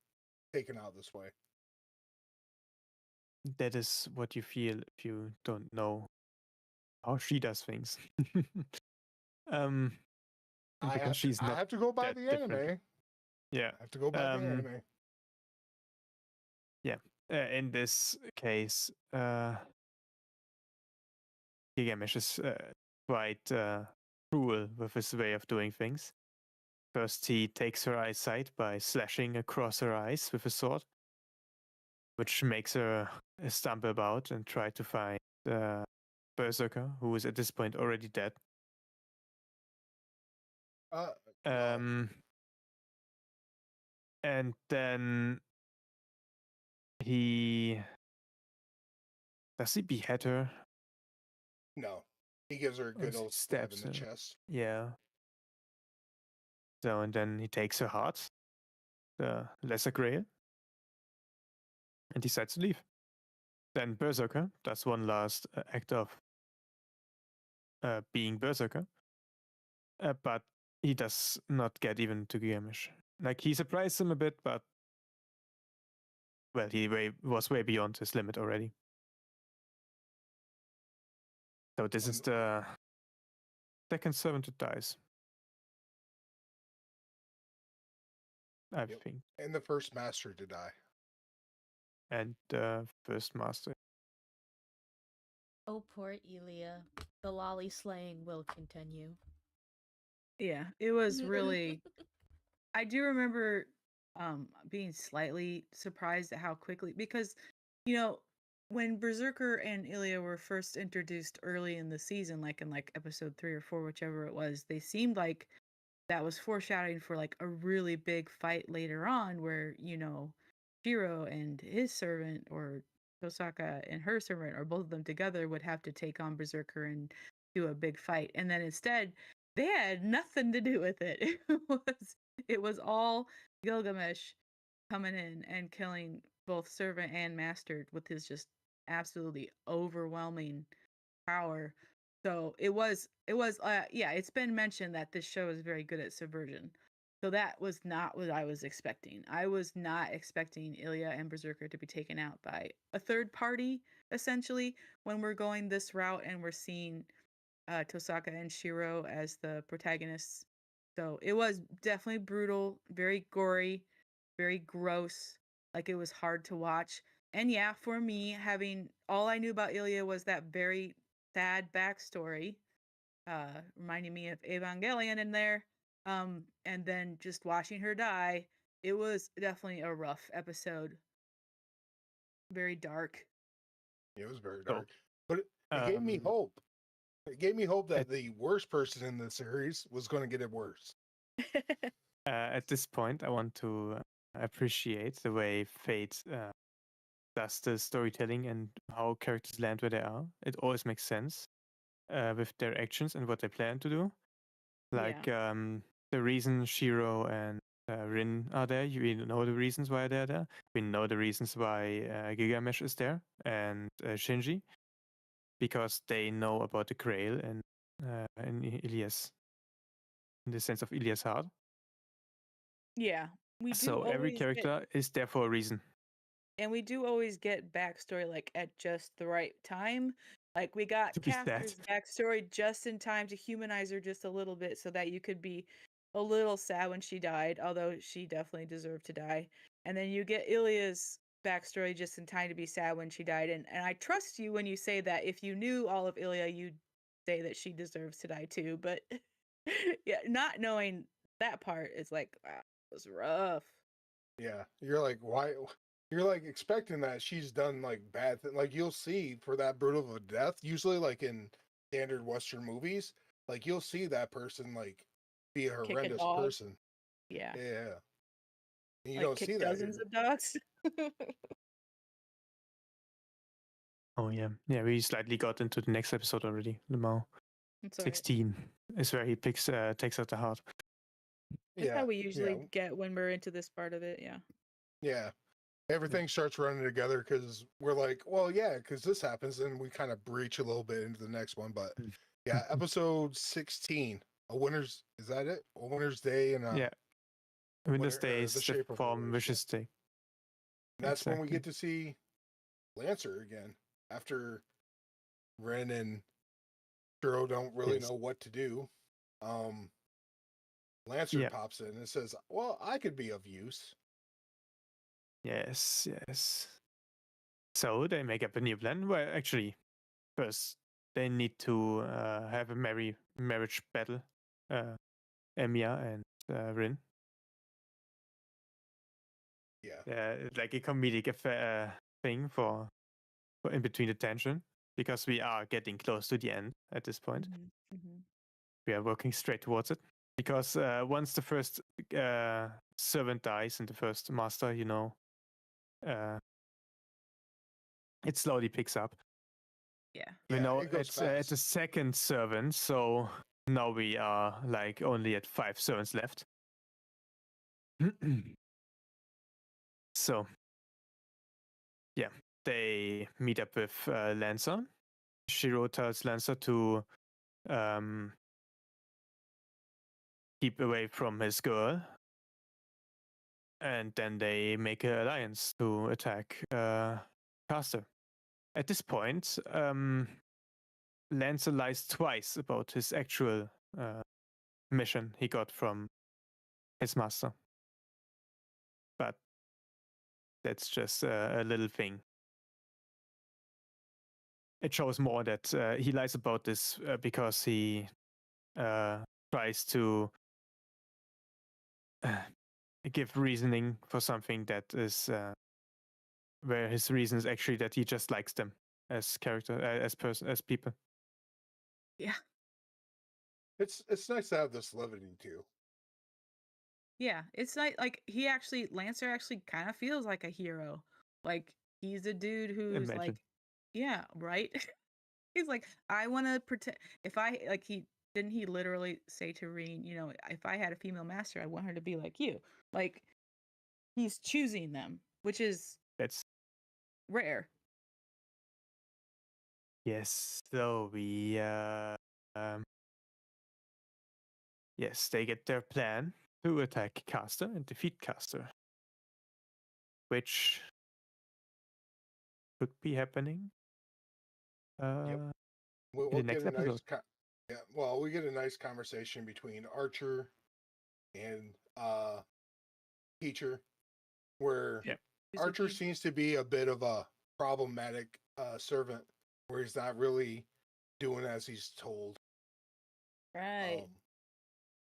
taken out this way. That is what you feel if you don't know how she does things. um, because she's I not have to go by that the different. anime. Yeah. I have to go by the anime. Yeah. In this case, Gilgamesh is quite cruel with his way of doing things. First, he takes her eyesight by slashing across her eyes with a sword, which makes her stumble about and try to find Berserker, who is at this point already dead. No. And then does he behead her? No. He gives her a good old stab in the chest. Yeah. So, and then he takes her heart, the Lesser Grail, and decides to leave. Then Berserker does one last act of being Berserker, but he does not get even to Gilgamesh. Like, he surprised him a bit, but well, he was way beyond his limit already. So this is the second servant that dies. I think. And the first master to die. And the first master. Oh, poor Elia. The lolly slaying will continue. Yeah, it was really. I do remember being slightly surprised at how quickly, because You know, when Berserker and Ilya were first introduced early in the season, like in like episode 3 or 4, whichever it was, they seemed like that was foreshadowing for like a really big fight later on where, Shiro and his servant, or Tosaka and her servant, or both of them together would have to take on Berserker and do a big fight. And then instead, they had nothing to do with it. It was all Gilgamesh coming in and killing both servant and master with his just absolutely overwhelming power. So yeah, it's been mentioned that this show is very good at subversion. So that was not what I was expecting. I was not expecting Ilya and Berserker to be taken out by a third party, essentially, when we're going this route and we're seeing Tosaka and Shiro as the protagonists. So it was definitely brutal, very gory, very gross. Like it was hard to watch. And yeah, for me, having all I knew about Ilya was that very sad backstory, reminding me of Evangelion in there. And then just watching her die, it was definitely a rough episode. Very dark. It was very So, dark, but it gave me Um, hope. It gave me hope that at, the worst person in the series was going to get it worse. at this point, I want to appreciate the way Fate does the storytelling and how characters land where they are. It always makes sense with their actions and what they plan to do. Like the reason Shiro and Rin are there, we know the reasons why they're there. We know the reasons why Gilgamesh is there and Shinji, because they know about the Grail and Ilias, in the sense of Ilias' heart. Yeah, we do So every always get character is there for a reason. And we do always get backstory like at just the right time. Like we got To be sad. Caster's backstory just in time to humanize her just a little bit so that you could be a little sad when she died, although she definitely deserved to die. And then you get Ilya's backstory just in time to be sad when she died. And I trust you when you say that if you knew all of Ilya, you'd say that she deserves to die too. But yeah, not knowing that part is like, wow, it was rough. Yeah, you're like, why? You're like expecting that she's done like bad things. Like you'll see for that brutal of a death, usually like in standard Western movies, like you'll see that person like be a Kick a horrendous dog. person. Yeah. Yeah, and you Like don't see kick that dozens here. of dogs. Oh yeah, yeah. We slightly got into the next episode already. Lemao It's all right. 16 is where he takes out the heart. That's Yeah, how we usually yeah, get when we're into this part of it. Yeah. yeah. Everything starts running together because we're like, well, yeah, because this happens, and we kind of breach a little bit into the next one. But yeah, episode 16, a winter's, is that it? A winter's day and Yeah, Windows winter, Day or is the the shape of form water. Vicious Day. And that's when we Exactly. get to see Lancer again after Ren and Shiro don't really Yes. know what to do. Lancer Yeah. pops in and says, "Well, I could be of use." Yes, yes. So they make up a new plan. Well, actually, first they need to have a marriage battle. Emiya and Rin. Yeah, It's like a comedic thing for in between the tension, because we are getting close to the end at this point. Mm-hmm. We are working straight towards it. Because once the first servant dies and the first master, it slowly picks up. Yeah. We yeah, know it goes it's at the fast. second servant, so now we are like only at 5 servants left. So, yeah, they meet up with Lancer. Shiro tells Lancer to keep away from his girl, and then they make an alliance to attack Caster. At this point, Lancer lies twice about his actual mission he got from his master. But that's just a little thing. It shows more that he lies about this because he tries to give reasoning for something that is where his reason is actually that he just likes them as character, as people. Yeah. It's nice to have this levity too. Yeah, it's like he actually Lancer actually kind of feels like a hero. Like he's a dude who's Imagine. like, yeah, right. He's like, I want to protect. If I like, he didn't he literally say to Reen, you know, if I had a female master, I want her to be like you. Like he's choosing them, which is That's rare. yes. So we yes, they get their plan to attack Caster and defeat Caster, which could be happening. We'll the get next a nice episode. yeah. Well, we get a nice conversation between Archer and Teacher, where Yeah. Archer seems to be a bit of a problematic servant, where he's not really doing as he's told. Right.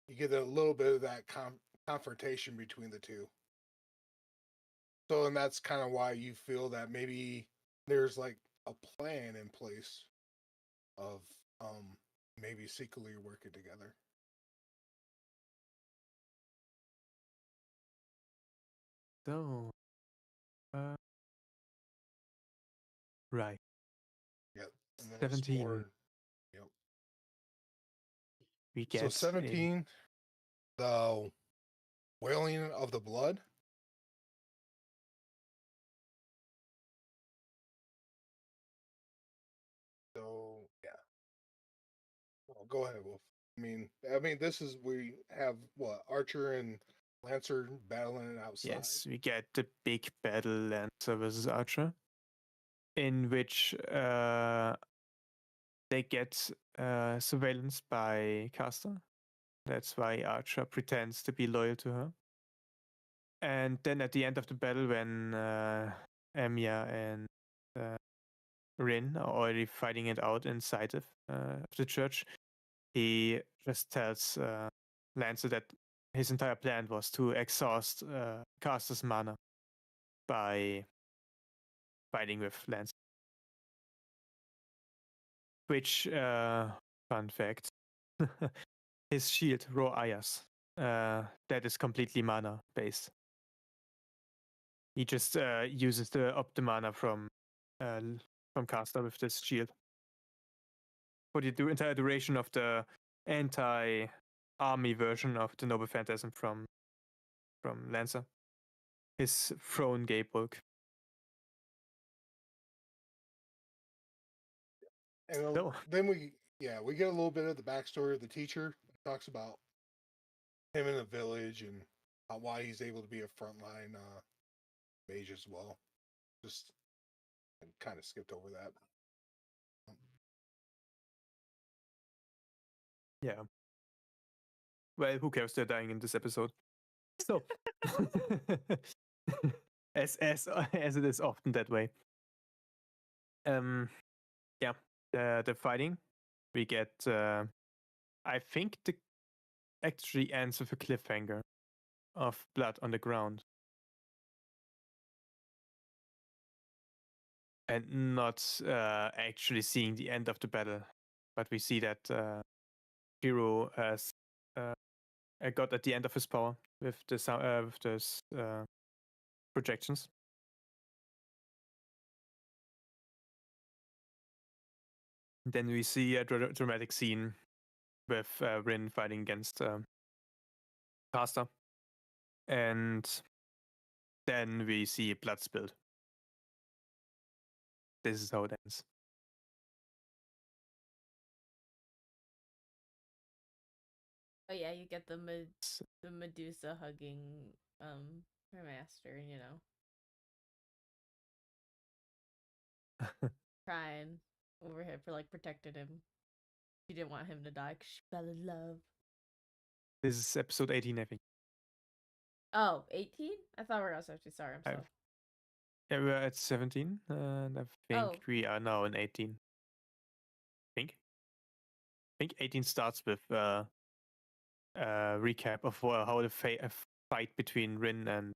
You get a little bit of that confrontation between the two. So, and that's kind of why you feel that maybe there's like a plan in place of maybe secretly working together. So, right. Yep. And then 17. more, yep. We get So 17, the wailing of the blood. So yeah. Well, go ahead, Wolf. I mean, this is we have what Archer and Lancer battling it outside. Yes, we get the big battle, Lancer versus Archer, in which they get surveillance by Caster. That's why Archer pretends to be loyal to her. And then at the end of the battle, when Amiya and Rin are already fighting it out inside of the church, he just tells Lancer that his entire plan was to exhaust Caster's mana by fighting with Lancer. Which, fun fact, his shield, Raw Ayas, that is completely mana based. He just uses the mana from Caster with this shield for the entire duration of the anti-army version of the Noble Phantasm from Lancer. His throne Gaybook. And So then we get a little bit of the backstory of the teacher. It talks about him in the village and why he's able to be a frontline mage as well. Just kind of skipped over that. yeah. Well, who cares? They're dying in this episode. So, as it is often that way. Yeah, the fighting we get. I think the actually ends with a cliffhanger of blood on the ground, and not actually seeing the end of the battle, but we see that Hero has got at the end of his power with those projections. Then we see a dramatic scene with Rin fighting against Caster, and then we see blood spilled. This is how it ends. Oh yeah, you get the Medusa hugging her master, you know. Crying over him for like protecting him. She didn't want him to die because she fell in love. This is episode 18, I think. Oh, 18? I thought we were on 17. Sorry, I'm slow. Yeah, we're at 17, and I think we are now in 18. I think 18 starts with a recap of how the fight between Rin and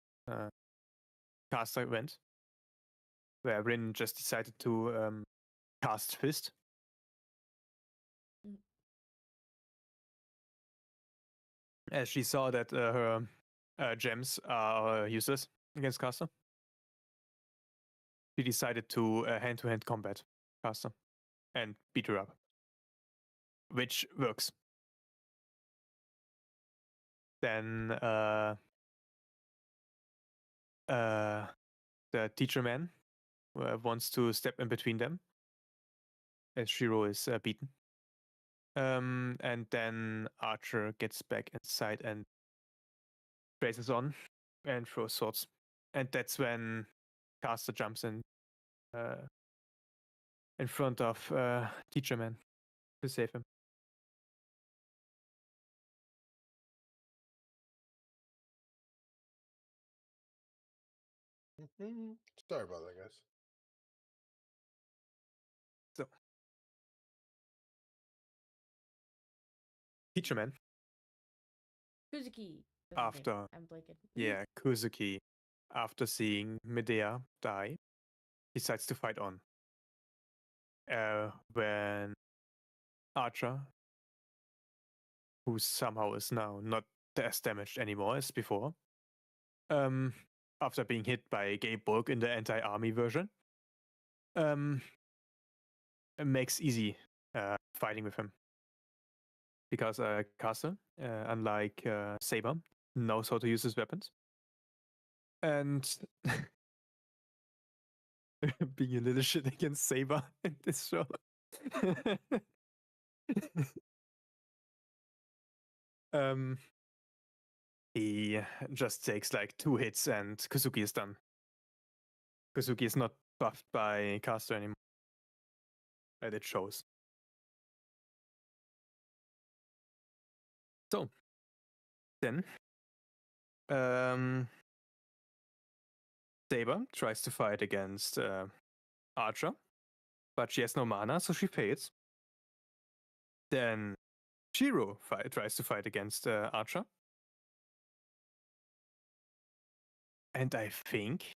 Caster went. where Rin just decided to cast Fist. Mm. As she saw that her gems are useless against caster, she decided to hand-to-hand combat caster and beat her up, which works. Then the teacher man wants to step in between them as Shiro is beaten. And then Archer gets back inside and braces on and throws swords. And that's when Caster jumps in front of Teacher Man to save him. Sorry about that, guys. So Teacher Man, Kuzuki. after I'm blanking. Kuzuki, after seeing Medea die, decides to fight on. When Archer, who somehow is now not as damaged anymore as before, after being hit by Gabe Bulk in the anti-army version, makes easy fighting with him. Because Caster, unlike Saber, knows how to use his weapons. And being a little shit against Saber in this show. He just takes like 2 hits and Kuzuki is done. Kuzuki is not buffed by Caster anymore. And it shows. So, then Saber tries to fight against Archer, but she has no mana, so she fails. Then Shiro tries to fight against Archer. And I think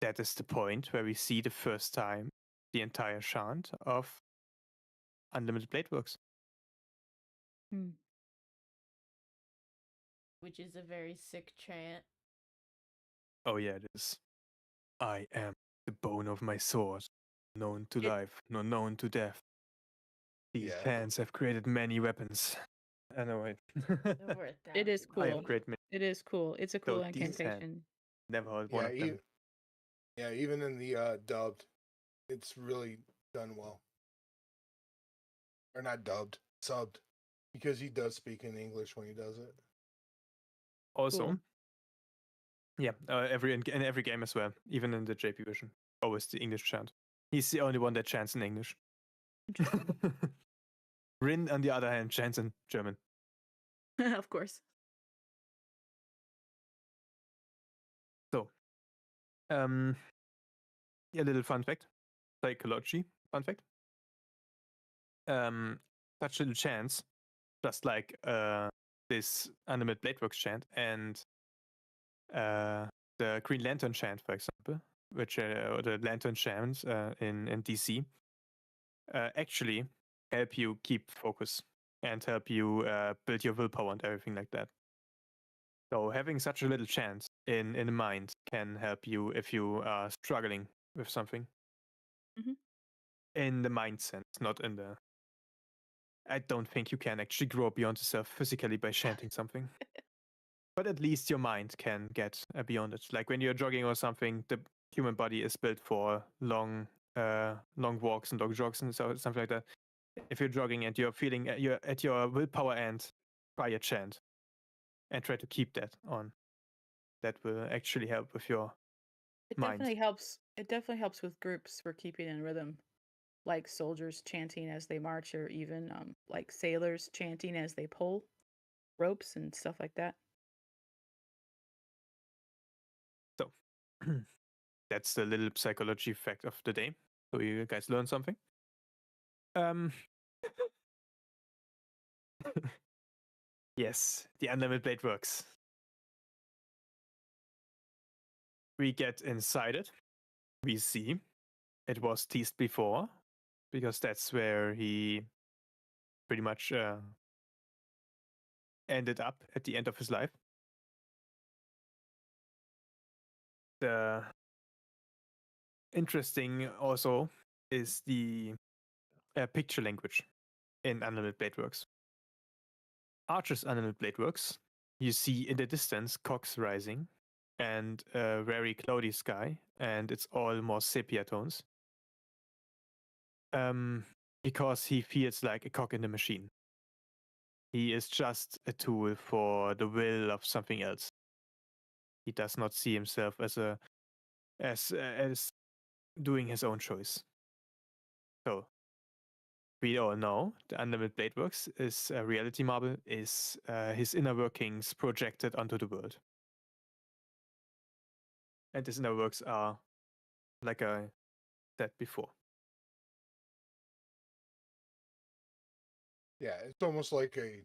that is the point where we see the first time the entire chant of Unlimited Blade works. Which is a very sick chant. Oh yeah, it is. I am the bone of my sword, known to life, nor known to death. These hands have created many weapons. I know it. It is I have cool. created many. It is cool. It's a cool So these hands incantation. never heard one of them. Even in the dubbed, it's really done well. Or not dubbed, subbed, because he does speak in English when he does it. Also, Cool. yeah, in every game as well, even in the JP version, always the English chant. He's the only one that chants in English. Rin, on the other hand, chants in German. Of course. So, a little fun fact, psychology fun fact. Such little chants, just like this Unlimited Bladeworks chant and the Green Lantern chant, for example, which or the Lantern chants in DC, actually help you keep focus and help you build your willpower and everything like that. So having such a little chant in the mind can help you if you are struggling with something. Mhm. In the mind sense, not in the. I don't think you can actually grow beyond yourself physically by chanting something. But at least your mind can get beyond it. Like when you're jogging or something, the human body is built for long walks and long jogs and so something like that. If you're jogging and you're feeling you're at your willpower end, try a chant and try to keep that on. That will actually help with your It mind. definitely helps. It definitely helps with groups for keeping in rhythm, like soldiers chanting as they march, or even like sailors chanting as they pull ropes and stuff like that. So that's the little psychology fact of the day. So you guys learn something. Yes, the Unlimited Blade works. we get inside it. We see it was teased before, because that's where he pretty much ended up at the end of his life. The interesting also is the picture language in Unlimited Blade Works. Archer's Unlimited Blade Works, you see in the distance cogs rising and a very cloudy sky, and it's all more sepia tones. Because he feels like a cog in the machine. He is just a tool for the will of something else. He does not see himself as doing his own choice. So we all know the Unlimited Blade Works is a reality marble, is his inner workings projected onto the world. And his inner works are, like I said before. Yeah, it's almost like a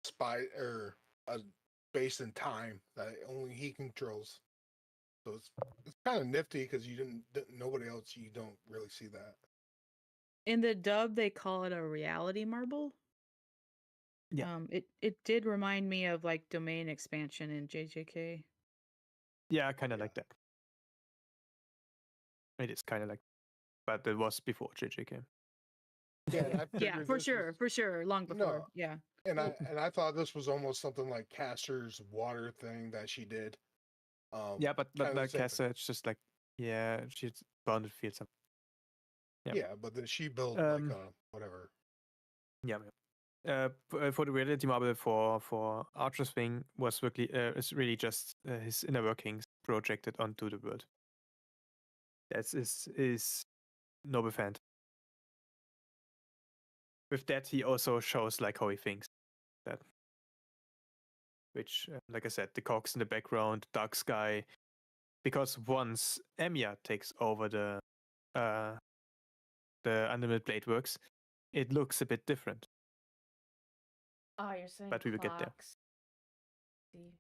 spy or a space and time that only he controls. So it's kind of nifty because nobody else, you don't really see that. In the dub, they call it a reality marble. Yeah. It did remind me of like domain expansion in JJK. Yeah, kind of Yeah. like that. It is kind of like, but it was before JJK. Yeah, and I Yeah, figured for this sure, was- for sure, long before. No, Yeah. and I thought this was almost something like Caster's water thing that she did. Yeah, but kinda the like same thing. Kessa, it's just like, yeah, she's bounded fields. Yeah. Yeah, but then she built Um, like whatever. Yeah. For the reality marble for Archer's thing was is really just his inner workings projected onto the world. That is Noble Fan. With that, he also shows like how he thinks. That, which, like I said, the cogs in the background, dark sky. Because once Emiya takes over the Unlimited Blade Works, it looks a bit different. Oh, you're saying But we will get there. clocks. See.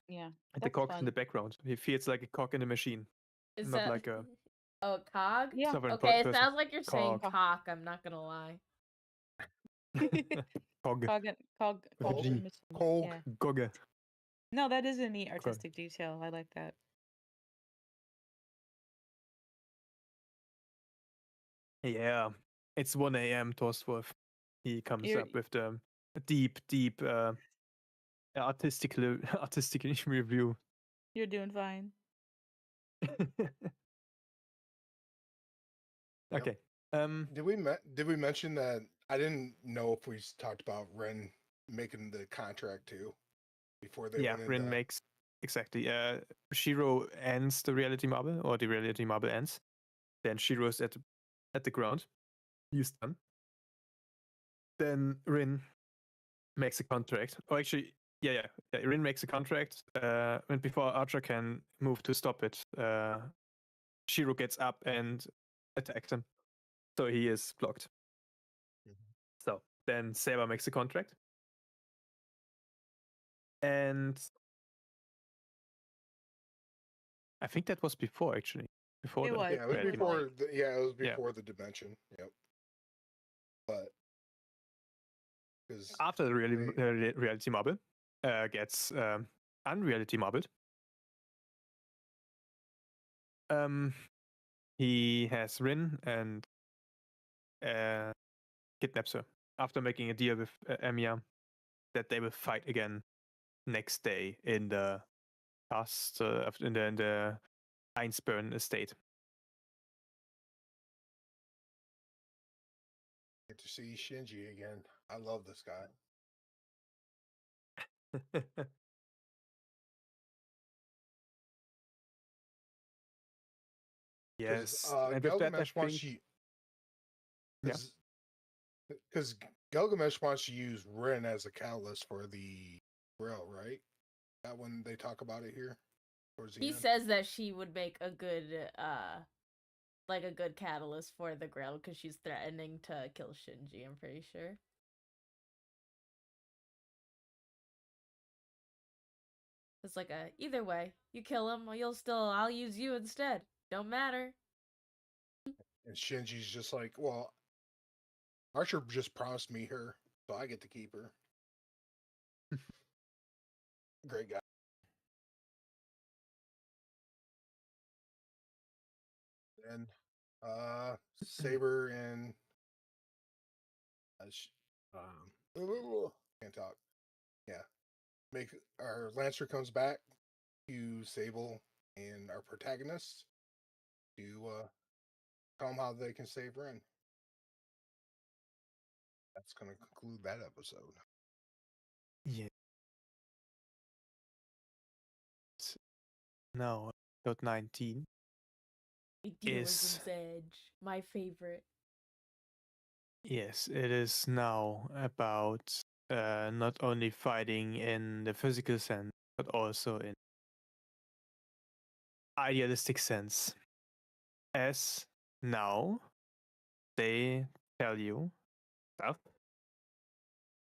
Yeah. And the That's cogs in fun. the background. He feels like a cog in a machine, Is not that like a oh, cog? Yeah. sovereign Okay, it person. sounds like you're saying Cog. cock. I'm not gonna lie. Cog. Cog With a Cog. G. machine. Cog. Yeah. Gogge. No, that is a neat artistic detail. I like that. Yeah, it's 1 a.m. Torstwolf. He comes You're- up with the deep artistic review. You're doing fine. Okay. Did we mention that I didn't know if we talked about Ren making the contract too before they Yeah, went Rin into makes exactly. Shiro ends the reality marble, or the reality marble ends. Then Shiro's at the ground. He's done. Then Rin makes a contract. Or actually, yeah. Rin makes a contract. And before Archer can move to stop it, Shiro gets up and attacks him. So he is blocked. Mhm. So then Saber makes a contract. And I think that was before, actually. Before It the was. Yeah, it was reality before. marble. It was Yeah. before the dimension. Yep. But because After the reality marble gets unreality marbled, he has Rin and kidnaps her after making a deal with Emiya that they will fight again next day in the past in the Einsburn estate. get to see Shinji again. I love this guy. Yes, and with that, I Gilgamesh wants think you. Because Gilgamesh wants to use Ren as a catalyst for the Grail, right? That when they talk about it here towards the He end. says that she would make a good like a good catalyst for the Grail because she's threatening to kill Shinji, I'm pretty sure. It's like either way, you kill him, or I'll use you instead. Don't matter. And Shinji's just like, well, Archer just promised me her, so I get to keep her. Great guy. And Saber and can't talk. Yeah, make our Lancer comes back to Sable and our protagonists to tell them how they can save Ren. That's going to conclude that episode. Yeah. Now, episode 19 Idealism's Edge, my favorite. Yes, it is now about not only fighting in the physical sense, but also in idealistic sense. As now they tell you stuff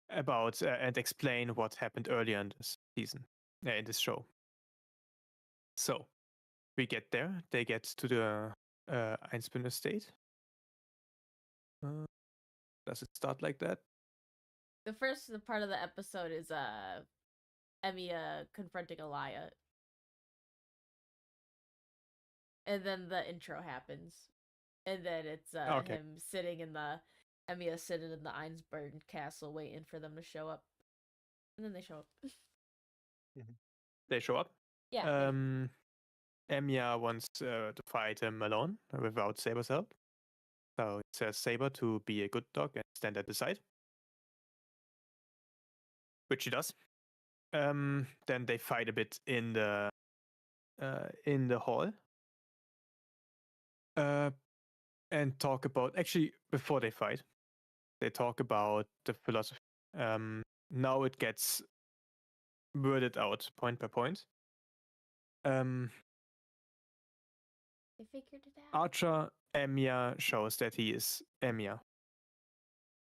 about and explain what happened earlier in this season, in this show. So we get there. They get to the Einspinner state. Does it start like that? The first part of the episode is Emiya confronting Alaya. And then the intro happens. And then it's Okay. him sitting in the Emiya sitting in the Einsberg castle waiting for them to show up. And then they show up. They show up. Yeah. Emiya wants to fight him alone without Saber's help. So it says Saber to be a good dog and stand at the side, which she does. Then they fight a bit in the hall, and talk about, actually before they fight, they talk about the philosophy. Now it gets worded out point by point. They figured it out. Archer Emiya shows that he is Emiya.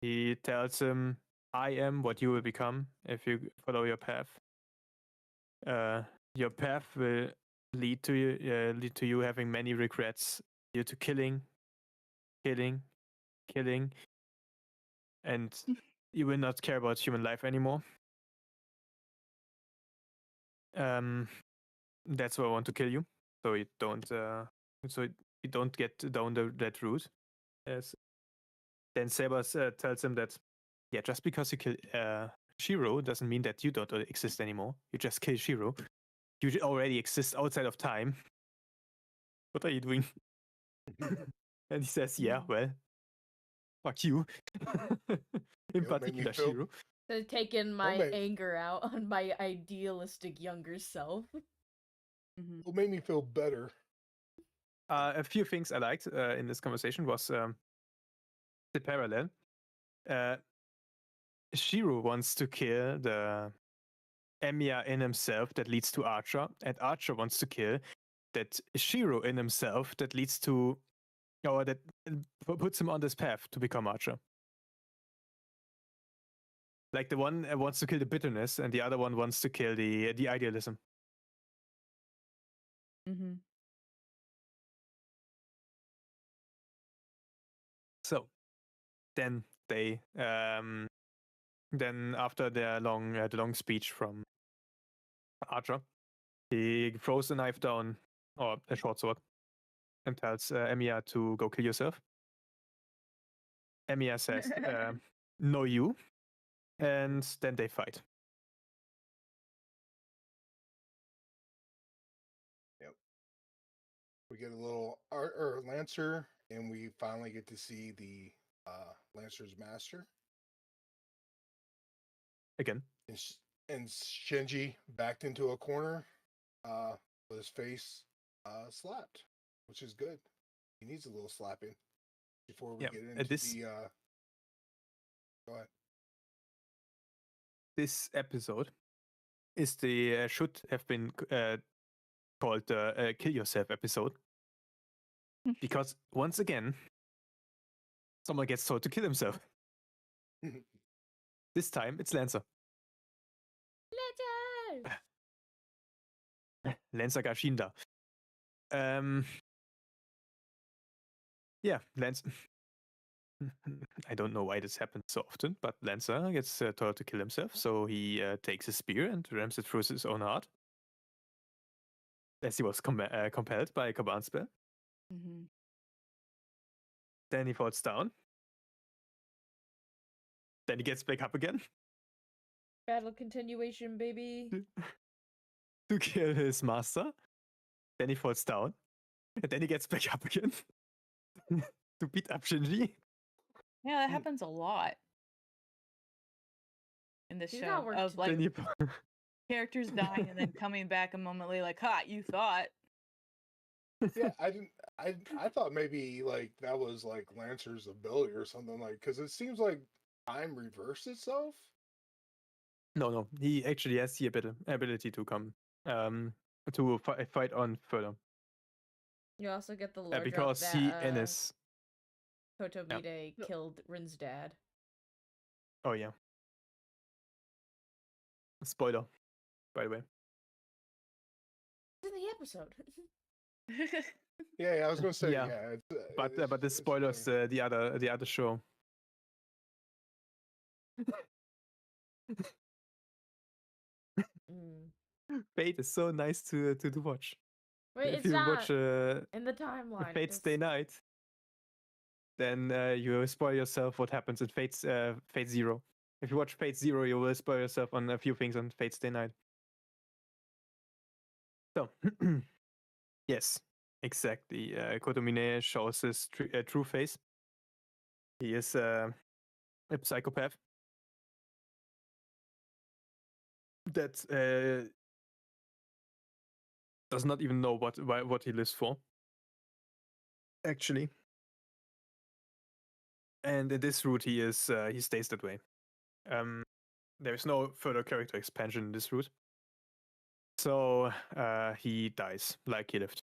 He tells him, I am what you will become if you follow your path. Your path will lead to you having many regrets, due to killing, and you will not care about human life anymore. That's why I want to kill you, so you don't get down that route. Yes. Then Saber tells him that, yeah, just because you kill Shiro doesn't mean that you don't exist anymore. You just kill Shiro. You already exist outside of time. What are you doing? And he says, yeah, well, fuck you. In particular, feel- Shiro. So taking my mate. anger out on my idealistic younger self. What made me feel better? A few things I liked in this conversation was the parallel. Shiro wants to kill the Emiya in himself that leads to Archer, and Archer wants to kill that Shiro in himself that leads to, or that puts him on this path to become Archer. Like the one wants to kill the bitterness, and the other one wants to kill the idealism. Mm-hmm. So then they then after the long speech from Archer, he throws a knife down, or a short sword, and tells Emiya to go kill yourself. Emiya says, no you, and then they fight. Yep. We get a little Lancer, and we finally get to see the Lancer's master. Again. And Shinji backed into a corner with his face slapped, which is good. He needs a little slapping before we get into the... Go ahead. This episode is the should have been called the Kill Yourself episode. Because once again, someone gets told to kill himself. This time it's Lancer. Lancer! Lancer Gashinda. Yeah, Lance. I don't know why this happens so often, but Lancer gets told to kill himself, so he takes his spear and rams it through his own heart, as he was compelled by a command spell. Mm-hmm. Then he falls down. Then he gets back up again Battle continuation, baby. to kill his master. Then he falls down. And then he gets back up again to beat up Shinji. Yeah, that happens a lot in this He's show. got work Of to like Then he... characters dying and then coming back a moment later, like, "Ha, you thought." Yeah, I thought maybe like that was like Lancer's ability or something, like, because it seems like time reversed itself. No. He actually has the ability to come to fight on further. You also get the lore drop Because that he and his... Kotomide killed Rin's dad. Oh, yeah. Spoiler, by the way. It's in the episode. Yeah, I was gonna say Yeah. yeah. But this spoilers the other show. Fate is so nice to watch. Wait, If it's you not watch in the timeline. Fate Stay Night, then you spoil yourself what happens in Fate Zero. If you watch Fate Zero, you will spoil yourself on a few things on Fate Stay Night. So, yes, exactly. Kotomine shows his true face. He is a psychopath that does not even know what he lives for, actually. And in this route, he stays that way. There is no further character expansion in this route, so he dies like he lived,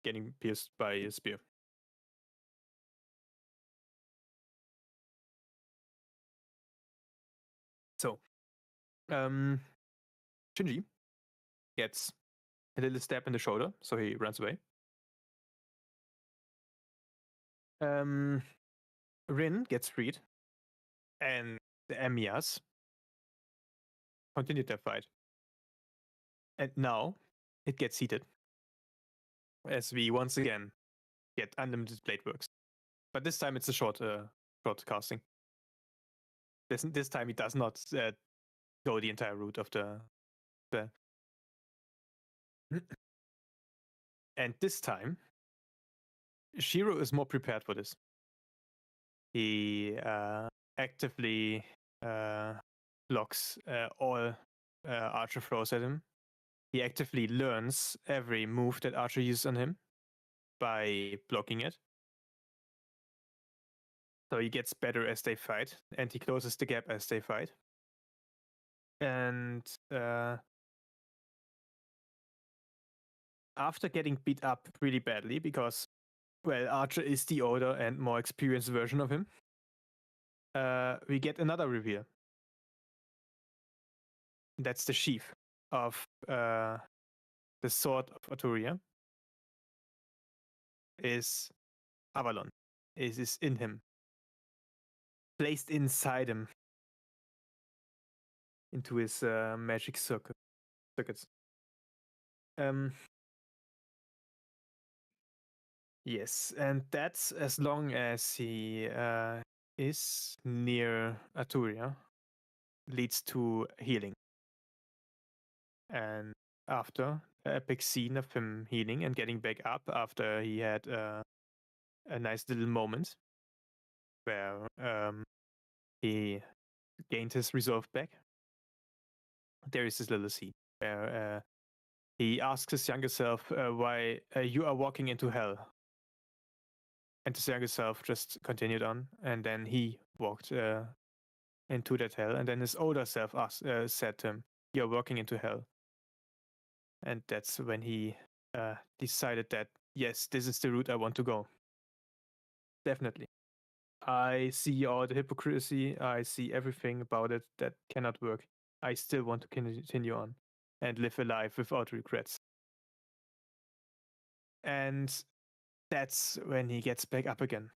getting pierced by a spear. So, Shinji gets a little stab in the shoulder, so he runs away. Rin gets freed, and the Amiyas continued their fight. And now it gets heated, as we once again get unlimited blade works. But this time it's a short casting. This time he does not go the entire route of the and this time Shiro is more prepared for this. He actively blocks all Archer throws at him. He actively learns every move that Archer uses on him by blocking it. So he gets better as they fight, and he closes the gap as they fight. And after getting beat up really badly, because, well, Archer is the older and more experienced version of him, we get another reveal. That's the sheath of the sword of Arturia. Is Avalon. Is in him. Placed inside him. Into his magic circuits. Yes, and that's as long as he is near Arturia, leads to healing. And after an epic scene of him healing and getting back up after he had a nice little moment where he gained his resolve back, there is this little scene where he asks his younger self why you are walking into hell. And his younger self just continued on, and then he walked into that hell, and then his older self said to him, "You're walking into hell." And that's when he decided that, yes, this is the route I want to go. Definitely. I see all the hypocrisy, I see everything about it that cannot work. I still want to continue on. and live a life without regrets. And that's when he gets back up again.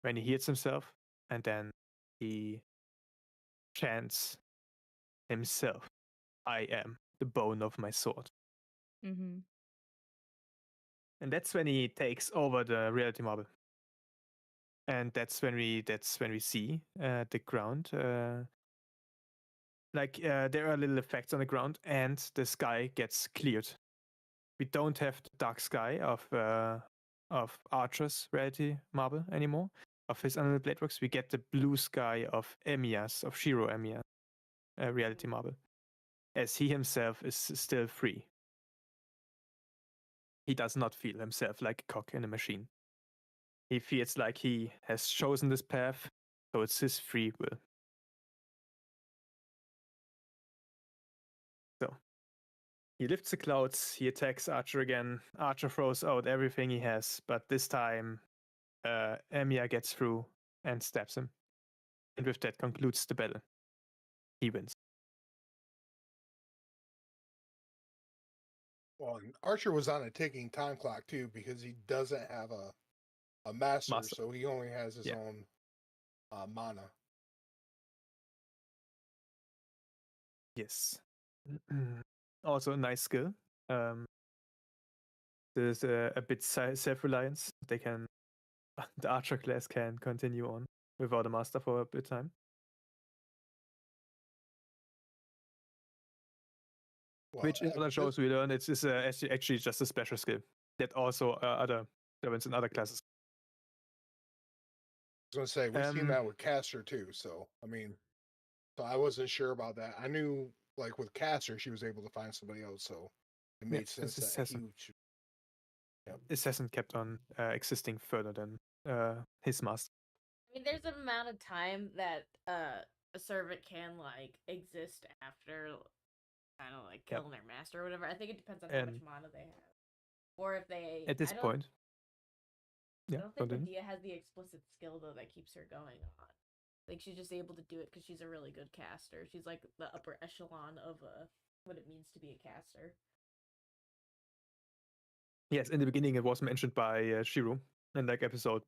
When he heals himself, and then he chants himself, I am the bone of my sword. Mm-hmm. And that's when he takes over the reality marble. And that's when we see the ground. There are little effects on the ground, and the sky gets cleared. We don't have the dark sky of Archer's reality marble anymore, of his Unlimited Blade Works. We get the blue sky of Shiro Emiya's reality marble, as he himself is still free. He does not feel himself like a cog in a machine. He feels like he has chosen this path, so it's his free will. So he lifts the clouds, he attacks Archer again. Archer throws out everything he has, but this time Emiya gets through and stabs him. And with that concludes the battle. He wins. Well, and Archer was on a ticking time clock too because he doesn't have a master, so he only has his own mana. Yes. Also a nice skill. There's a bit self-reliance. The Archer class can continue on without a master for a bit of time. Well, Which in other shows we learn it's actually just a special skill that also other servants in other classes. I was going to say, we've seen that with Caster too. So, I mean, so I wasn't sure about that. I knew, like, with Caster, she was able to find somebody else. So it made sense that he should. Assassin kept on existing further than his master. I mean, there's an amount of time that a servant can, like, exist after kind of like killing their master or whatever. I think it depends on how much mana they have. Or if they... At this point... I don't think Medea has the explicit skill, though, that keeps her going on. Like, she's just able to do it because she's a really good caster. She's, like, the upper echelon of what it means to be a caster. Yes, in the beginning it was mentioned by Shiro in, like, episode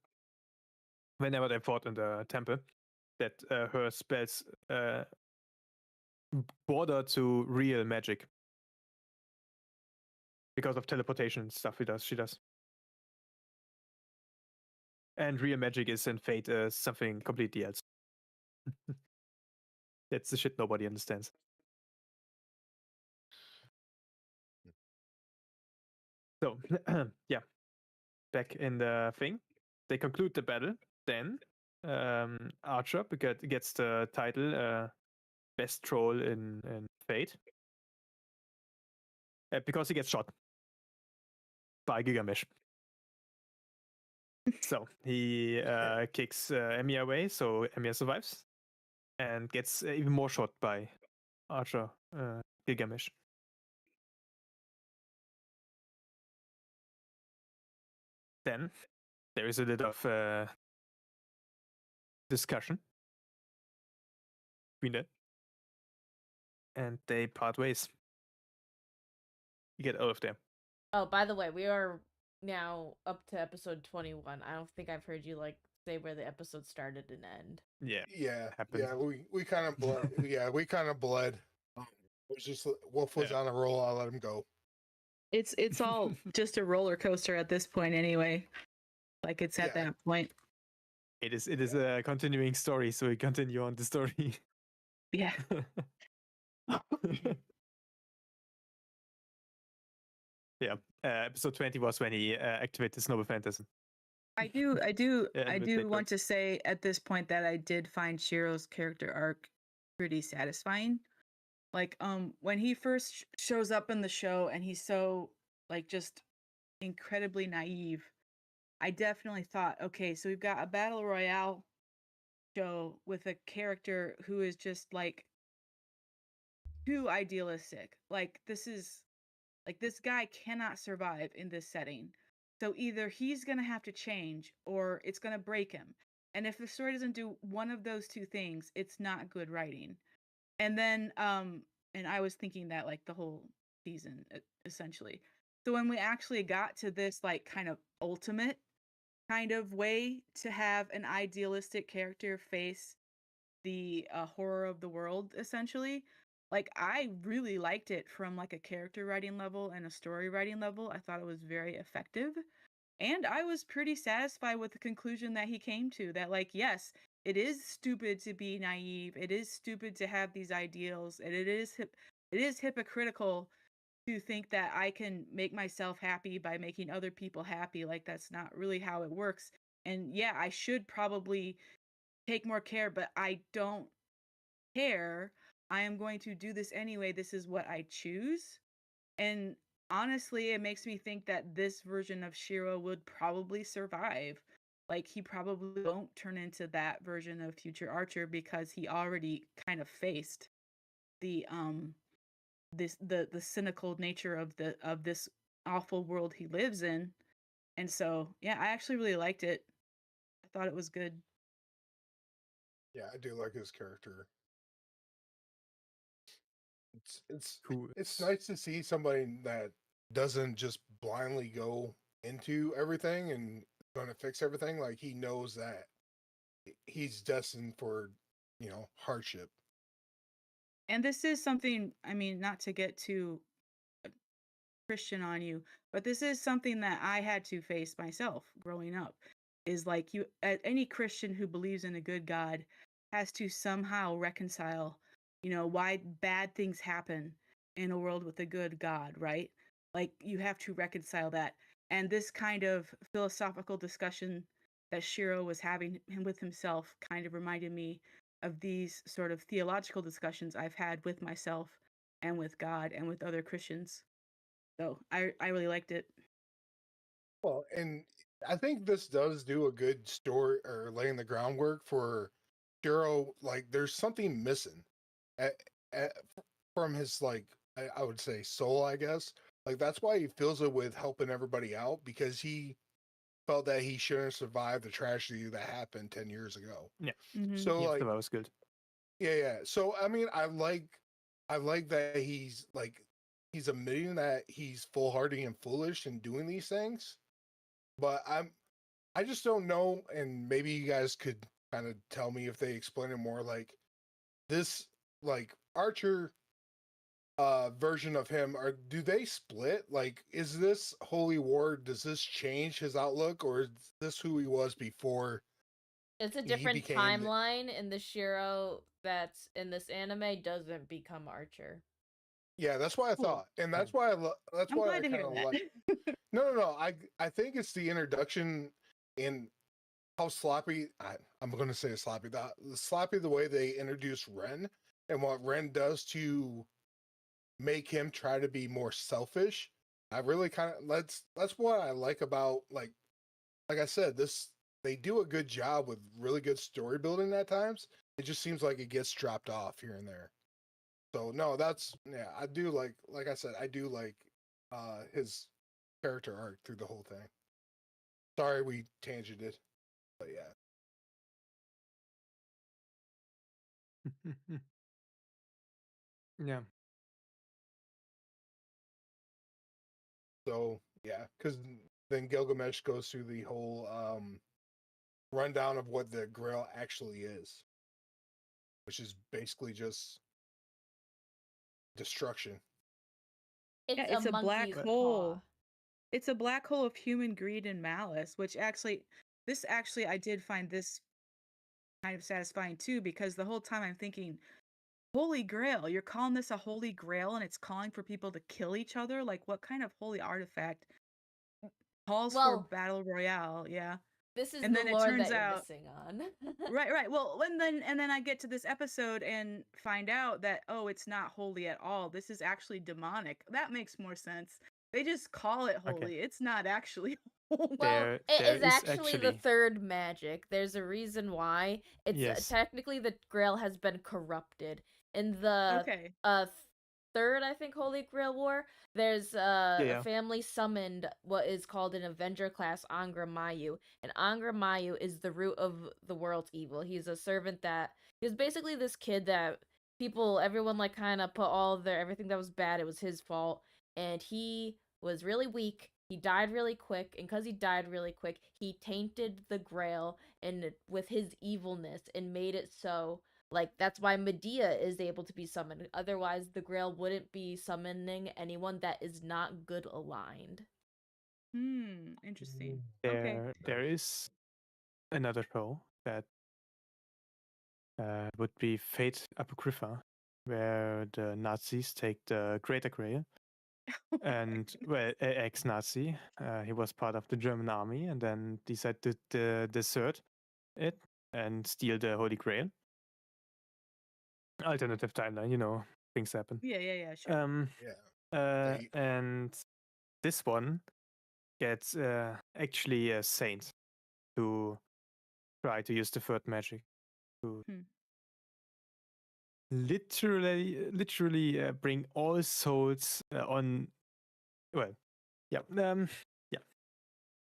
whenever they fought in the temple, that her spells border to real magic. Because of teleportation and stuff she does. And real magic is in Fate something completely else. That's the shit nobody understands. So, yeah. Back in the thing. They conclude the battle. Then Archer gets the title Best Troll in Fate. Because he gets shot by Gigamesh. So he kicks Emiya away, so Emiya survives. And gets even more shot by Archer Gilgamesh. Then there is a bit of discussion between them, and they part ways. You get out of there. Oh, by the way, we are now up to episode 21. I don't think I've heard you like say where the episode started and end. Yeah. We kind of bled. We kind of bled. It was just Wolf was on a roll. I'll let him go. It's all just a roller coaster at this point, anyway. Like it's at that point. It is a continuing story, so we continue on the story. Yeah. Yeah. Episode 20 was when he activated Noble Phantasm. I do want to say at this point that I did find Shiro's character arc pretty satisfying. Like, when he first shows up in the show and he's so, like, just incredibly naive, I definitely thought, okay, so we've got a battle royale show with a character who is just, like, too idealistic. Like, this guy cannot survive in this setting. So either he's going to have to change or it's going to break him. And if the story doesn't do one of those two things, it's not good writing. And then and I was thinking that like the whole season essentially. So when we actually got to this like kind of ultimate kind of way to have an idealistic character face the horror of the world essentially, like I really liked it from like a character writing level and a story writing level. I thought it was very effective, and I was pretty satisfied with the conclusion that he came to, that like yes, it is stupid to be naive, it is stupid to have these ideals, and it is hypocritical to think that I can make myself happy by making other people happy. Like that's not really how it works. And yeah, I should probably take more care, but I don't care. I am going to do this anyway. This is what I choose. And honestly, it makes me think that this version of Shiro would probably survive. Like he probably won't turn into that version of future Archer because he already kind of faced the the cynical nature of this awful world he lives in. And so, yeah, I actually really liked it. I thought it was good. Yeah, I do like his character. It's Who it's is nice to see somebody that doesn't just blindly go into everything and going to fix everything. Like he knows that he's destined for, hardship. And this is something, I mean, not to get too Christian on you, but this is something that I had to face myself growing up. Is like any Christian who believes in a good God has to somehow reconcile, why bad things happen in a world with a good God, right? Like you have to reconcile that. And this kind of philosophical discussion that Shiro was having with himself kind of reminded me of these sort of theological discussions I've had with myself and with God and with other Christians. So I really liked it. Well, and I think this does do a good story or laying the groundwork for Shiro. Like, there's something missing at, at, from his, like, I would say soul, I guess. Like, that's why he fills it with helping everybody out, because he felt that he shouldn't survive the tragedy that happened 10 years ago. yeah, Mm-hmm. So, yes, like, that was good. yeah. So, I mean, I like that he's admitting that he's foolhardy and foolish in doing these things. But I just don't know, and maybe you guys could kind of tell me if they explain it more. Like this, like Archer version of him, do they split? Like, is this Holy War? Does this change his outlook, or is this who he was before? It's a He different became timeline, and the Shiro that's in this anime doesn't become Archer. Yeah, that's what I Cool. thought, and that's why that's I'm why I glad to kind hear of that. like. No. I think it's the introduction in how sloppy. I'm going to say sloppy. The sloppy the way they introduce Ren and what Ren does to make him try to be more selfish. I really kind of that's what I like about like I said, this they do a good job with really good story building at times. It just seems like it gets dropped off here and there. So no, I do like I said, I do like his character arc through the whole thing. Sorry we tangented, but yeah. Yeah. So yeah, because then Gilgamesh goes through the whole rundown of what the Grail actually is, which is basically just destruction. Yeah, It's a it's a black monkey's hole. paw. It's a black hole of human greed and malice, which actually I did find this kind of satisfying too, because the whole time I'm thinking, Holy Grail, you're calling this a Holy Grail and it's calling for people to kill each other? Like what kind of holy artifact calls for Well, battle royale? Yeah. this is And the then it lore turns that you're out missing on. right. Well, and then I get to this episode and find out that oh, it's not holy at all. This is actually demonic. That makes more sense. They just call it Okay. holy. It's not actually holy. Well, There it is is actually the actually third magic. There's a reason why. It's yes. technically the Grail has been corrupted. In the Okay. third, I think, Holy Grail War, there's Yeah, a yeah. family summoned what is called an Avenger class Angra Mayu. And Angra Mayu is the root of the world's evil. He's a servant that he was basically this kid that everyone like kind of put all their everything that was bad, it was his fault, and he was really weak. He died really quick, and because he died really quick, he tainted the Grail and with his evilness and made it so like that's why Medea is able to be summoned. Otherwise, the Grail wouldn't be summoning anyone that is not good aligned. Interesting. Okay. There is another show that would be Fate Apocrypha, where the Nazis take the Greater Grail. And well, ex-Nazi, he was part of the German army, and then decided to desert it and steal the Holy Grail. Alternative timeline, things happen. Yeah, sure. Yeah. And this one gets actually a saint to try to use the third magic to literally bring all souls on. Well, yeah, yeah.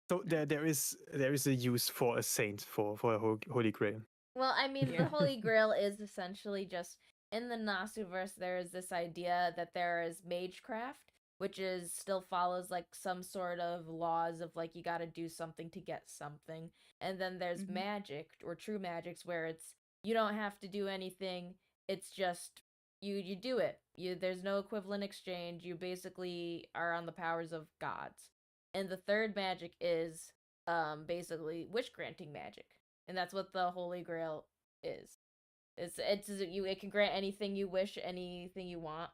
So there is a use for a saint for a Holy Grail. Well, I mean, Yeah. the Holy Grail is essentially just in the Nasuverse. There is this idea that there is magecraft, which is still follows like some sort of laws of like you got to do something to get something, and then there's magic or true magics where it's you don't have to do anything. It's just you do it. There's no equivalent exchange. You basically are on the powers of gods, and the third magic is basically wish granting magic, and that's what the Holy Grail is. It can grant anything you wish, anything you want.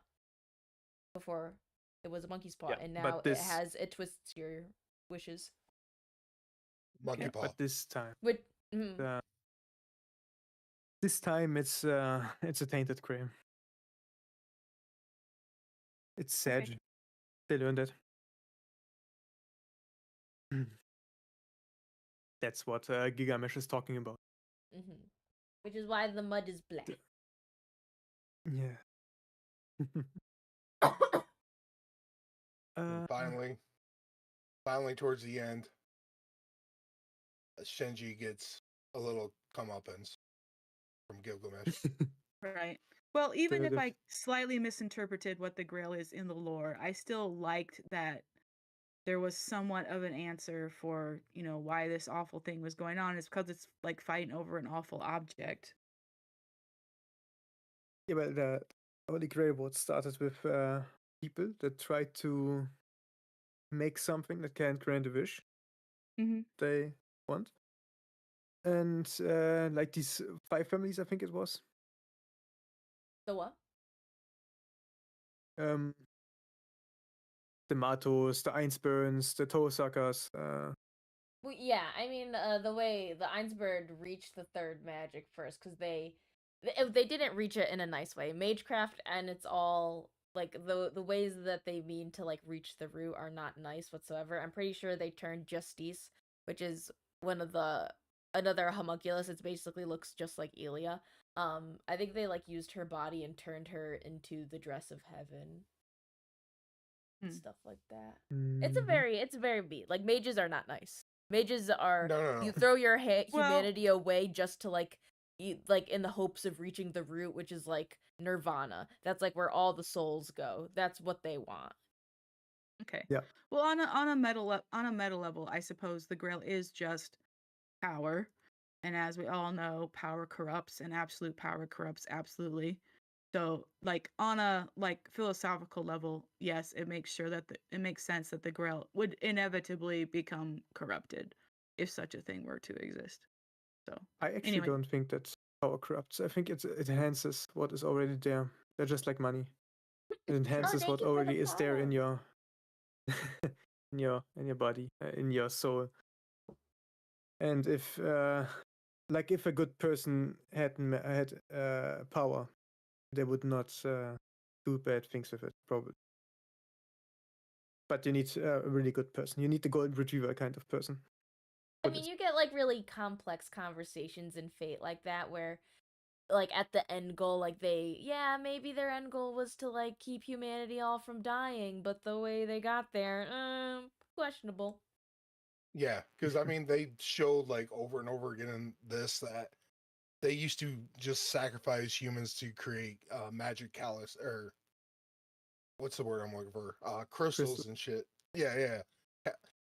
Before it was a monkey's paw, and now it twists your wishes. Monkey paw. But this time, Mm-hmm. This time it's a tainted grail. It's sad. Okay. They learned it. That's what Gigamesh is talking about. Mm-hmm. Which is why the mud is black. Yeah. And finally, towards the end, Shinji gets a little comeuppance from Gilgamesh. Right. Well, even if The- I slightly misinterpreted what the Grail is in the lore, I still liked that there was somewhat of an answer for, why this awful thing was going on. Is because it's like fighting over an awful object. Yeah, well, the Holy Grail was started with people that tried to make something that can grant a wish they want. And like these 5 families, I think it was. The what? The Matos, the Einsburns, the Tosuckers. Well, yeah, I mean, the way the Einsberg reached the third magic first, because they didn't reach it in a nice way. Magecraft, and it's all like the ways that they mean to like reach the root are not nice whatsoever. I'm pretty sure they turned Justice, which is another homunculus. It basically looks just like Elia. I think they like used her body and turned her into the dress of heaven. Stuff like that. It's a very beat. Like mages are not nice. Mages are No. you throw your humanity away just to like in the hopes of reaching the root, which is like nirvana. That's like where all the souls go. That's what they want. Okay. Yeah. Well, on a meta level, I suppose the Grail is just power, and as we all know, power corrupts, and absolute power corrupts absolutely. So, like on a philosophical level, yes, it makes sense that the Grail would inevitably become corrupted if such a thing were to exist. So I actually anyway. don't think that power corrupts. I think it enhances what is already there. They're just like money. It enhances what already is there in your in your body, in your soul. And if if a good person had power, they would not do bad things with it, probably. But you need a really good person. You need the golden retriever kind of person. I mean, you get like really complex conversations in Fate like that where like at the end goal, like maybe their end goal was to like keep humanity all from dying, but the way they got there, questionable. Yeah, because I mean they showed like over and over again in this that they used to just sacrifice humans to create magic callus, or what's the word I'm looking for? Crystals Crystal. and shit. Yeah, yeah.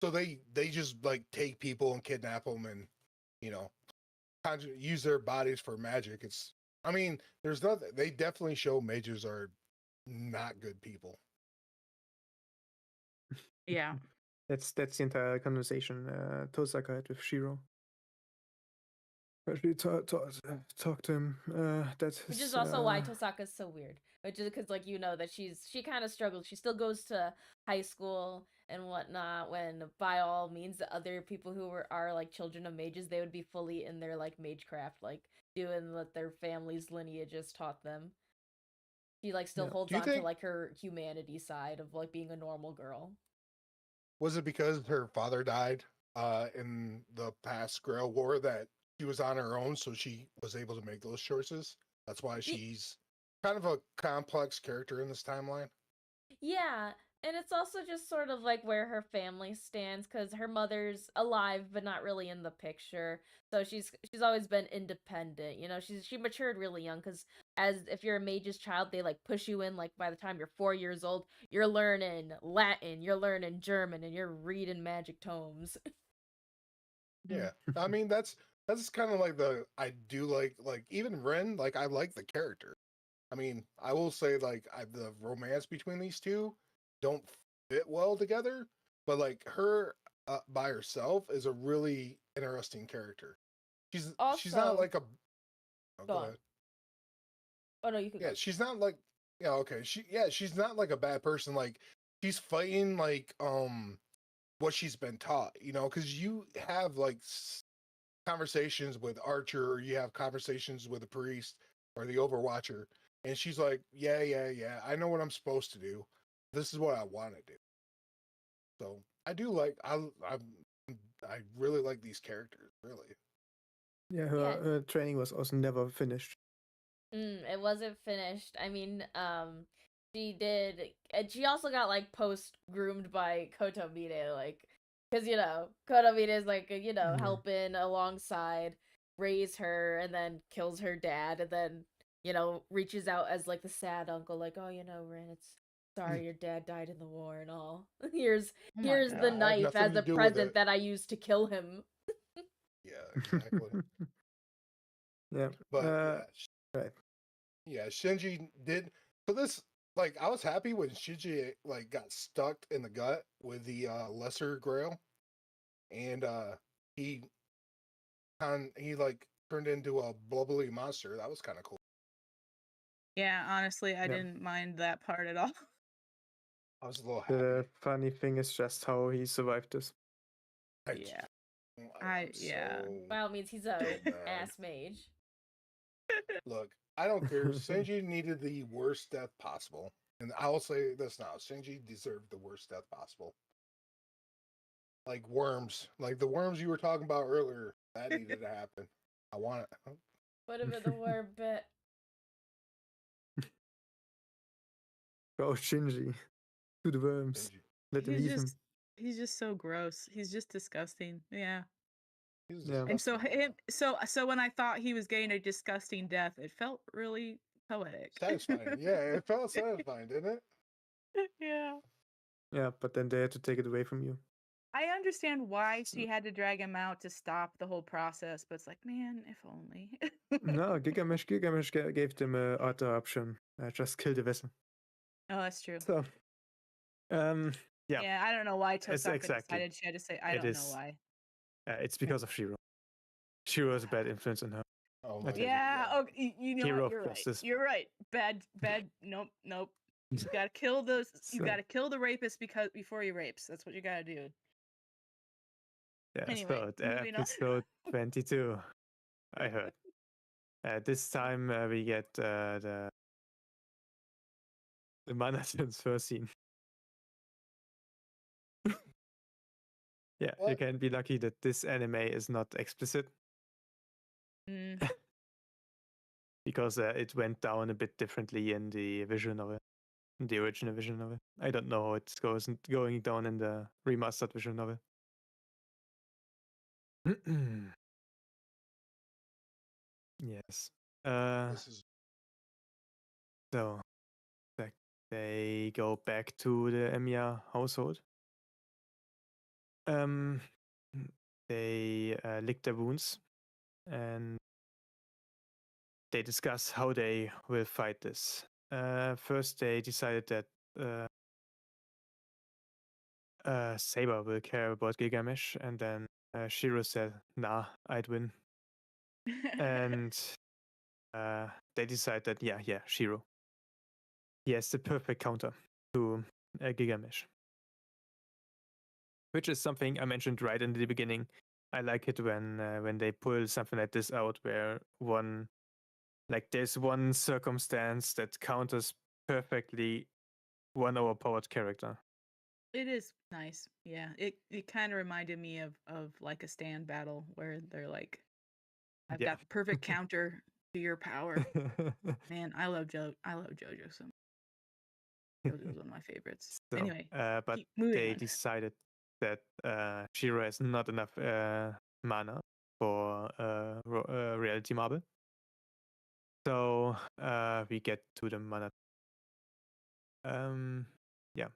So they just like take people and kidnap them, and you know, use their bodies for magic. I mean, there's nothing. They definitely show mages are not good people. Yeah. That's the entire conversation Tosaka had with Shiro. Actually, talk to him. That Which is is also why Tosaka's so weird. Which is because, like, you know, that she kind of struggles. She still goes to high school and whatnot. When by all means, the other people who are like children of mages, they would be fully in their like magecraft, like doing what their family's lineages taught them. She like still Yeah. holds Do you on to think like her humanity side of like being a normal girl. was it because her father died in the past Grail War that she was on her own, so she was able to make those choices? That's why she's kind of a complex character in this timeline. Yeah, and it's also just sort of like where her family stands because her mother's alive but not really in the picture. So she's always been independent. You know, she matured really young because as if you're a mage's child, they like push you in like by the time you're 4 years old, you're learning Latin, you're learning German, and you're reading magic tomes. Yeah, I mean that's kind of like I do like even Ren, like I like the character. I mean, I will say like the romance between these two don't fit well together, but like her by herself is a really interesting character. She's not Also, like a oh, go go on. ahead. Oh no, you could Yeah, go. she's not like yeah, okay. She's not like a bad person. Like she's fighting like what she's been taught, you know, because you have like conversations with Archer, or you have conversations with the priest or the Overwatcher, and she's like, yeah, I know what I'm supposed to do. This is what I want to do. So I do like I really like these characters, really. Yeah, Yeah, her training was also never finished. it wasn't finished. I mean, she did, and she also got like post groomed by Kotomine, like, because you know Kotomine is like Mhm. helping alongside raise her, and then kills her dad, and then reaches out as like the sad uncle, like, oh Ren, it's sorry your dad died in the war and all. here's Oh my here's the Yeah, god. I had knife nothing as to a do with present it. that I used to kill him. Yeah, exactly. Yeah. But Right. yeah, Shinji did. So this, like, I was happy when Shinji like got stuck in the gut with the lesser Grail, and he he like turned into a bubbly monster. That was kind of cool. Yeah, honestly, I Yeah. didn't mind that part at all. I was a little happy. The funny thing is just how he survived this. I, Yeah. I'm Yeah. so By all means, he's so a mad. ass mage. Look, I don't care. Shinji needed the worst death possible, and I will say this now: Shinji deserved the worst death possible. Like worms, like the worms you were talking about earlier. That needed to happen. I want it. Put him in the war bit. Oh, Shinji. To the worms. Shinji. Let them He's eat him. just he's just so gross. He's just disgusting. Yeah. He was Yeah. And so disgusting. him so when I thought he was getting a disgusting death, it felt really poetic. Satisfying. Yeah, it felt satisfying, didn't it? Yeah. Yeah, but then they had to take it away from you. I understand why So- she had to drag him out to stop the whole process, but it's like, man, if only. No, Gilgamesh gave them a other option. Just kill the vessel. Oh, that's true. So, yeah, Yeah, I don't know why Tosaka exactly. decided she had to say. I It don't know is. why. It's because of Shiro. Shiro is a bad influence on her. Oh I my think- Yeah. God. Okay. You know Hero what? You're right. justice. You're right. Bad. Nope. Nope. You gotta kill those. You So- gotta kill the rapist before he rapes. That's what you gotta do. Yeah, Anyway, so moving on. episode 22, I heard. This time we get the mana transfer scene. Yeah, you What? can be lucky that this anime is not explicit Mm. because it went down a bit differently in the visual novel, in the original visual novel. I don't know how it goes going down in the remastered visual novel. Yes. This is So they go back to the Emiya household. They lick their wounds and they discuss how they will fight this. First, they decided that Saber will care about Gilgamesh, and then Shiro said, "Nah, I'd win." And they decide that yeah, Shiro. He has the perfect counter to Gilgamesh, which is something I mentioned right in the beginning. I like it when they pull something like this out, where there's one circumstance that counters perfectly one overpowered character. It is nice. Yeah. It kind of reminded me of like a stand battle where they're like, I've Yeah. got the perfect counter to your power. Man, I love JoJo so much. JoJo's one of my favorites. So, Anyway, but keep moving they on. decided that Shiro has not enough mana for Reality Marble. So we get to the mana. Yeah.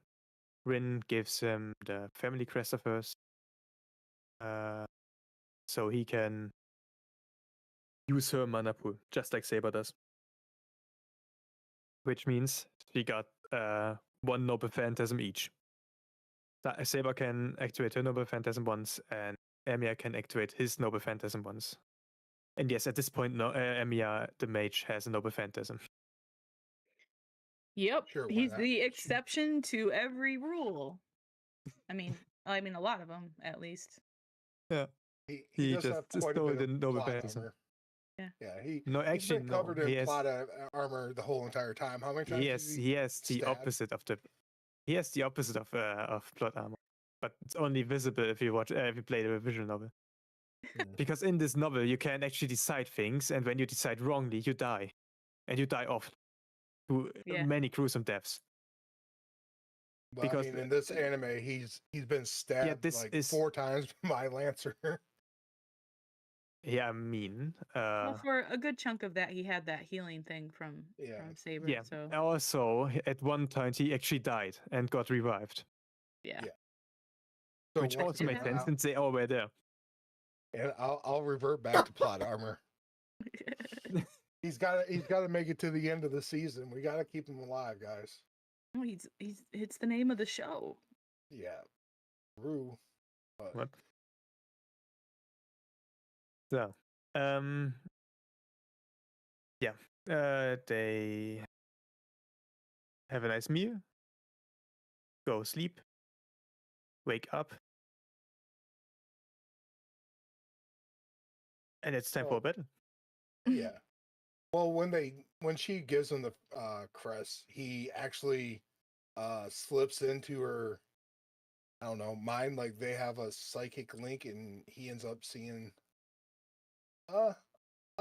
Rin gives him the family crest of hers, so he can use her mana pool, just like Saber does. Which means she got one Noble Phantasm each. Saber can activate her Noble Phantasm once, and Emiya can activate his Noble Phantasm once. And yes, at this point, Emiya, the mage, has a Noble Phantasm. Yep. Sure, why He's not? the exception to every rule. I mean a lot of them at least. Yeah. He does have quite a stole bit the of Noble plot Phantasm. armor. Yeah. Yeah, No, he's actually, been no. covered in He has, plot armor the whole entire time. How many times has he has the stabbed? opposite of the. He has the opposite of plot armor, but it's only visible if you play the visual novel. Because in this novel, you can actually decide things, and when you decide wrongly, you die, and you die often, to many gruesome deaths. But Because I mean, in this anime, he's been stabbed this like is 4 times by Lancer. yeah, mean. Well, for a good chunk of that, he had that healing thing from Saber. Yeah. So Also, at one point, he actually died and got revived, yeah. So which also made sense since they all were there. And I'll revert back to plot armor. He's got to make it to the end of the season. We got to keep him alive, guys. Oh, it's the name of the show. Yeah, Rue. What? So, yeah, they have a nice meal, go sleep, wake up, and it's time for battle. Yeah. Well, when she gives him the crest, he actually slips into her, I don't know, mind. Like they have a psychic link, and he ends up seeing a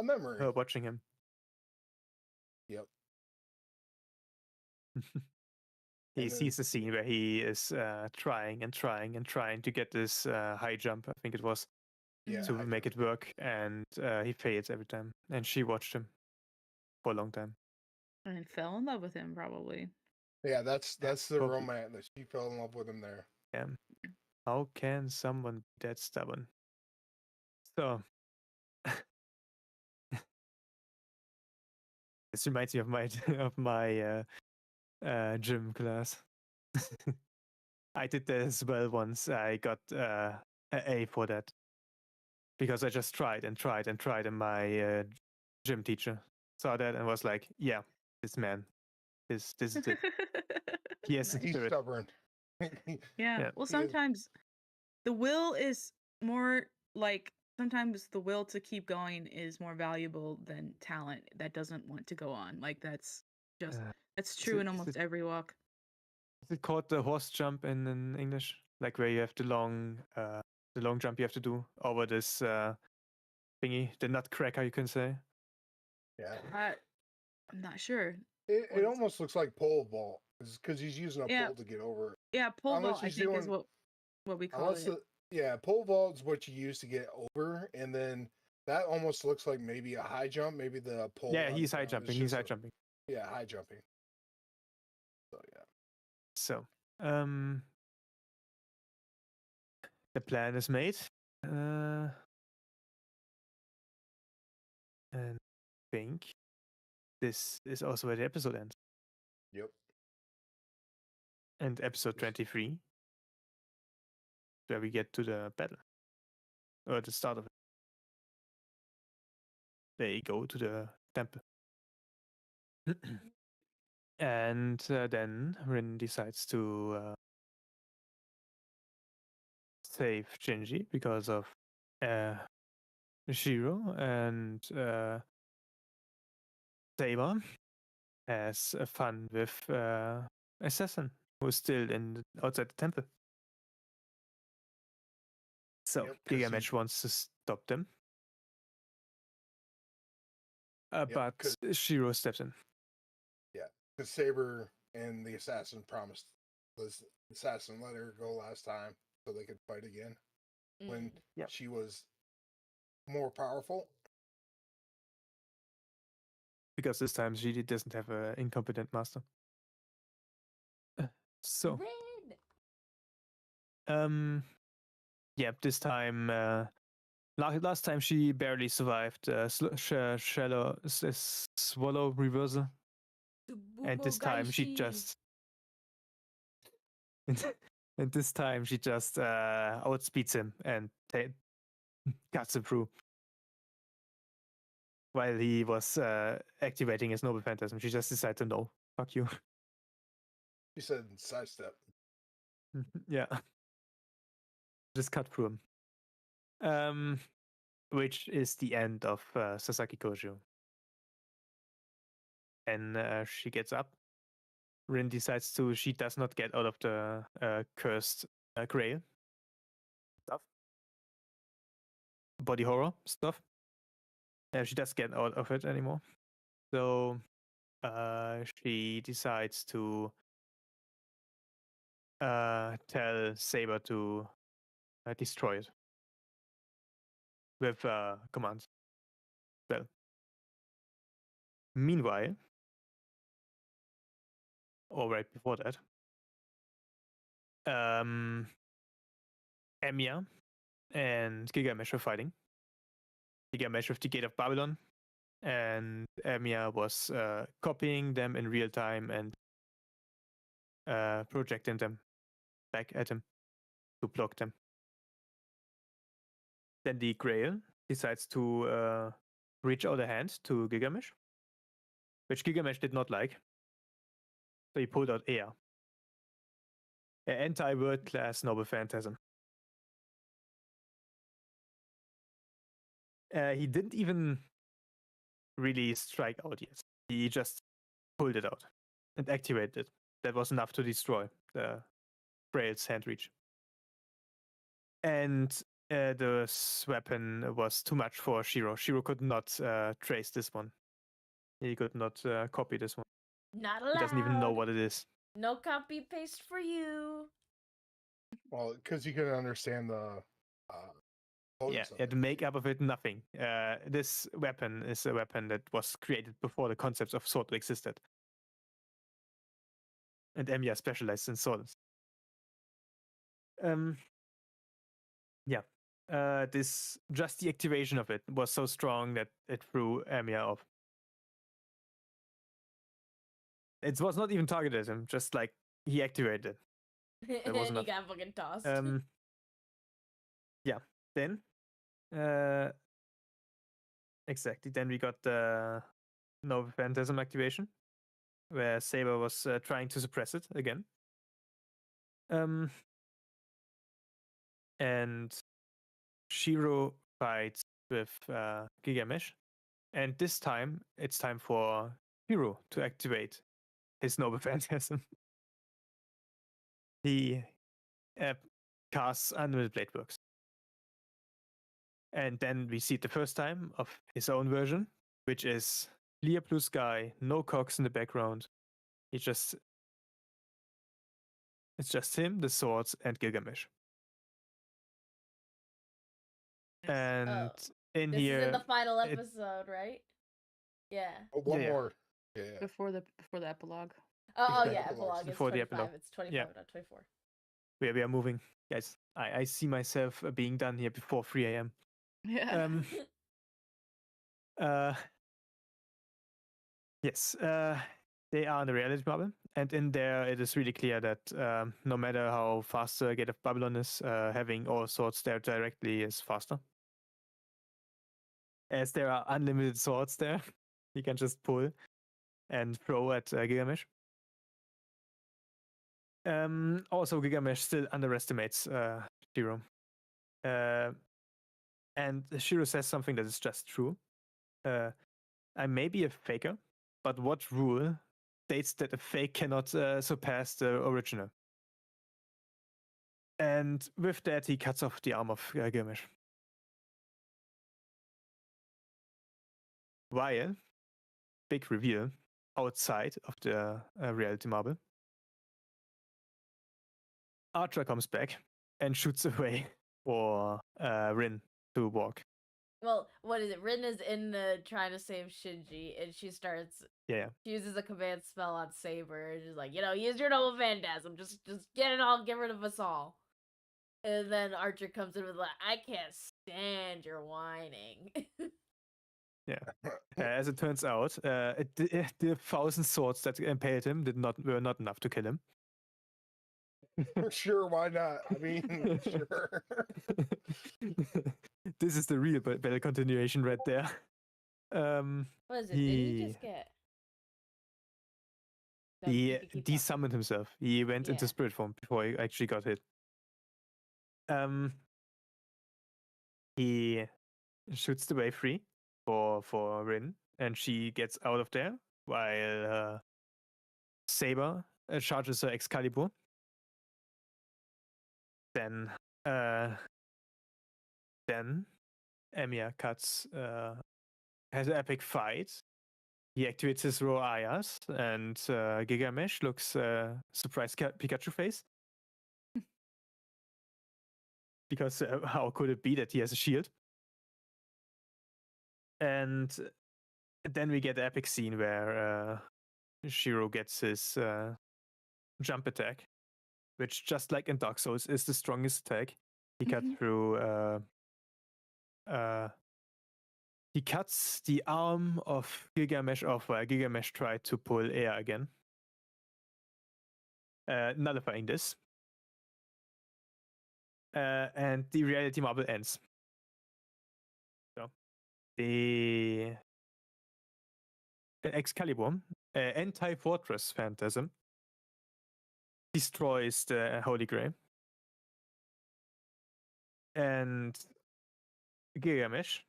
memory. Her watching him. Yep. He sees the scene where he is trying to get this high jump, I think it was, to make it work, and he fails every time. And she watched him for a long time. And fell in love with him, probably. Yeah, that's the Probably. romance. That she fell in love with him there. Yeah. How can someone be that stubborn? So, this reminds me of my gym class. I did that as well once. I got an A for that because I just tried, and my gym teacher saw that and was like, "Yeah, this man, this is it. He has the He's spirit." stubborn. Yeah. Well, sometimes the will is more like sometimes the will to keep going is more valuable than talent that doesn't want to go on. Like that's true in almost every walk. Is it called the horse jump in English? Like where you have the long jump you have to do over this thingy, the nutcracker, you can say. Yeah. I'm not sure. It almost looks like pole vault because he's using a pole to get over it. Yeah, pole Unless vault I he's think is doing- what we call it. Pole vault is what you use to get over, and then That almost looks like maybe a high jump, maybe the pole. Yeah, on he's the high ground is jumping. He's just high a- jumping. Yeah, high jumping. So yeah. So, the plan is made. And I think this is also where the episode ends. Yep. And episode 23, where we get to the battle. Or the start of it. They go to the temple. And then Rin decides to save Shinji because of Shiro, and Saber has fun with Assassin, who's still outside the temple. So Yep, 'cause Gigamesh wants to stop them. Yep, But 'cause- Shiro steps in. Because Saber and the assassin promised the assassin let her go last time so they could fight again when Yep. she was more powerful. Because this time she doesn't have an incompetent master. So, Rin! yeah, this time, last time she barely survived swallow reversal, and this time she just, and this time she just outspeeds him and cuts him through. While he was activating his noble phantasm, she just decided to no, fuck you. She said sidestep. Yeah. Just cut through him. Which is the end of Sasaki Kojo. And she gets up. Rin decides she does not get out of the cursed grail stuff. Body horror stuff. She does get out of it anymore. So she decides to tell Saber to destroy it with commands. Well, meanwhile, or right before that, Emiya and Gilgamesh were fighting. Gilgamesh with the Gate of Babylon, and Emiya was copying them in real time and projecting them back at him to block them. Then the Grail decides to reach out a hand to Gilgamesh, which Gilgamesh did not like. So he pulled out air. An anti-world class noble phantasm. He didn't even really strike out yet. He just pulled it out and activated it. That was enough to destroy the Grail's hand reach. And the weapon was too much for Shiro. Shiro could not trace this one. He could not copy this one. Not allowed. He doesn't even know what it is. No copy paste for you. Well, because you couldn't understand the Yeah, the makeup of it, nothing. This weapon is a weapon that was created before the concepts of sword existed. And Emiya specialized in swords. Yeah. This just the activation of it was so strong that it threw Emiya off. It was not even targeted at him, just like he activated it. And was he enough. got fucking tossed. Yeah. Then exactly. Then we got the Nova Phantasm activation, where Saber was trying to suppress it again. And Shiro fights with Gilgamesh, and this time it's time for Shiro to activate his Noble Phantasm. He casts Unlimited Blade Works. And then we see it the first time of his own version, which is clear blue sky, no cogs in the background. It's just him, the swords, and Gilgamesh. Oh. And in This here. is in the final it- episode, right? Yeah. Oh, one Yeah. more. Yeah. Before the epilogue. Oh Exactly. yeah, epilogue. It's Before the 25. epilogue. It's 25, not 24. we are moving, guys. I see myself being done here before 3 a.m. Yeah. Yes. They are in the reality bubble, and in there it is really clear that no matter how fast the Gate of Babylon is, having all swords there directly is faster. As there are unlimited swords there, you can just pull and throw at Gilgamesh. Also, Gilgamesh still underestimates Shiro. And Shiro says something that is just true. I may be a faker, but what rule states that a fake cannot surpass the original? And with that, he cuts off the arm of Gilgamesh. While, big reveal, outside of the reality marble, Archer comes back and shoots away for Rin to walk. Well, what is it? Rin is in the trying to save Shinji, and she starts. Yeah. She uses a command spell on Saber, and she's like, use your noble phantasm. Just get it all, get rid of us all. And then Archer comes in with like, I can't stand your whining. Yeah. As it turns out, the 1,000 swords that impaled him were not enough to kill him. Sure, why not? I mean, sure. This is the real battle continuation right there. What is it? Did he just get? No, He you can keep talking. desummoned himself. He went into Yeah. spirit form before he actually got hit. He shoots the way free for Rin, and she gets out of there while Saber charges her Excalibur. Then Emiya has an epic fight. He activates his raw Ayas, and Gilgamesh looks surprised Pikachu face. Because how could it be that he has a shield? And then we get the epic scene where Shiro gets his jump attack, which, just like in Dark Souls, is the strongest attack. He cut through. He cuts the arm of Gilgamesh off while Gilgamesh tried to pull air again, nullifying this. And the reality marble ends. So the Excalibur, anti-fortress phantasm, destroys the Holy Grail. And Gilgamesh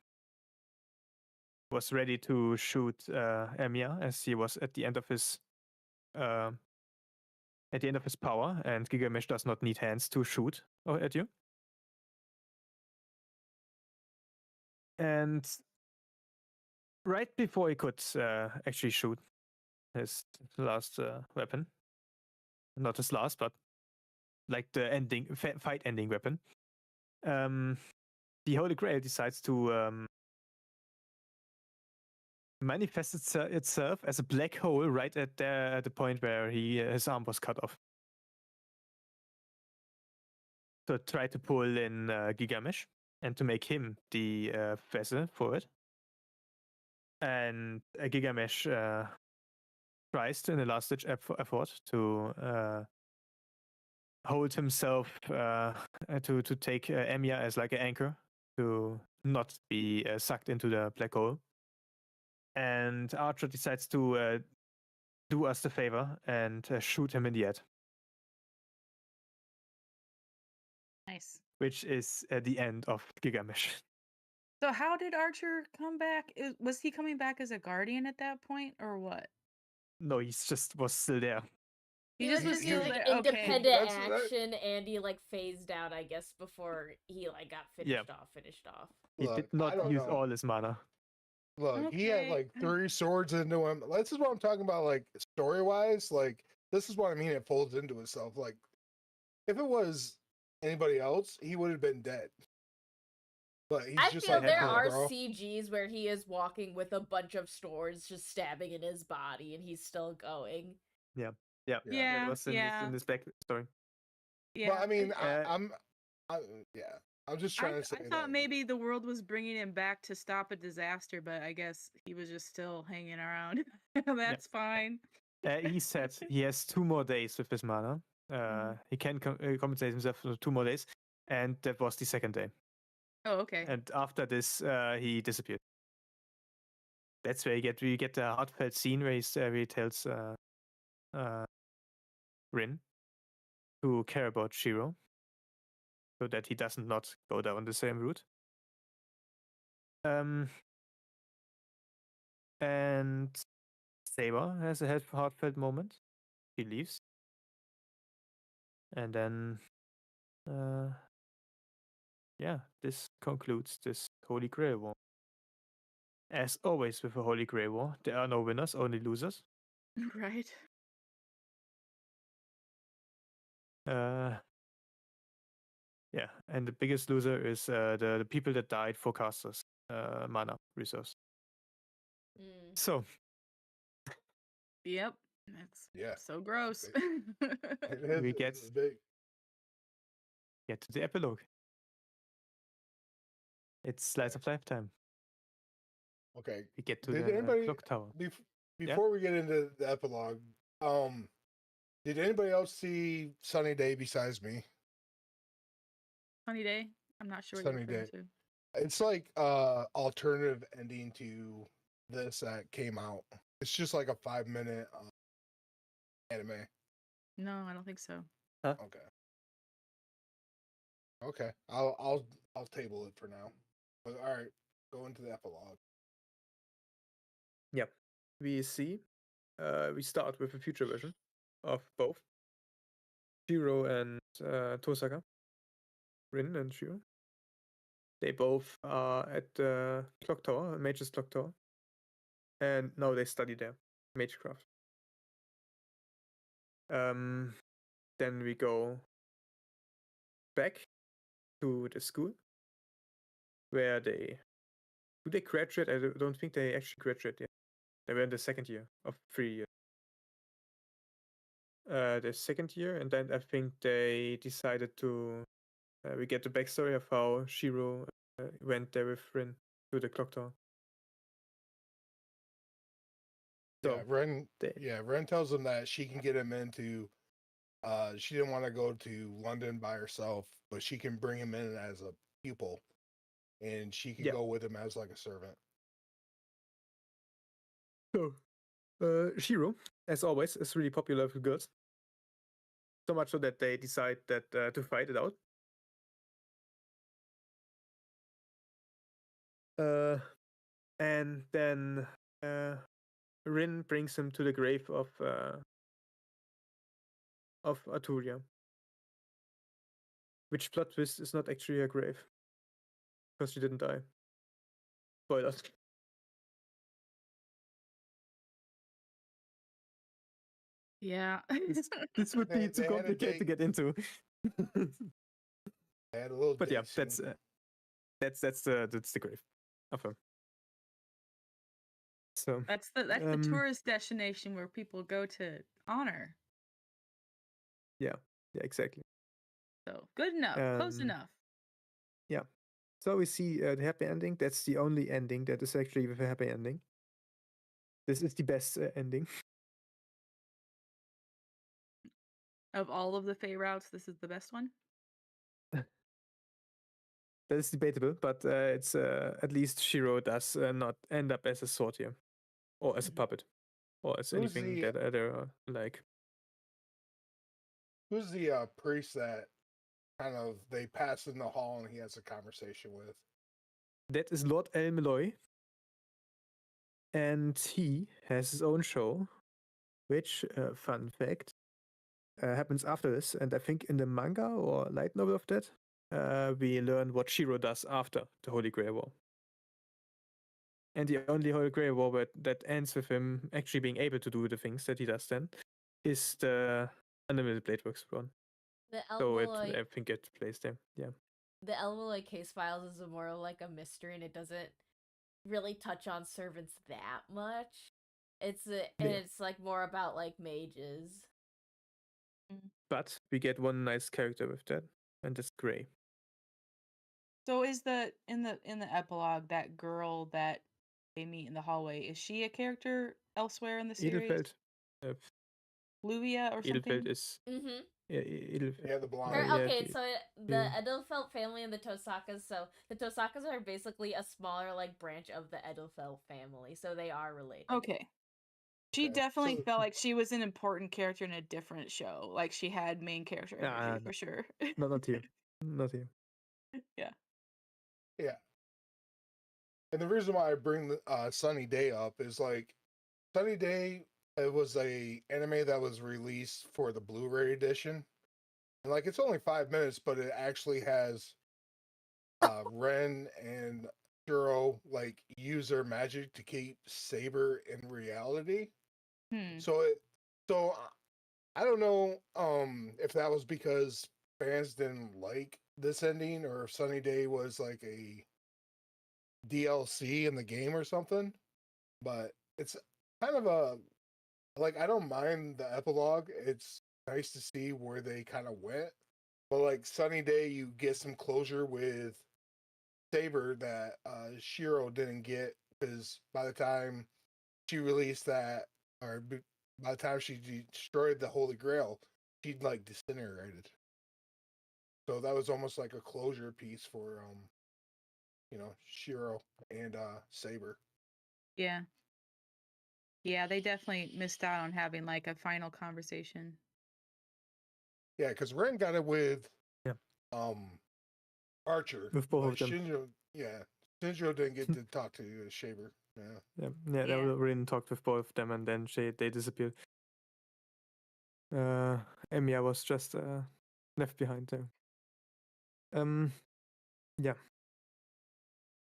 was ready to shoot Emiya as he was at the end of his power, and Gilgamesh does not need hands to shoot at you. And right before he could actually shoot his last weapon, not his last, but like the ending fight ending weapon, the Holy Grail decides to manifest itself as a black hole right at the point where his arm was cut off. So try to pull in Gilgamesh and to make him the vessel for it. And Gilgamesh tries in a last-ditch effort to hold himself to take Emiya as like an anchor to not be sucked into the black hole. And Archer decides to do us the favor and shoot him in the head. Nice. Which is at the end of Gilgamesh. So how did Archer come back? Was he coming back as a guardian at that point, or what? No, he just was still there. He He just was was using there, independent That's- action, and he like phased out, I guess, before he like got finished off. He Look, did I not don't use know. all his mana. Look, he had Okay. like 3 swords into him. This is what I'm talking about, like story wise. Like, this is what I mean. It folds into itself. Like, if it was anybody else, he would have been dead. But he's I just feel like, there "Nah, are bro." CGs where he is walking with a bunch of swords just stabbing in his body and he's still going. Yeah. Yeah. That Yeah, was in this back story. yeah. But I mean, Uh, yeah. I'm just I, trying to say I that. thought maybe the world was bringing him back to stop a disaster, but I guess he was just still hanging around. That's fine. He said he has 2 more days with his mana. He can compensate himself for 2 more days, and that was the second day. Oh, okay. And after this, he disappeared. That's where you get the heartfelt scene where he tells Rin to care about Shiro, so that he doesn't not go down the same route. And Saber has a heartfelt moment. He leaves, and then this concludes this Holy Grail War. As always with a Holy Grail War, there are no winners, only losers. Right. And the biggest loser is the people that died for casters' mana resource. Mm. So Yep. That's Yeah. so gross. we get to the epilogue. It's slice of lifetime. Okay. We get to Did the anybody clock tower. before we get into the epilogue, did anybody else see Sunny Day besides me? Sunny Day. I'm not sure what Sunny you're referring Day. to. It's like alternative ending to this that came out. It's just like a 5-minute anime. No, I don't think so. Okay. Okay. I'll table it for now. But all right, go into the epilogue. Yep. We see we start with a future version of both Shiro and Tosaka. Rin and Shiro. They both are at the clock tower, Mage's clock tower. And now they study there, Magecraft. Then we go back to the school where they graduate. I don't think they actually graduate yet. They were in the second year of 3 years. The second year, and then I think they decided to. We get the backstory of how Shiro went there with Rin to the clock tower. So Ren tells him that she can get him into. She didn't want to go to London by herself, but she can bring him in as a pupil, and she can go with him as like a servant. So, Shiro, as always, is really popular with girls. So much so that they decide that to fight it out. And then Rin brings him to the grave of Arturia. Which plot twist is not actually her grave. Because she didn't die. Spoilers. Yeah. This would be too complicated to get into. They had a little but yeah, scene. that's the grave of her. So that's the tourist destination where people go to honor. Yeah, exactly. So good enough, close enough. Yeah. So we see the happy ending. That's the only ending that is actually with a happy ending. This is the best ending. Of all of the Fey routes, this is the best one? That is debatable, but it's at least Shiro does not end up as a sword here, or as a puppet, or as anything that other like. Who's the priest that kind of they pass in the hall and he has a conversation with? That is Lord El Meloy, and he has his own show, which, fun fact, happens after this, and I think in the manga or light novel of that, we learn what Shiro does after the Holy Grail War. And the only Holy Grail War that ends with him actually being able to do the things that he does then is the Unlimited Blade Works one. The El So Malloy, I think it plays there. Yeah. the Illinois case files is more of like a mystery, and it doesn't really touch on servants that much. And it's like more about like mages. But we get one nice character with that, and it's Gray. So is in the epilogue that girl that they meet in the hallway, is she a character elsewhere in the series? Edelfeld. Luvia or something? Edelfeld is. Mm-hmm. Yeah, Edelfeld. Yeah, the blonde. Yeah, Okay, so the yeah. Edelfelt family and the Tosakas. So the Tosakas are basically a smaller like branch of the Edelfelt family, so they are related. Okay. She Okay, definitely so- felt like she was an important character in a different show. Like she had main character energy for sure. Not here. Not here. Yeah. Yeah. And the reason why I bring the Sunny Day up is like Sunny Day. It was a anime that was released for the Blu-ray edition, and like it's only 5 minutes, but it actually has Ren and Shiro like use their magic to keep Saber in reality. So I don't know if that was because fans didn't like this ending or if Sunny Day was like a DLC in the game or something, but it's kind of a like I don't mind the epilogue. It's nice to see where they kind of went. But like Sunny Day, you get some closure with Saber that Shiro didn't get because by the time she released that, or by the time she destroyed the Holy Grail, she'd like disintegrated. So that was almost like a closure piece for Shiro and Saber. Yeah. Yeah, they definitely missed out on having like a final conversation. Yeah, because Ren got it with Yeah. Archer. With both but of them. Shinjo didn't get to talk to Saber. Yeah. Yeah. Yeah. Rin talked with both of them, and then they disappeared. Emiya was just left behind there. Yeah.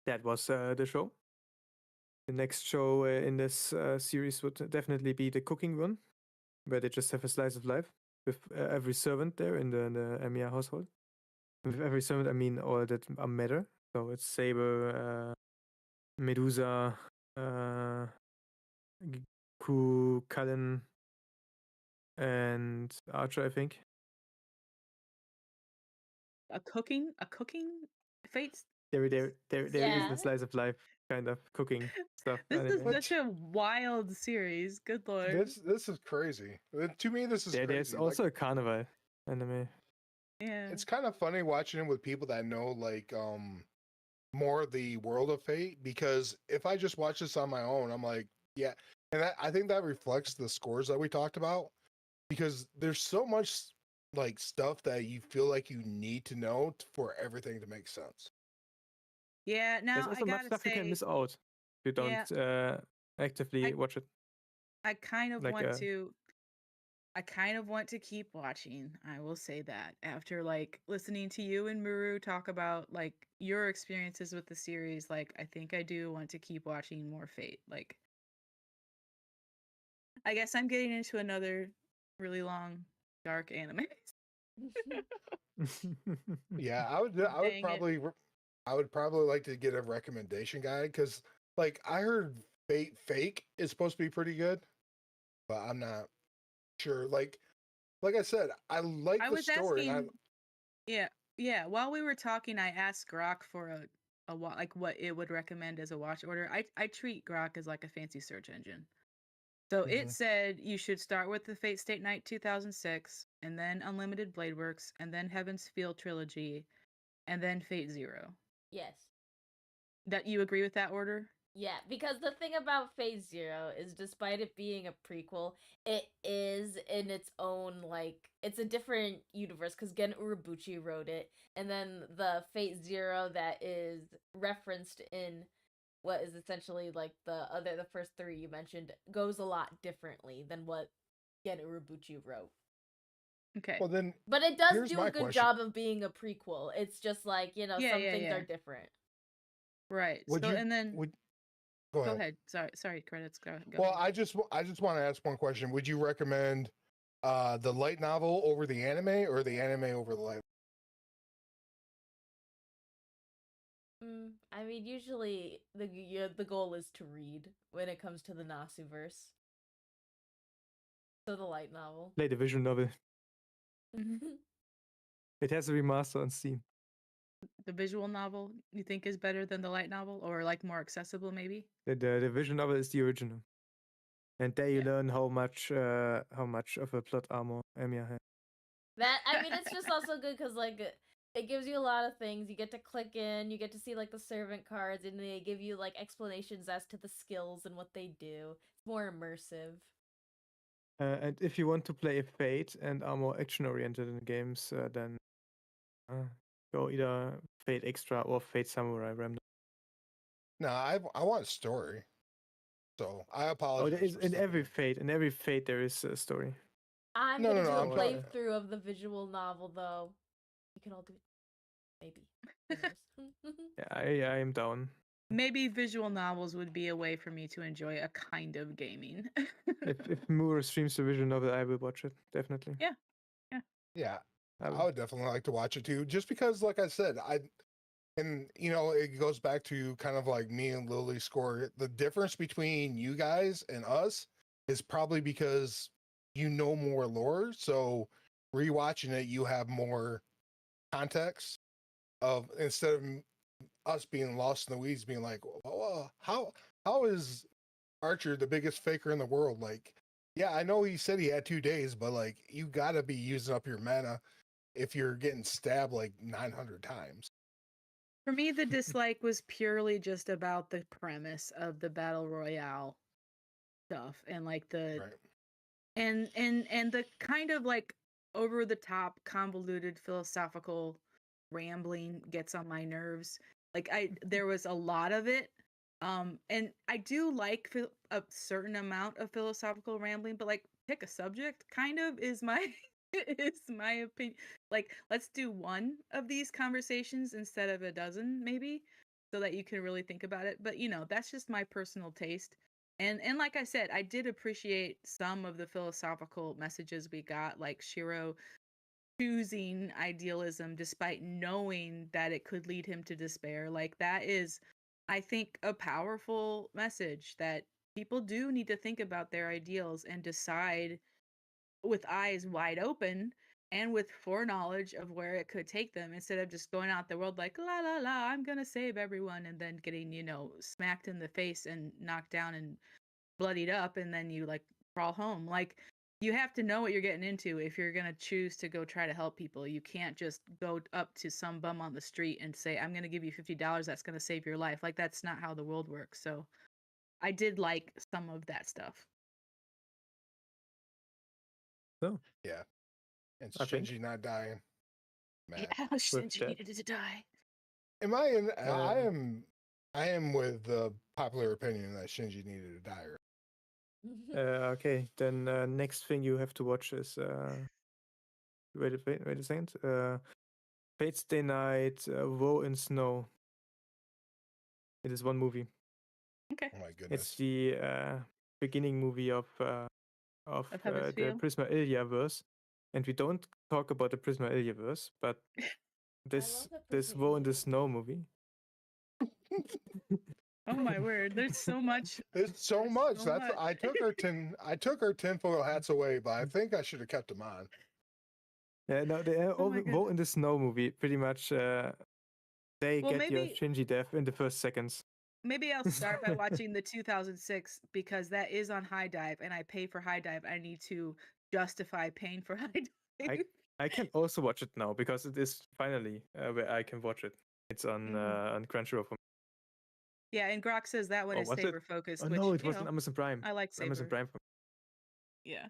That was the show. The next show in this series would definitely be the cooking one, where they just have a slice of life with every servant there in the Emiya household. With every servant, I mean all that are matter. So it's Saber, Medusa, Cullen, and Archer, I think. A cooking Fates. There is Yeah. the slice of life kind of cooking stuff. This is anime. such a wild series. Good lord. This is crazy. To me, this is crazy. There's also a carnival anime. Yeah. It's kind of funny watching it with people that know like more the world of Fate, because if I just watch this on my own, I'm like, yeah. And I think that reflects the scores that we talked about, because there's so much like stuff that you feel like you need to know for everything to make sense. Yeah, There's now I also much gotta stuff you can say, miss out if you don't actively watch it. I kind of like, I kind of want to keep watching. I will say that after like listening to you and Muru talk about like your experiences with the series, like I think I do want to keep watching more Fate. Like I guess I'm getting into another really long dark anime. Yeah, I would Dang it. probably like to get a recommendation guide, because like I heard Fate Fake is supposed to be pretty good, but I'm not sure. Like I said, I like I the was story. asking, yeah. While we were talking, I asked Grok for like what it would recommend as a watch order. I treat Grok as like a fancy search engine. So it Mhm. said you should start with the Fate State Night 2006, and then Unlimited Blade Works, and then Heaven's Field Trilogy, and then Fate Zero. Yes. That you agree with that order? Yeah, because the thing about Phase Zero is, despite it being a prequel, it is in its own, like, it's a different universe, because Gen Urobuchi wrote it, and then the Fate Zero that is referenced in what is essentially, like, the first three you mentioned, goes a lot differently than what Gen Urobuchi wrote. Okay. Well, then, But it does here's do my a good question. job of being a prequel. It's just like, Yeah, some yeah, things yeah. are different. Right. Would so you? and then Go go ahead. ahead. Sorry, credits. Go Well, ahead. I just want to ask one question. Would you recommend the light novel over the anime, or the anime over the light? I mean, usually the goal is to read when it comes to the Nasuverse. So the light novel. Play the visual novel. It has a remaster on Steam. The visual novel you think is better than the light novel, or like more accessible maybe? The visual novel is the original, and there you Yeah. learn how much of a plot armor Emiya has. That, I mean, it's just also good because like it gives you a lot of things. You get to click in, you get to see like the servant cards, and they give you like explanations as to the skills and what they do. It's more immersive. And if you want to play Fate and are more action-oriented in games, then go either Fate Extra or Fate Samurai Remnant. No, I want story. So I Oh, apologize. there is for in every stepping Fate there is a story. I'm No, gonna no, do no, a I'm talking- playthrough of the visual novel though. We can all do it. Maybe. Who knows? Yeah, I am down. Maybe visual novels would be a way for me to enjoy a kind of gaming. If Moore streams the visual novel, I will watch it definitely. Yeah. Yeah, I I will. would definitely like to watch it too, just because, like I said, and it goes back to kind of like me and Lily score. The difference between you guys and us is probably because you know more lore, so rewatching it, you have more context of instead of us being lost in the weeds, being like, oh, how is Archer the biggest faker in the world? Like, yeah, I know he said he had 2 days, but like, you gotta be using up your mana if you're getting stabbed like 900 times. For me, the dislike was purely just about the premise of the battle royale stuff and like the Right. and the kind of like over the top convoluted philosophical rambling gets on my nerves. Like there was a lot of it, and I do like a certain amount of philosophical rambling, but like pick a subject kind of is my is my opinion. Like let's do one of these conversations instead of a dozen maybe, so that you can really think about it. But that's just my personal taste. And like I said, I did appreciate some of the philosophical messages we got, like Shiro choosing idealism despite knowing that it could lead him to despair. Like that is, I think, a powerful message that people do need to think about their ideals and decide with eyes wide open and with foreknowledge of where it could take them, instead of just going out the world like la la la, I'm gonna save everyone, and then getting smacked in the face and knocked down and bloodied up, and then you like crawl home. Like you have to know what you're getting into if you're going to choose to go try to help people. You can't just go up to some bum on the street and say, I'm going to give you $50 that's going to save your life. Like that's not how the world works. So I did like some of that stuff. So Yeah. And I think- Shinji not dying. Mad. Yeah, Shinji that- needed to die. Am I in? I am with the popular opinion that Shinji needed to die. Okay, then next thing you have to watch is wait a second. Fate Stay Night, Woe in Snow. It is one movie. Okay. Oh my goodness. It's the beginning movie of Of the Hemisphere? Prisma Ilia verse, and we don't talk about the Prisma Ilia verse, but this love the this Prisma Woe in the Ilia. Snow movie. Oh my word, there's so much. It's so There's much. so That's much. I took our tinfoil hats away, but I think I should have kept them on. Yeah, no, the Oh my Woe in the Snow movie pretty much they Well, get your maybe- Shinji death in the first seconds. Maybe I'll start by watching the 2006 because that is on High Dive, and I pay for High Dive. I need to justify paying for High Dive. I can also watch it now because it is finally where I can watch it. It's on Crunchyroll. Yeah, and Grok says that one Oh, is was it? Saber focused. Oh which, no, it was on Amazon Prime. I like Saber. Amazon Prime. Yeah.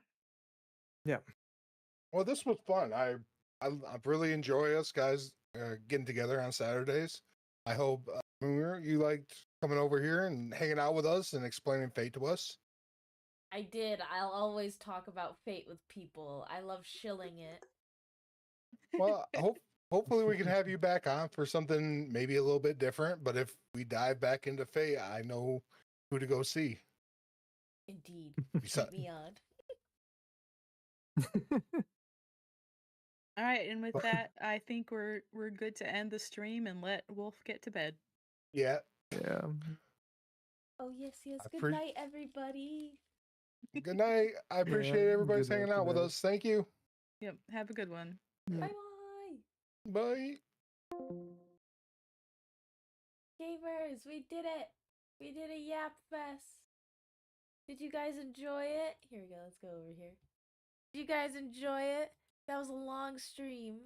Well, this was fun. I really enjoy us guys getting together on Saturdays. I hope Moon, you liked coming over here and hanging out with us and explaining Fate to us. I did. I'll always talk about Fate with people. I love shilling it. Well, hopefully we can have you back on for something maybe a little bit different. But if we dive back into Fate, I know who to go see. Indeed. Besi- Keep me on. All right, and with But- that, I think we're good to end the stream and let Wolf get to bed. Yeah. Yeah. Oh yes, yes. I Good pre- night, everybody. Good night. I appreciate Yeah, everybody's good night, hanging out good with night. us. Thank you. Yep. Have a good one. Bye bye. Bye. Gamers, we did it. We did a Yap Fest. Did you guys enjoy it? Here we go. Let's go over here. Did you guys enjoy it? That was a long stream.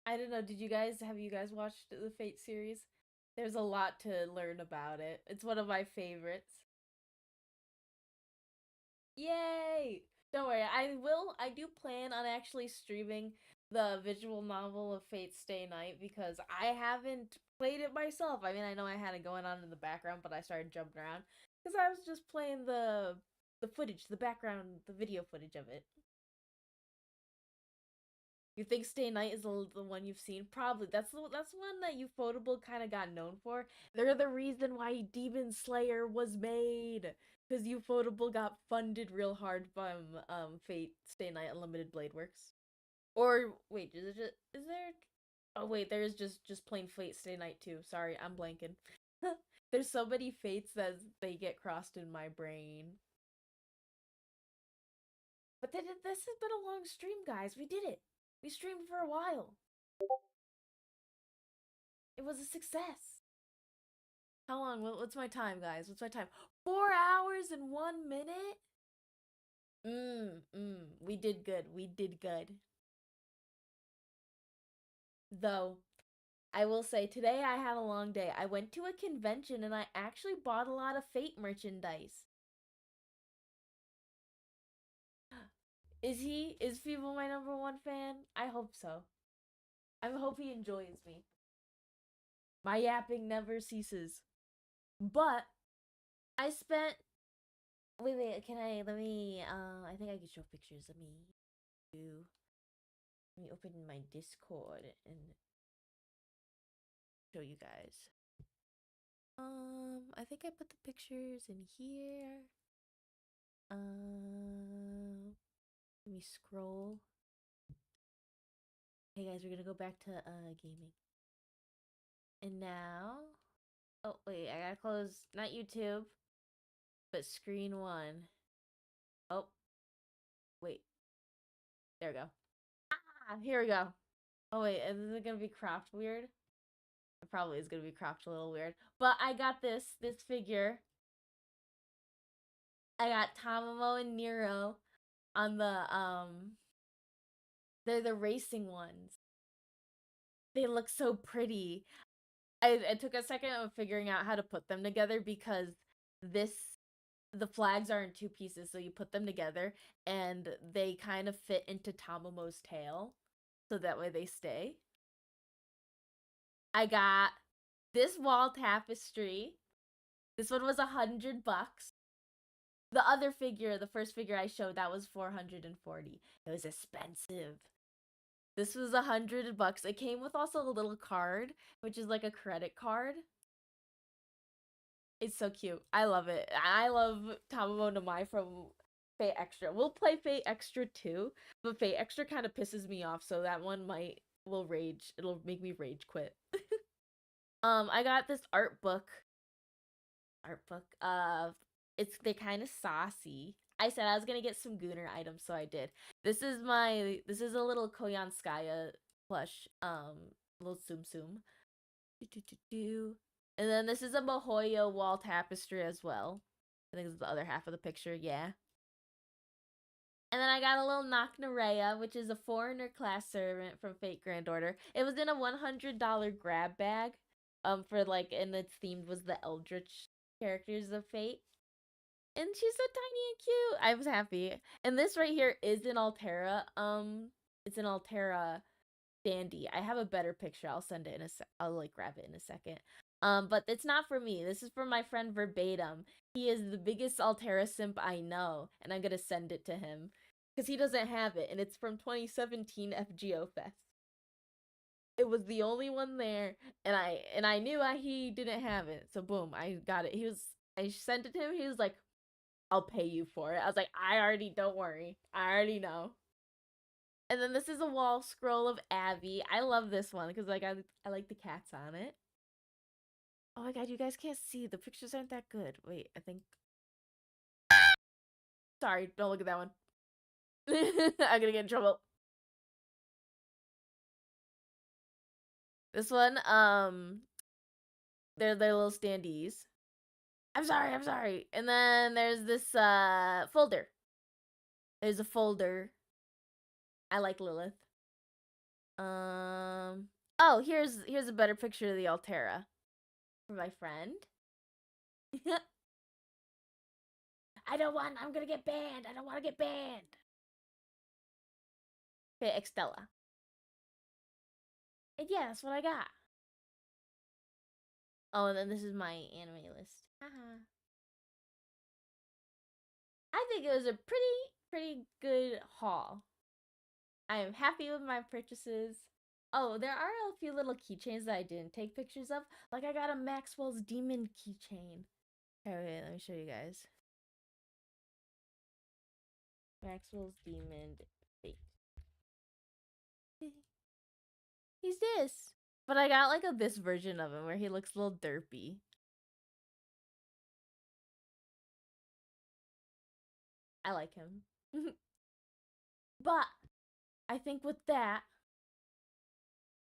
I don't know. Have you guys watched the Fate series? There's a lot to learn about it. It's one of my favorites. Yay! Don't worry, I do plan on actually streaming the visual novel of Fate Stay Night because I haven't played it myself. I mean, I know I had it going on in the background, but I started jumping around because I was just playing the footage, the background, the video footage of it. You think Stay Night is the one you've seen? Probably. That's one that Ufotable kind of got known for. They're the reason why Demon Slayer was made. Because Ufotable got funded real hard from Fate Stay Night Unlimited Blade Works. Or wait, is there? Oh wait, there is just plain Fate Stay Night too. Sorry, I'm blanking. There's so many fates that they get crossed in my brain. But this has been a long stream, guys. We did it. We streamed for a while. It was a success. How long? What's my time, guys? What's my time? 4 hours and 1 minute? We did good. We did good. Though, I will say, today I had a long day. I went to a convention and I actually bought a lot of Fate merchandise. Is Feeble my #1 fan? I hope so. I hope he enjoys me. My yapping never ceases. But I spent wait, I think I can show pictures. Let me open my Discord and show you guys. I think I put the pictures in here. Let me scroll. Hey guys, we're gonna go back to gaming. And now, oh wait, I gotta close not YouTube, but screen one. Oh, wait, there we go. Here we go. Oh wait, is it gonna be cropped weird? It probably is gonna be cropped a little weird. But I got this figure. I got Tamamo and Nero on they're the racing ones. They look so pretty. I took a second of figuring out how to put them together because the flags are in two pieces, so you put them together and they kind of fit into Tamamo's tail, so that way they stay. I got this wall tapestry. This one was $100. The other figure, the first figure I showed, that was $440. It was expensive. This was $100. It came with also a little card, which is like a credit card. It's so cute. I love it. I love Tamamo Namai from Fate Extra. We'll play Fate Extra too, but Fate Extra kind of pisses me off, so that one will rage. It'll make me rage quit. I got this art book. They're kind of saucy. I said I was gonna get some Gooner items, so I did. This is a little Koyanskaya plush, little Tsum Tsum. And then this is a Mahoya wall tapestry as well. I think this is the other half of the picture, yeah. And then I got a little Naknareya, which is a foreigner class servant from Fate Grand Order. It was in a $100 grab bag. And its themed was the Eldritch characters of Fate. And she's so tiny and cute. I was happy. And this right here is an Altera. It's an Altera dandy. I have a better picture. I'll send it I'll grab it in a second. But it's not for me. This is for my friend Verbatim. He is the biggest Altera simp I know, and I'm gonna send it to him because he doesn't have it, and it's from 2017 FGO Fest. It was the only one there, and I knew he didn't have it, so boom, I got it. I sent it to him. He was like, "I'll pay you for it." I was like, "Don't worry. I already know." And then this is a wall scroll of Abby. I love this one because like I like the cats on it. Oh my god, you guys can't see. The pictures aren't that good. Wait, I think. Sorry, don't look at that one. I'm gonna get in trouble. This one, they're little standees. I'm sorry. And then there's this folder. There's a folder. I like Lilith. Oh, here's a better picture of the Altera for my friend. I'm gonna get banned. I don't want to get banned. Okay, Extella. And yeah, that's what I got. Oh, and then this is my anime list. Haha. I think it was a pretty good haul. I am happy with my purchases. Oh, there are a few little keychains that I didn't take pictures of. Like I got a Maxwell's Demon keychain. Okay, wait, let me show you guys. Maxwell's Demon Fate. He's this. But I got like this version of him where he looks a little derpy. I like him. But I think with that,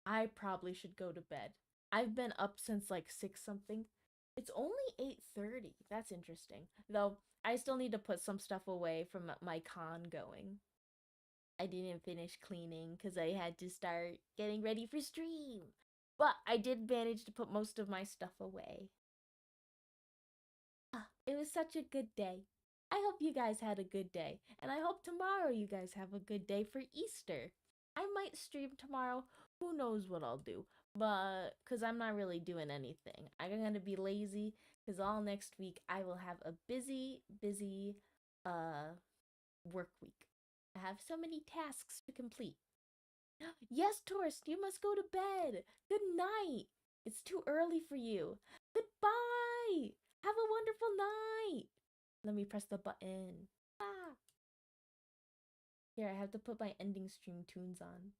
I probably should go to bed. I've been up since like 6 something. It's only 8:30. That's interesting. Though I still need to put some stuff away from my con going. I didn't finish cleaning because I had to start getting ready for stream. But I did manage to put most of my stuff away. It was such a good day. I hope you guys had a good day. And I hope tomorrow you guys have a good day for Easter. I might stream tomorrow. Who knows what I'll do. But, because I'm not really doing anything. I'm going to be lazy because all next week I will have a busy work week. I have so many tasks to complete. Yes, Torst, you must go to bed. Good night. It's too early for you. Goodbye. Have a wonderful night. Let me press the button. Ah. Here, I have to put my ending stream tunes on.